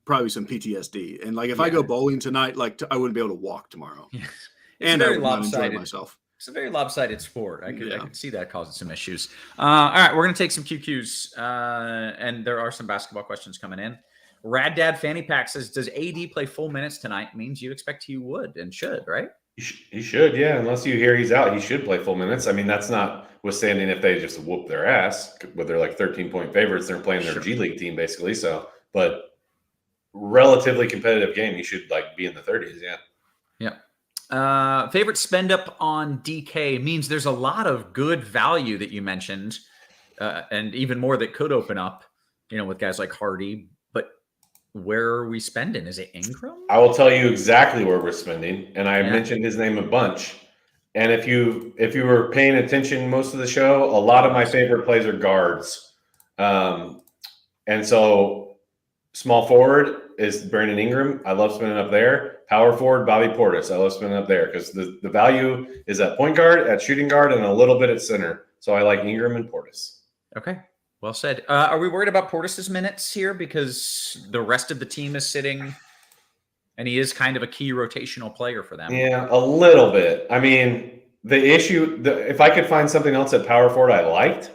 some PTSD. And like if I go bowling tonight, like I wouldn't be able to walk tomorrow. Yes. And I would not enjoy myself. It's a very lopsided sport. I could see that causing some issues. All right, we're going to take some QQs, and there are some basketball questions coming in. Rad Dad Fanny Pack says, does AD play full minutes tonight? Means you expect he would and should, right? He should, yeah. Unless you hear he's out, he should play full minutes. I mean, that's not withstanding if they just whoop their ass, but they're like 13-point favorites. They're playing their G League team, basically. So, but relatively competitive game. He should like be in the 30s, yeah. Yeah. Favorite spend up on DK means there's a lot of good value that you mentioned, and even more that could open up, with guys like Hardy. But where are we spending? Is it Ingram? I will tell you exactly where we're spending, and I mentioned his name a bunch. And if you were paying attention most of the show, a lot of my favorite plays are guards. And so small forward is Brandon Ingram. I love spending up there. Power forward, Bobby Portis. I love spending up there because the value is at point guard, at shooting guard, and a little bit at center. So I like Ingram and Portis. Okay. Well said. Are we worried about Portis's minutes here because the rest of the team is sitting and he is kind of a key rotational player for them? Yeah, a little bit. I mean, the issue, if I could find something else at power forward I liked,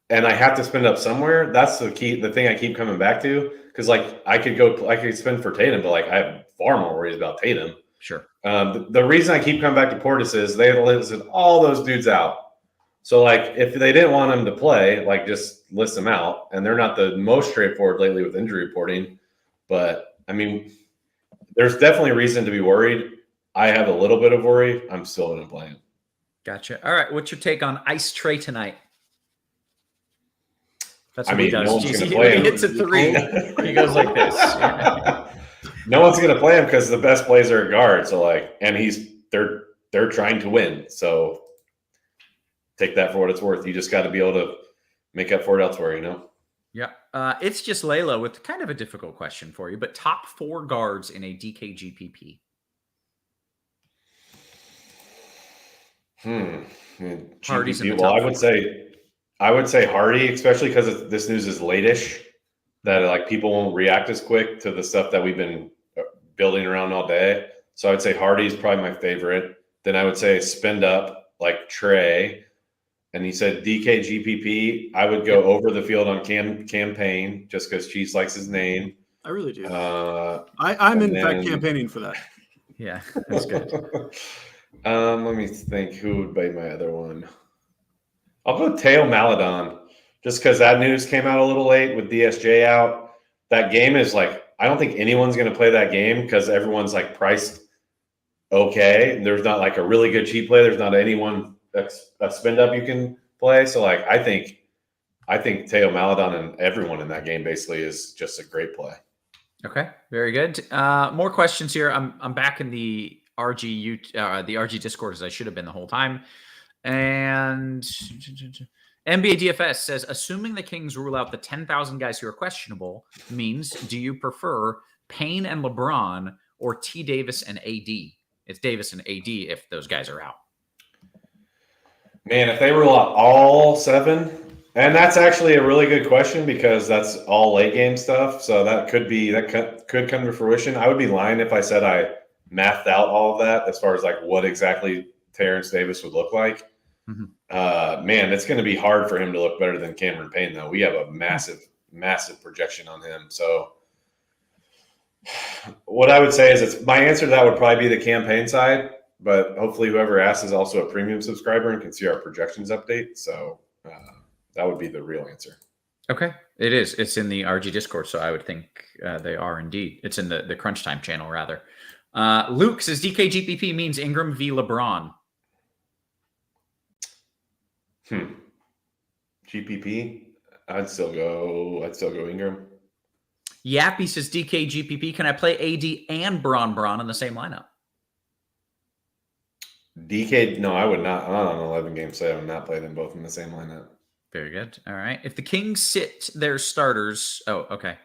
and I have to spend up somewhere, that's the thing I keep coming back to. Because like I could spend for Tatum, but like I have far more worries about Tatum. Sure. The reason I keep coming back to Portis is they listed all those dudes out. So like if they didn't want him to play, like just list them out. And they're not the most straightforward lately with injury reporting. But I mean, there's definitely reason to be worried. I have a little bit of worry. I'm still going to play him. Gotcha. All right. What's your take on Ice Trey tonight? That's what he does. No one's going to play him. He hits a 3. He goes like this. No one's going to play him because the best plays are a guard. So like, and they're trying to win. So take that for what it's worth. You just got to be able to make up for it elsewhere, you know? Yeah. It's just Layla with kind of a difficult question for you, but top 4 guards in a DK GPP. Hardy's in the Well, top I would say Hardy, especially because this news is late-ish, that like people won't react as quick to the stuff that we've been building around all day. So I would say Hardy is probably my favorite. Then I would say spend up like Trey. And he said DK GPP. I would go over the field on campaign just because Cheese likes his name. I really do. I'm in fact campaigning for that. Yeah, that's good. Let me think. Who would be my other one? I'll go Teo Maladon just because that news came out a little late with DSJ out. That game is like, I don't think anyone's going to play that game because everyone's like priced okay. There's not like a really good cheap play. There's not anyone that's a spend up you can play. So like, I think Teo Maladon and everyone in that game basically is just a great play. Okay, very good. More questions here. I'm back in the RG Discord as I should have been the whole time. And NBA DFS says, assuming the Kings rule out the 10,000 guys who are questionable, means do you prefer Payne and LeBron or T. Davis and AD? It's Davis and AD if those guys are out. Man, if they rule out all 7, and that's actually a really good question because that's all late game stuff. So that could come to fruition. I would be lying if I said I mathed out all of that as far as like what exactly Terrence Davis would look like. Man, it's going to be hard for him to look better than Cameron Payne, though. We have a massive projection on him. So what I would say is my answer to that would probably be the campaign side. But hopefully whoever asks is also a premium subscriber and can see our projections update. So that would be the real answer. Okay. It is. It's in the RG Discord, so I would think they are indeed. It's in the Crunch Time channel, rather. Luke says DK GPP means Ingram v. LeBron. GPP? I'd still go Ingram. Yappy says DK GPP. Can I play AD and Bron in the same lineup? DK, no, I would not. On an 11-game slate, I would not play them both in the same lineup. Very good. All right. If the Kings sit their starters, okay.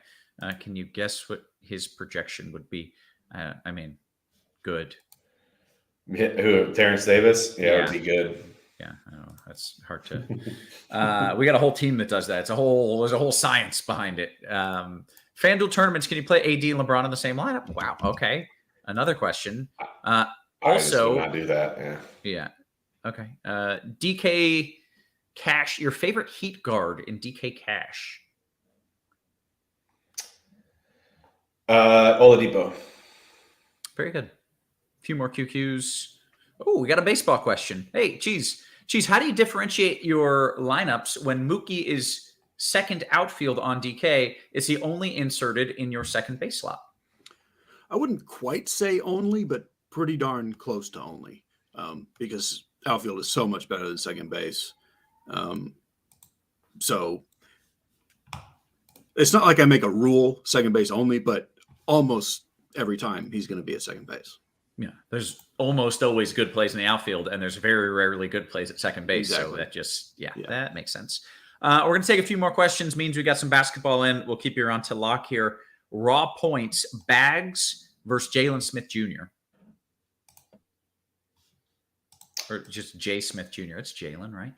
Can you guess what his projection would be? I mean, good. Who? Terrence Davis? Yeah, it would be good. Yeah, I know that's hard to. We got a whole team that does that. There's a whole science behind it. FanDuel tournaments. Can you play AD and LeBron in the same lineup? Wow. Okay. Another question. I just would not do that. Yeah. Okay. DK Cash, your favorite Heat guard in DK Cash? Oladipo. Very good. A few more QQs. Oh, we got a baseball question. Hey, Cheese, how do you differentiate your lineups when Mookie is second outfield on DK? Is he only inserted in your second base slot? I wouldn't quite say only, but pretty darn close to only, because outfield is so much better than second base. So it's not like I make a rule second base only, but almost every time he's going to be at second base. Yeah, there's almost always good plays in the outfield, and there's very rarely good plays at second base. Exactly. So that just, that makes sense. We're going to take a few more questions. Means we got some basketball in. We'll keep you around to lock here. Raw points, Bags versus Jalen Smith Jr. Or just Jay Smith Jr. It's Jalen, right?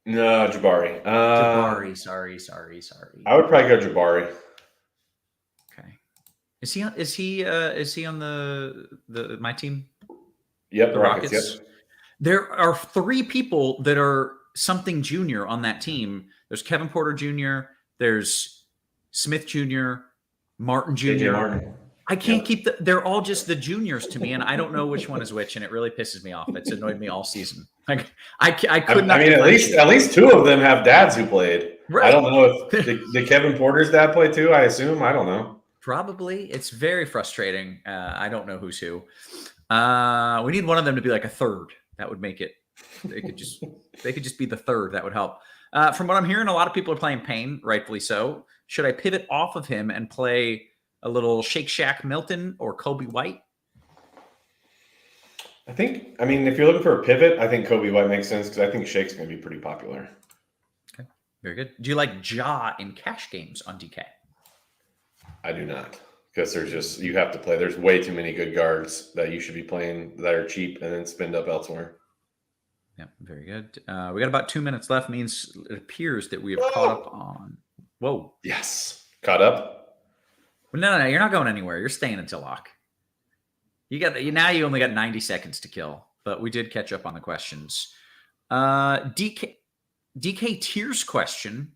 No, Jabari. Jabari. Sorry. I would probably go Jabari. Okay. Is he on the my team? Yep, the Rockets. Yep. There are 3 people that are something junior on that team. There's Kevin Porter Jr., there's Smith Jr., Martin Jr. Martin. I can't keep they're all just the juniors to me, and I don't know which one is which, and it really pisses me off. It's annoyed me all season. Like I could not. I mean, at least 2 of them have dads who played. Right. I don't know if the Kevin Porter's dad played too. I assume. I don't know. Probably. It's very frustrating. I don't know who's who. We need one of them to be like a third. That would make it. They could just be the third. That would help. From what I'm hearing, a lot of people are playing Payne, rightfully so. Should I pivot off of him and play a little Shake Shack Milton or Kobe White? I mean, if you're looking for a pivot, I think Kobe White makes sense because I think Shake's going to be pretty popular. Okay, very good. Do you like Ja in cash games on DK? I do not, because you have to play. There's way too many good guards that you should be playing that are cheap and then spend up elsewhere. Yeah, very good. We got about 2 minutes left. Means it appears that we have caught up on. Whoa. Yes. Caught up? No, you're not going anywhere. You're staying until lock. You only got 90 seconds to kill, but we did catch up on the questions. DK Tears question: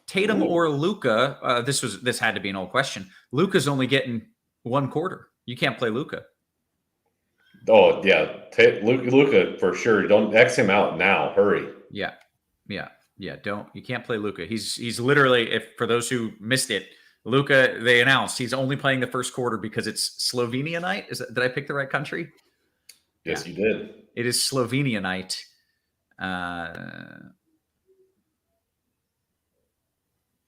Tatum or Luka? This had to be an old question. Luka's only getting 1 quarter. You can't play Luka. Oh yeah, Luka for sure. Don't X him out now. Hurry. Yeah. You can't play Luka. He's literally, for those who missed it, Luka, they announced he's only playing the first quarter because it's Slovenia night. Did I pick the right country? Yes, you did. It is Slovenia night.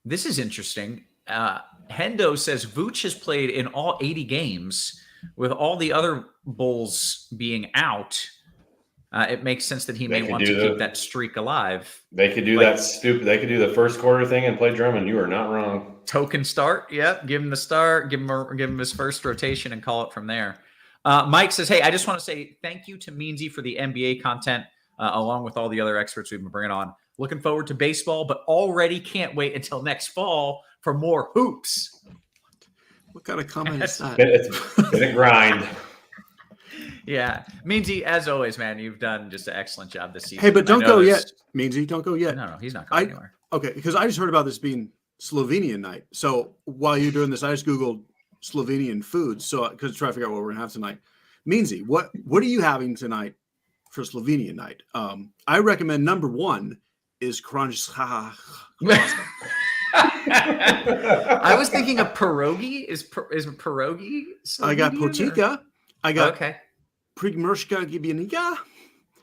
This is interesting. Hendo says Vooch has played in all 80 games with all the other Bulls being out. It makes sense that he may want to keep that streak alive. They could do that stupid. They could do the first quarter thing and play Drummond. You are not wrong. Token start. Yep. Give him the start. Give him his first rotation and call it from there. Mike says, hey, I just want to say thank you to Meansy for the NBA content, along with all the other experts we've been bringing on. Looking forward to baseball, but already can't wait until next fall for more hoops. What kind of comment is that? It's been a grind. Yeah. Meansy, as always, man, you've done just an excellent job this season. Hey, but don't go yet. Meansy, don't go yet. No, he's not going anywhere. Okay, because I just heard about this being Slovenian night. So while you're doing this, I just Googled Slovenian foods. So because try to figure out what we're gonna have tonight. Meansy, what are you having tonight for Slovenian night? I recommend number 1 is crunch. I was thinking of pierogi. Is pierogi Slovenian? I got potika. I got okay. Prigmershka Gibianika,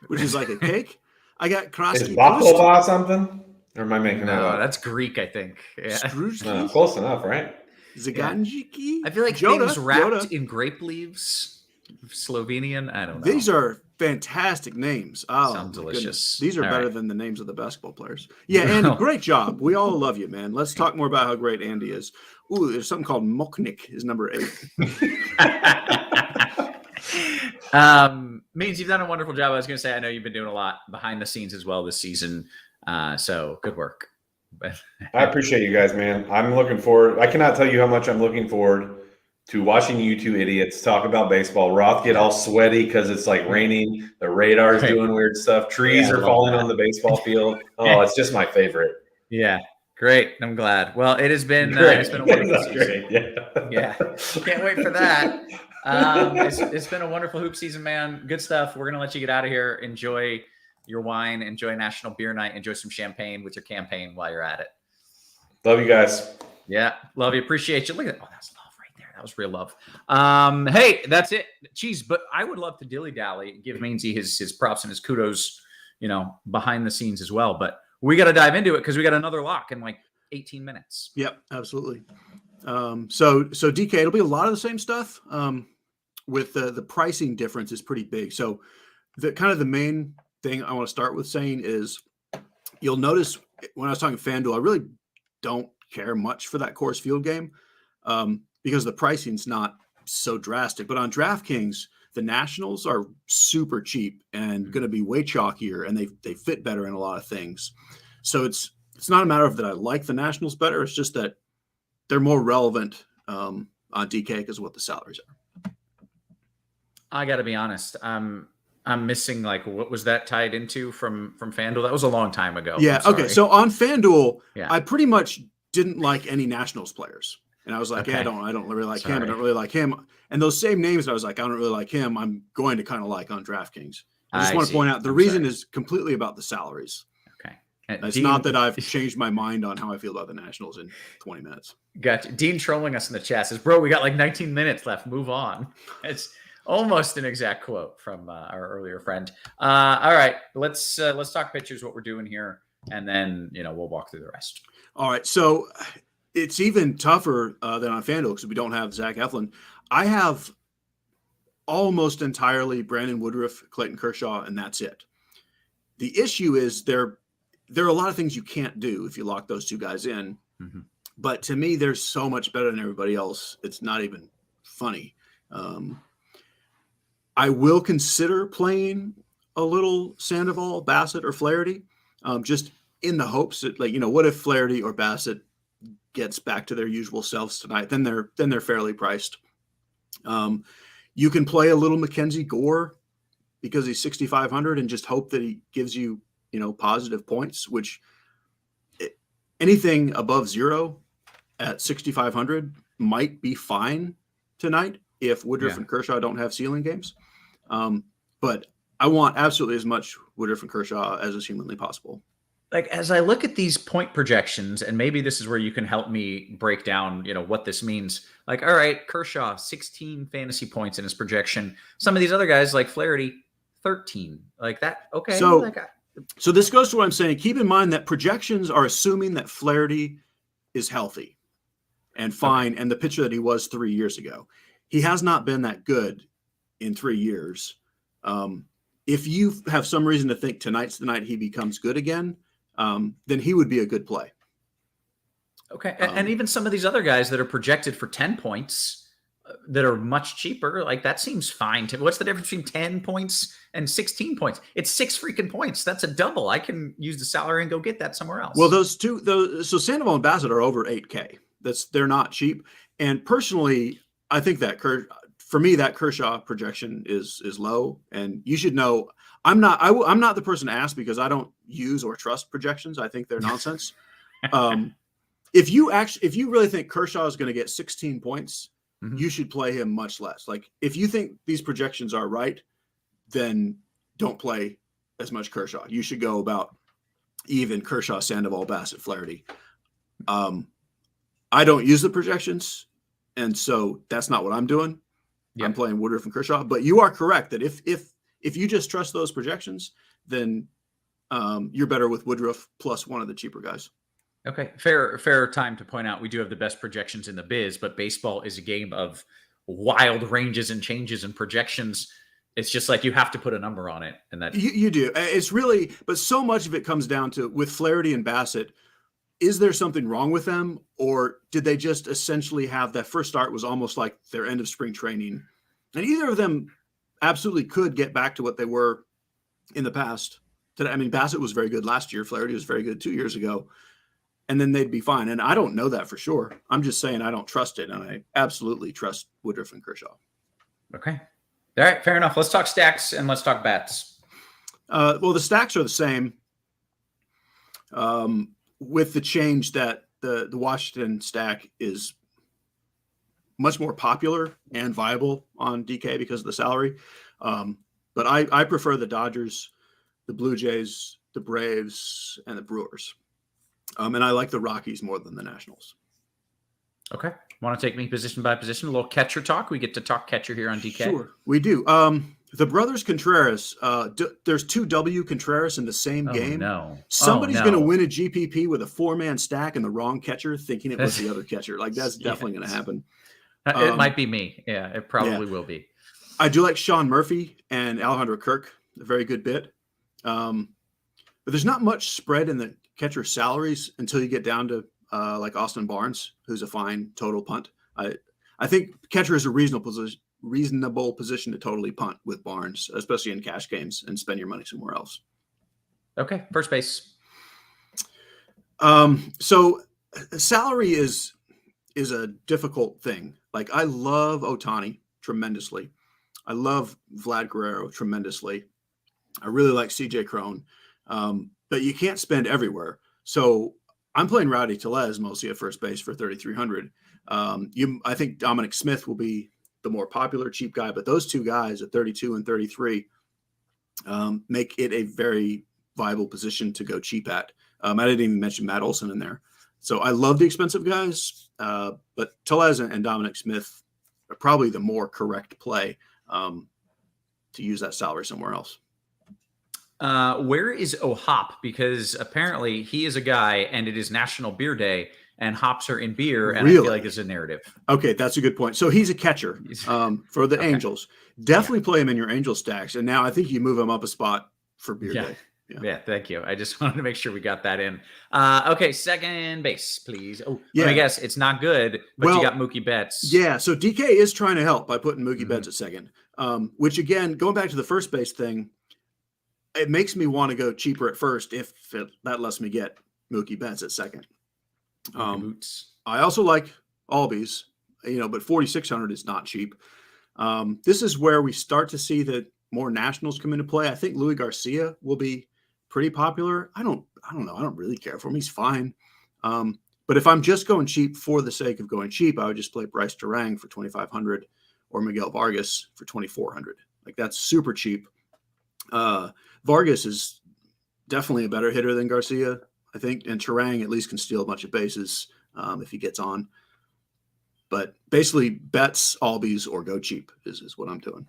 which is like a cake. I got kraski. Is baklava something? Or am I making that up? That's Greek, I think. Yeah. No, close enough, right? Zaganjiki. I feel like things wrapped in grape leaves. Slovenian. I don't know. These are fantastic names. Oh, sounds delicious. Goodness. These are better than the names of the basketball players. Yeah, Andy, great job. We all love you, man. Let's talk more about how great Andy is. Ooh, there's something called Moknik is number 8. Means you've done a wonderful job. I was going to say, I know you've been doing a lot behind the scenes as well this season. So good work. I appreciate you guys, man. I'm looking forward. I cannot tell you how much I'm looking forward to watching you two idiots talk about baseball. Roth get all sweaty because it's like raining. The radar's doing weird stuff. Trees are falling on the baseball field. Oh, it's just my favorite. Yeah. Great. I'm glad. Well, it has been it's been a wonderful season. Yeah. Can't wait for that. It's been a wonderful hoop season, man. Good stuff. We're gonna let you get out of here. Enjoy your wine. Enjoy National Beer Night. Enjoy some champagne with your campaign while you're at it. Love you guys. Yeah, love you. Appreciate you. Look at that. Oh, that's love right there. That was real love. Hey, that's it. Cheese. But I would love to dilly dally, give Meansy his props and his kudos, behind the scenes as well. But we got to dive into it because we got another lock in like 18 minutes. Yep, absolutely. So DK, it'll be a lot of the same stuff. With the pricing difference is pretty big. So the main thing I want to start with saying is you'll notice when I was talking FanDuel, I really don't care much for that Coors Field game because the pricing's not so drastic. But on DraftKings, the Nationals are super cheap and going to be way chalkier, and they fit better in a lot of things. So it's not a matter of that I like the Nationals better. It's just that they're more relevant on DK because of what the salaries are. I got to be honest. I'm missing what was that tied into from FanDuel? That was a long time ago. Yeah. Okay. So on FanDuel, yeah. I pretty much didn't like any Nationals players, and I was like, I don't really like him. I don't really like him. And those same names, I was like, I don't really like him. I'm going to kind of like on DraftKings. I just want to point out the reason is completely about the salaries. Okay. It's not that I've changed my mind on how I feel about the Nationals in 20 minutes. Gotcha. Dean trolling us in the chat says, bro, we got like 19 minutes left. Move on. It's almost an exact quote from our earlier friend. All right, let's talk pitchers, what we're doing here, and then we'll walk through the rest. All right, so it's even tougher than on FanDuel because we don't have Zach Eflin. I have almost entirely Brandon Woodruff, Clayton Kershaw, and that's it. The issue is there are a lot of things you can't do if you lock those two guys in. Mm-hmm. But to me, they're so much better than everybody else. It's not even funny. I will consider playing a little Sandoval, Bassett, or Flaherty, just in the hopes that, like, what if Flaherty or Bassett gets back to their usual selves tonight? Then they're fairly priced. You can play a little Mackenzie Gore because he's 6,500 and just hope that he gives you, positive points, which anything above 0 at 6,500 might be fine tonight if Woodruff and Kershaw don't have ceiling games. But I want absolutely as much Woodruff and Kershaw as is humanly possible. Like, as I look at these point projections, and maybe this is where you can help me break down, what this means. Like, all right, Kershaw, 16 fantasy points in his projection. Some of these other guys, like Flaherty, 13. Like that. Okay. So this goes to what I'm saying. Keep in mind that projections are assuming that Flaherty is healthy and fine, and the pitcher that he was 3 years ago. He has not been that good in 3 years. If you have some reason to think tonight's the night he becomes good again, then he would be a good play. Okay. And even some of these other guys that are projected for 10 points that are much cheaper, like that seems fine to me. What's the difference between 10 points and 16 points? It's 6 freaking points. That's a double. I can use the salary and go get that somewhere else. Well, so Sandoval and Bassett are over 8K. They're not cheap. And personally, I think that for me, that Kershaw projection is low, and you should know I'm not the person to ask because I don't use or trust projections. I think they're nonsense. If you really think Kershaw is going to get 16 points, you should play him much less. Like, if you think these projections are right, then don't play as much Kershaw. You should go about even Kershaw, Sandoval, Bassett, Flaherty. I don't use the projections, and so that's not what I'm doing. I'm playing Woodruff and Kershaw. But you are correct that if you just trust those projections, then you're better with Woodruff plus one of the cheaper guys. Okay. Fair time to point out we do have the best projections in the biz, but baseball is a game of wild ranges and changes and projections. It's just like you have to put a number on it. And that you do. It's really, but so much of it comes down to, with Flaherty and Bassett, is there something wrong with them, or did they just essentially have that first start was almost like their end of spring training? And either of them absolutely could get back to what they were in the past. I mean, Bassett was very good last year. Flaherty was very good 2 years ago. And then they'd be fine. And I don't know that for sure. I'm just saying I don't trust it. And I absolutely trust Woodruff and Kershaw. Okay. All right. Fair enough. Let's talk stacks and let's talk bats. Well, the stacks are the same. With the change that the Washington stack is much more popular and viable on DK because of the salary. But I prefer the Dodgers, the Blue Jays, the Braves, and the Brewers. And I like the Rockies more than the Nationals. Okay. Want to take me position by position? A little catcher talk? We get to talk catcher here on DK. Sure, we do. The brothers Contreras, there's 2 W Contreras in the same game. No. Somebody's going to win a GPP with a 4-man stack and the wrong catcher thinking it was the other catcher. Like, that's definitely going to happen. It might be me. Yeah, it probably will be. I do like Sean Murphy and Alejandro Kirk a very good bit. But there's not much spread in the catcher salaries until you get down to like Austin Barnes, who's a fine total punt. I think catcher is a reasonable position to totally punt with Barnes, especially in cash games, and spend your money somewhere else. Okay, first base. So salary is a difficult thing. Like, I love Ohtani tremendously. I love Vlad Guerrero tremendously. I really like CJ Cron. But you can't spend everywhere. So I'm playing Rowdy Tellez mostly at first base for 3,300. I think Dominic Smith will be the more popular cheap guy, but those two guys at 32 and 33 make it a very viable position to go cheap at. I didn't even mention Matt Olson in there. So I love the expensive guys, but Tellez and Dominic Smith are probably the more correct play to use that salary somewhere else. Where is O'Hop? Because apparently he is a guy and it is National Beer Day and hops are in beer, and I Really? feel like there's a narrative. Okay, that's a good point. So he's a catcher for the Okay. Angels. Definitely play him in your Angel stacks, and now I think you move him up a spot for beer day. Yeah, thank you. I just wanted to make sure we got that in. Okay, second base, please. Oh, Yeah. let me guess. It's not good, but Well, you got Mookie Betts. Yeah, so DK is trying to help by putting Mookie Betts at second, which again, going back to the first base thing, it makes me want to go cheaper at first if that lets me get Mookie Betts at second. Boots. I also like Albies, but 4,600 is not cheap. This is where we start to see that more nationals come into play. I think Louis Garcia will be pretty popular. I don't know. I don't really care for him. He's fine. But if I'm just going cheap for the sake of going cheap, I would just play Bryce Durang for 2,500 or Miguel Vargas for 2,400. Like, that's super cheap. Vargas is definitely a better hitter than Garcia, I think, and Durang at least can steal a bunch of bases if he gets on. But basically, Betts, Albies, or go cheap is what I'm doing.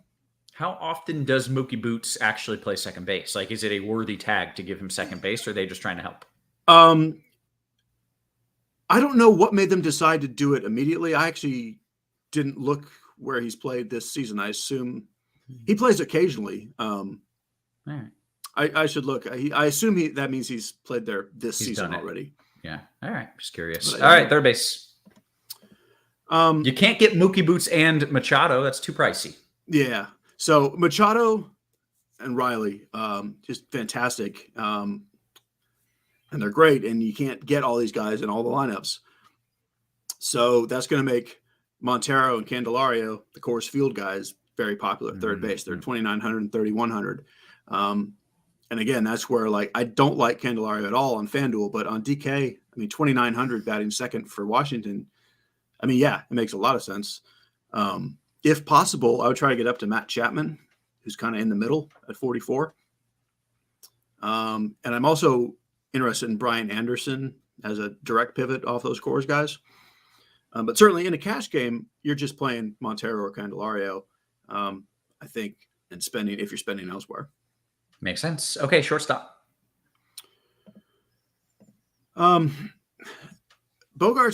How often does Mookie Boots actually play second base? Like, is it a worthy tag to give him second base, or are they just trying to help? I don't know what made them decide to do it immediately. I actually didn't look where he's played this season. I assume he plays occasionally. All right. I should look. I assume that means he's played there this season already. Yeah. All right. Just curious. But, all right. Third base. You can't get Mookie Boots and Machado. That's too pricey. Yeah. So Machado and Riley, just fantastic. And they're great. And you can't get all these guys in all the lineups. So that's going to make Montero and Candelario, the Coors Field guys, very popular at third base. They're 2,900 and 3,100. And again, that's where, like, I don't like Candelario at all on FanDuel, but on DK, 2,900 batting second for Washington. Yeah, it makes a lot of sense. If possible, I would try to get up to Matt Chapman, who's kind of in the middle at 44. And I'm also interested in Brian Anderson as a direct pivot off those Coors guys. But certainly in a cash game, you're just playing Montero or Candelario, I think, and spending if you're spending elsewhere. Makes sense. Okay, shortstop. Bogarts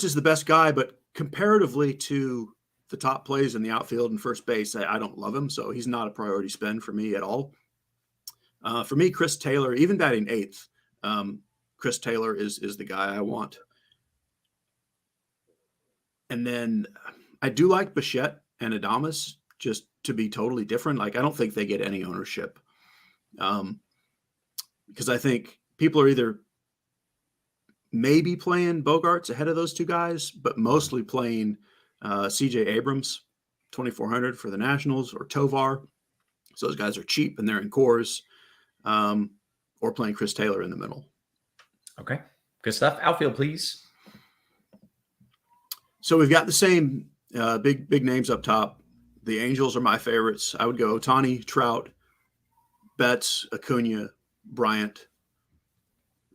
is the best guy, but comparatively to the top plays in the outfield and first base, I don't love him, so he's not a priority spend for me at all. For me, Chris Taylor, even batting eighth, Chris Taylor is the guy I want. And then I do like Bichette and Adames, just to be totally different. Like, I don't think they get any ownership. Because I think people are either maybe playing Bogarts ahead of those two guys, but mostly playing CJ Abrams, 2,400 for the Nationals, or Tovar. So those guys are cheap and they're in Coors, or playing Chris Taylor in the middle. Okay, good stuff. Outfield, please. So we've got the same big names up top. The Angels are my favorites. I would go Ohtani, Trout, Betts, Acuna, Bryant,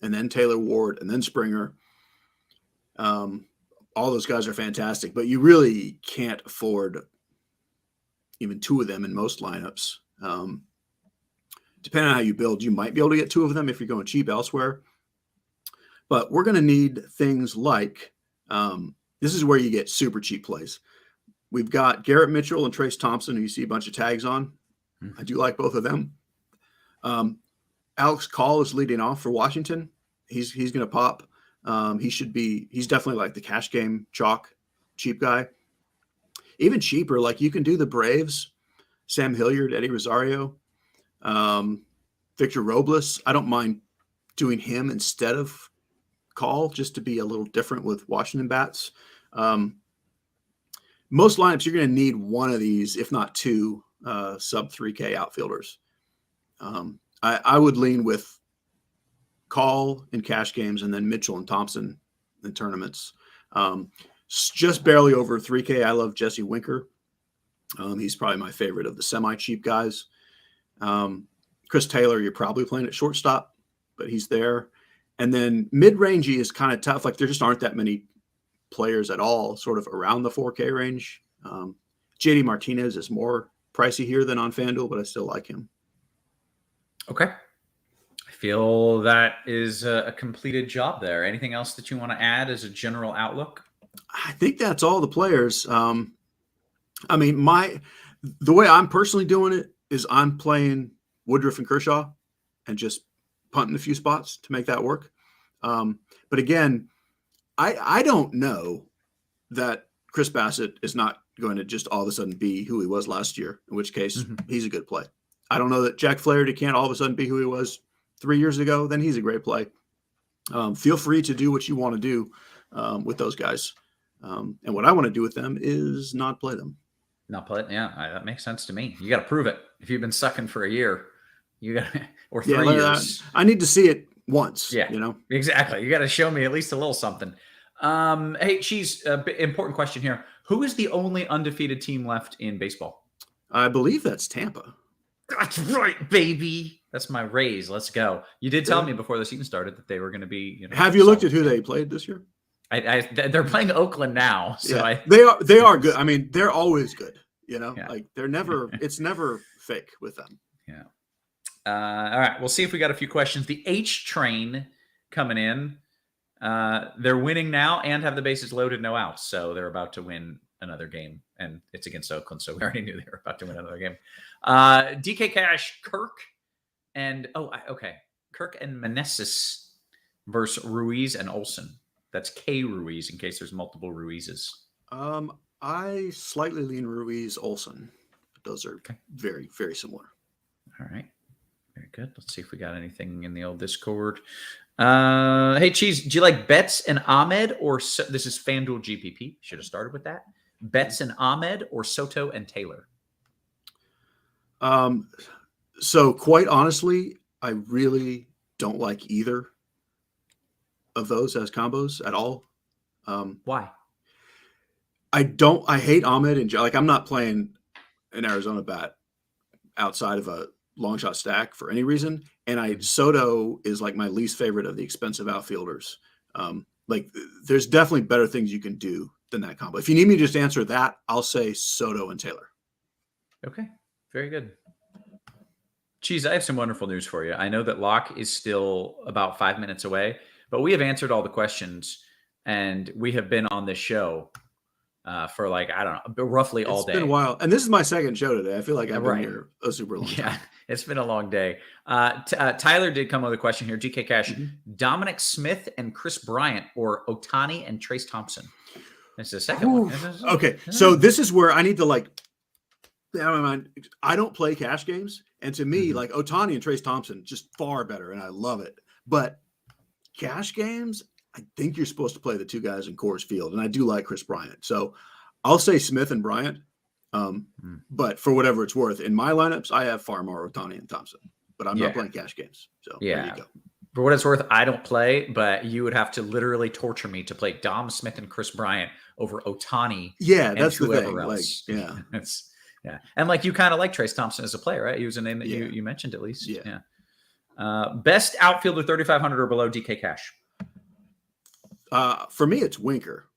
and then Taylor Ward, and then Springer. All those guys are fantastic, but you really can't afford even two of them in most lineups. Depending on how you build, you might be able to get two of them if you're going cheap elsewhere. But we're going to need things like this is where you get super cheap plays. We've got Garrett Mitchell and Trace Thompson, who you see a bunch of tags on. I do like both of them. Alex Call is leading off for Washington. He's going to pop. He's definitely like the cash game chalk, cheap guy. Even cheaper, like you can do the Braves, Sam Hilliard, Eddie Rosario, Victor Robles. I don't mind doing him instead of Call, just to be a little different with Washington bats. Most lineups, you're going to need one of these, if not two, sub 3K outfielders. I would lean with Call in cash games and then Mitchell and Thompson in tournaments. Just barely over 3K. I love Jesse Winker. He's probably my favorite of the semi-cheap guys. Chris Taylor, you're probably playing at shortstop, but he's there. And then mid-rangey is kind of tough. Like, there just aren't that many players at all sort of around the 4K range. JD Martinez is more pricey here than on FanDuel, but I still like him. Okay. feel that is a completed job there. Anything else that you want to add as a general outlook? I think that's all the players. I mean, the way I'm personally doing it is I'm playing Woodruff and Kershaw and just punting a few spots to make that work. But again, I don't know that Chris Bassett is not going to just all of a sudden be who he was last year, in which case he's a good play. I don't know that Jack Flaherty can't all of a sudden be who he was 3 years ago. Then he's a great play. Feel free to do what you want to do with those guys. And what I want to do with them is not play them. Not play it. Yeah, that makes sense to me. You got to prove it. If you've been sucking for a year, you got or 3 years. I need to see it once. Yeah, exactly. You got to show me at least a little something. Hey, Cheese, important question here. Who is the only undefeated team left in baseball? I believe that's Tampa. That's right, baby. That's my Rays. Let's go. You did tell me before the season started that they were going to be. Have you looked at who they played this year? They're playing Oakland now, so they are good. I mean, they're always good. Like they're never. It's never fake with them. Yeah. All right. We'll see if we got a few questions. The H train coming in. They're winning now and have the bases loaded, no outs. So they're about to win another game, and it's against Oakland. So we already knew they were about to win another game. DK Cash, Kirk and Meneses versus Ruiz and Olsen. That's K Ruiz in case there's multiple Ruizes. I slightly lean Ruiz Olsen. Those are very, very similar. All right. Very good. Let's see if we got anything in the old Discord. Hey, Cheese, do you like Betts and Ahmed or this is FanDuel GPP? Should have started with that. Betts and Ahmed or Soto and Taylor? So quite honestly, I really don't like either of those as combos at all. Why? I hate Ahmed and like I'm not playing an Arizona bat outside of a long shot stack for any reason. And Soto is like my least favorite of the expensive outfielders. Like there's definitely better things you can do than that combo. If you need me to just answer that, I'll say Soto and Taylor. Okay. Very good. Cheese, I have some wonderful news for you. I know that Locke is still about 5 minutes away, but we have answered all the questions and we have been on this show for like, I don't know, roughly all day. It's been a while. And this is my second show today. I feel like I've been here a super long time. Yeah, it's been a long day. Tyler did come with a question here. GK Cash, Dominic Smith and Chris Bryant or Ohtani and Trace Thompson? This is the second one. Okay, so this is where I need to like, I don't play cash games. And to me, like Ohtani and Trace Thompson, just far better. And I love it. But cash games, I think you're supposed to play the two guys in Coors Field. And I do like Chris Bryant. So I'll say Smith and Bryant. But for whatever it's worth, in my lineups, I have far more Ohtani and Thompson. But I'm not playing cash games. So there you go. For what it's worth, I don't play, but you would have to literally torture me to play Dom Smith and Chris Bryant over Ohtani. Yeah, that's the thing. Else. Like, yeah. Yeah. And like you kind of like Trace Thompson as a player, right? He was a name that you mentioned at least. Yeah. Best outfielder 3,500 or below DK Cash. For me, it's Winker.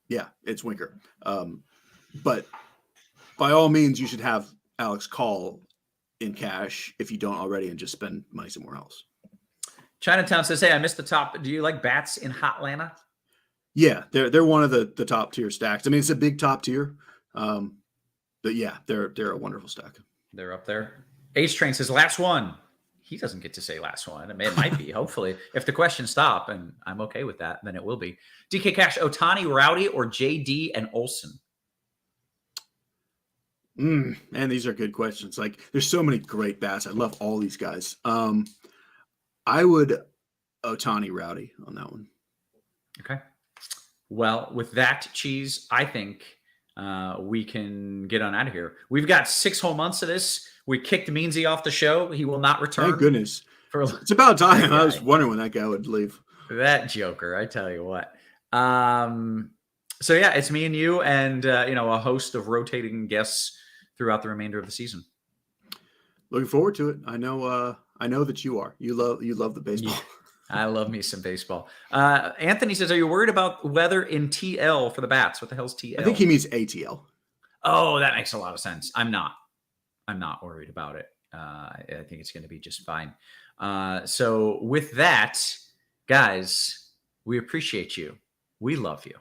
Yeah, it's Winker. But by all means, you should have Alex Call in cash if you don't already and just spend money somewhere else. Chinatown says, hey, I missed the top. Do you like bats in Hotlanta? Yeah, they're one of the top tier stacks. I mean, it's a big top tier. But yeah, they're a wonderful stack. They're up there. H Train says, last one. He doesn't get to say last one. I mean, it might be, hopefully. If the questions stop, and I'm okay with that, then it will be. DK Cash, Ohtani, Rowdy, or JD and Olsen? Man, these are good questions. Like, there's so many great bats. I love all these guys. I would Ohtani, Rowdy on that one. Okay. Well, with that, Cheese, I think we can get on out of here. We've got 6 whole months of this. We kicked Meansy off the show. He will not return. Thank goodness. It's about time. I was wondering when that guy would leave. That joker, I tell you what. So yeah, it's me and you and a host of rotating guests throughout the remainder of the season. Looking forward to it. I know that you are. You love the baseball. Yeah, I love me some baseball. Anthony says, are you worried about weather in TL for the bats? What the hell's TL? I think he means ATL. Oh, that makes a lot of sense. I'm not worried about it. I think it's going to be just fine. So with that, guys, we appreciate you. We love you.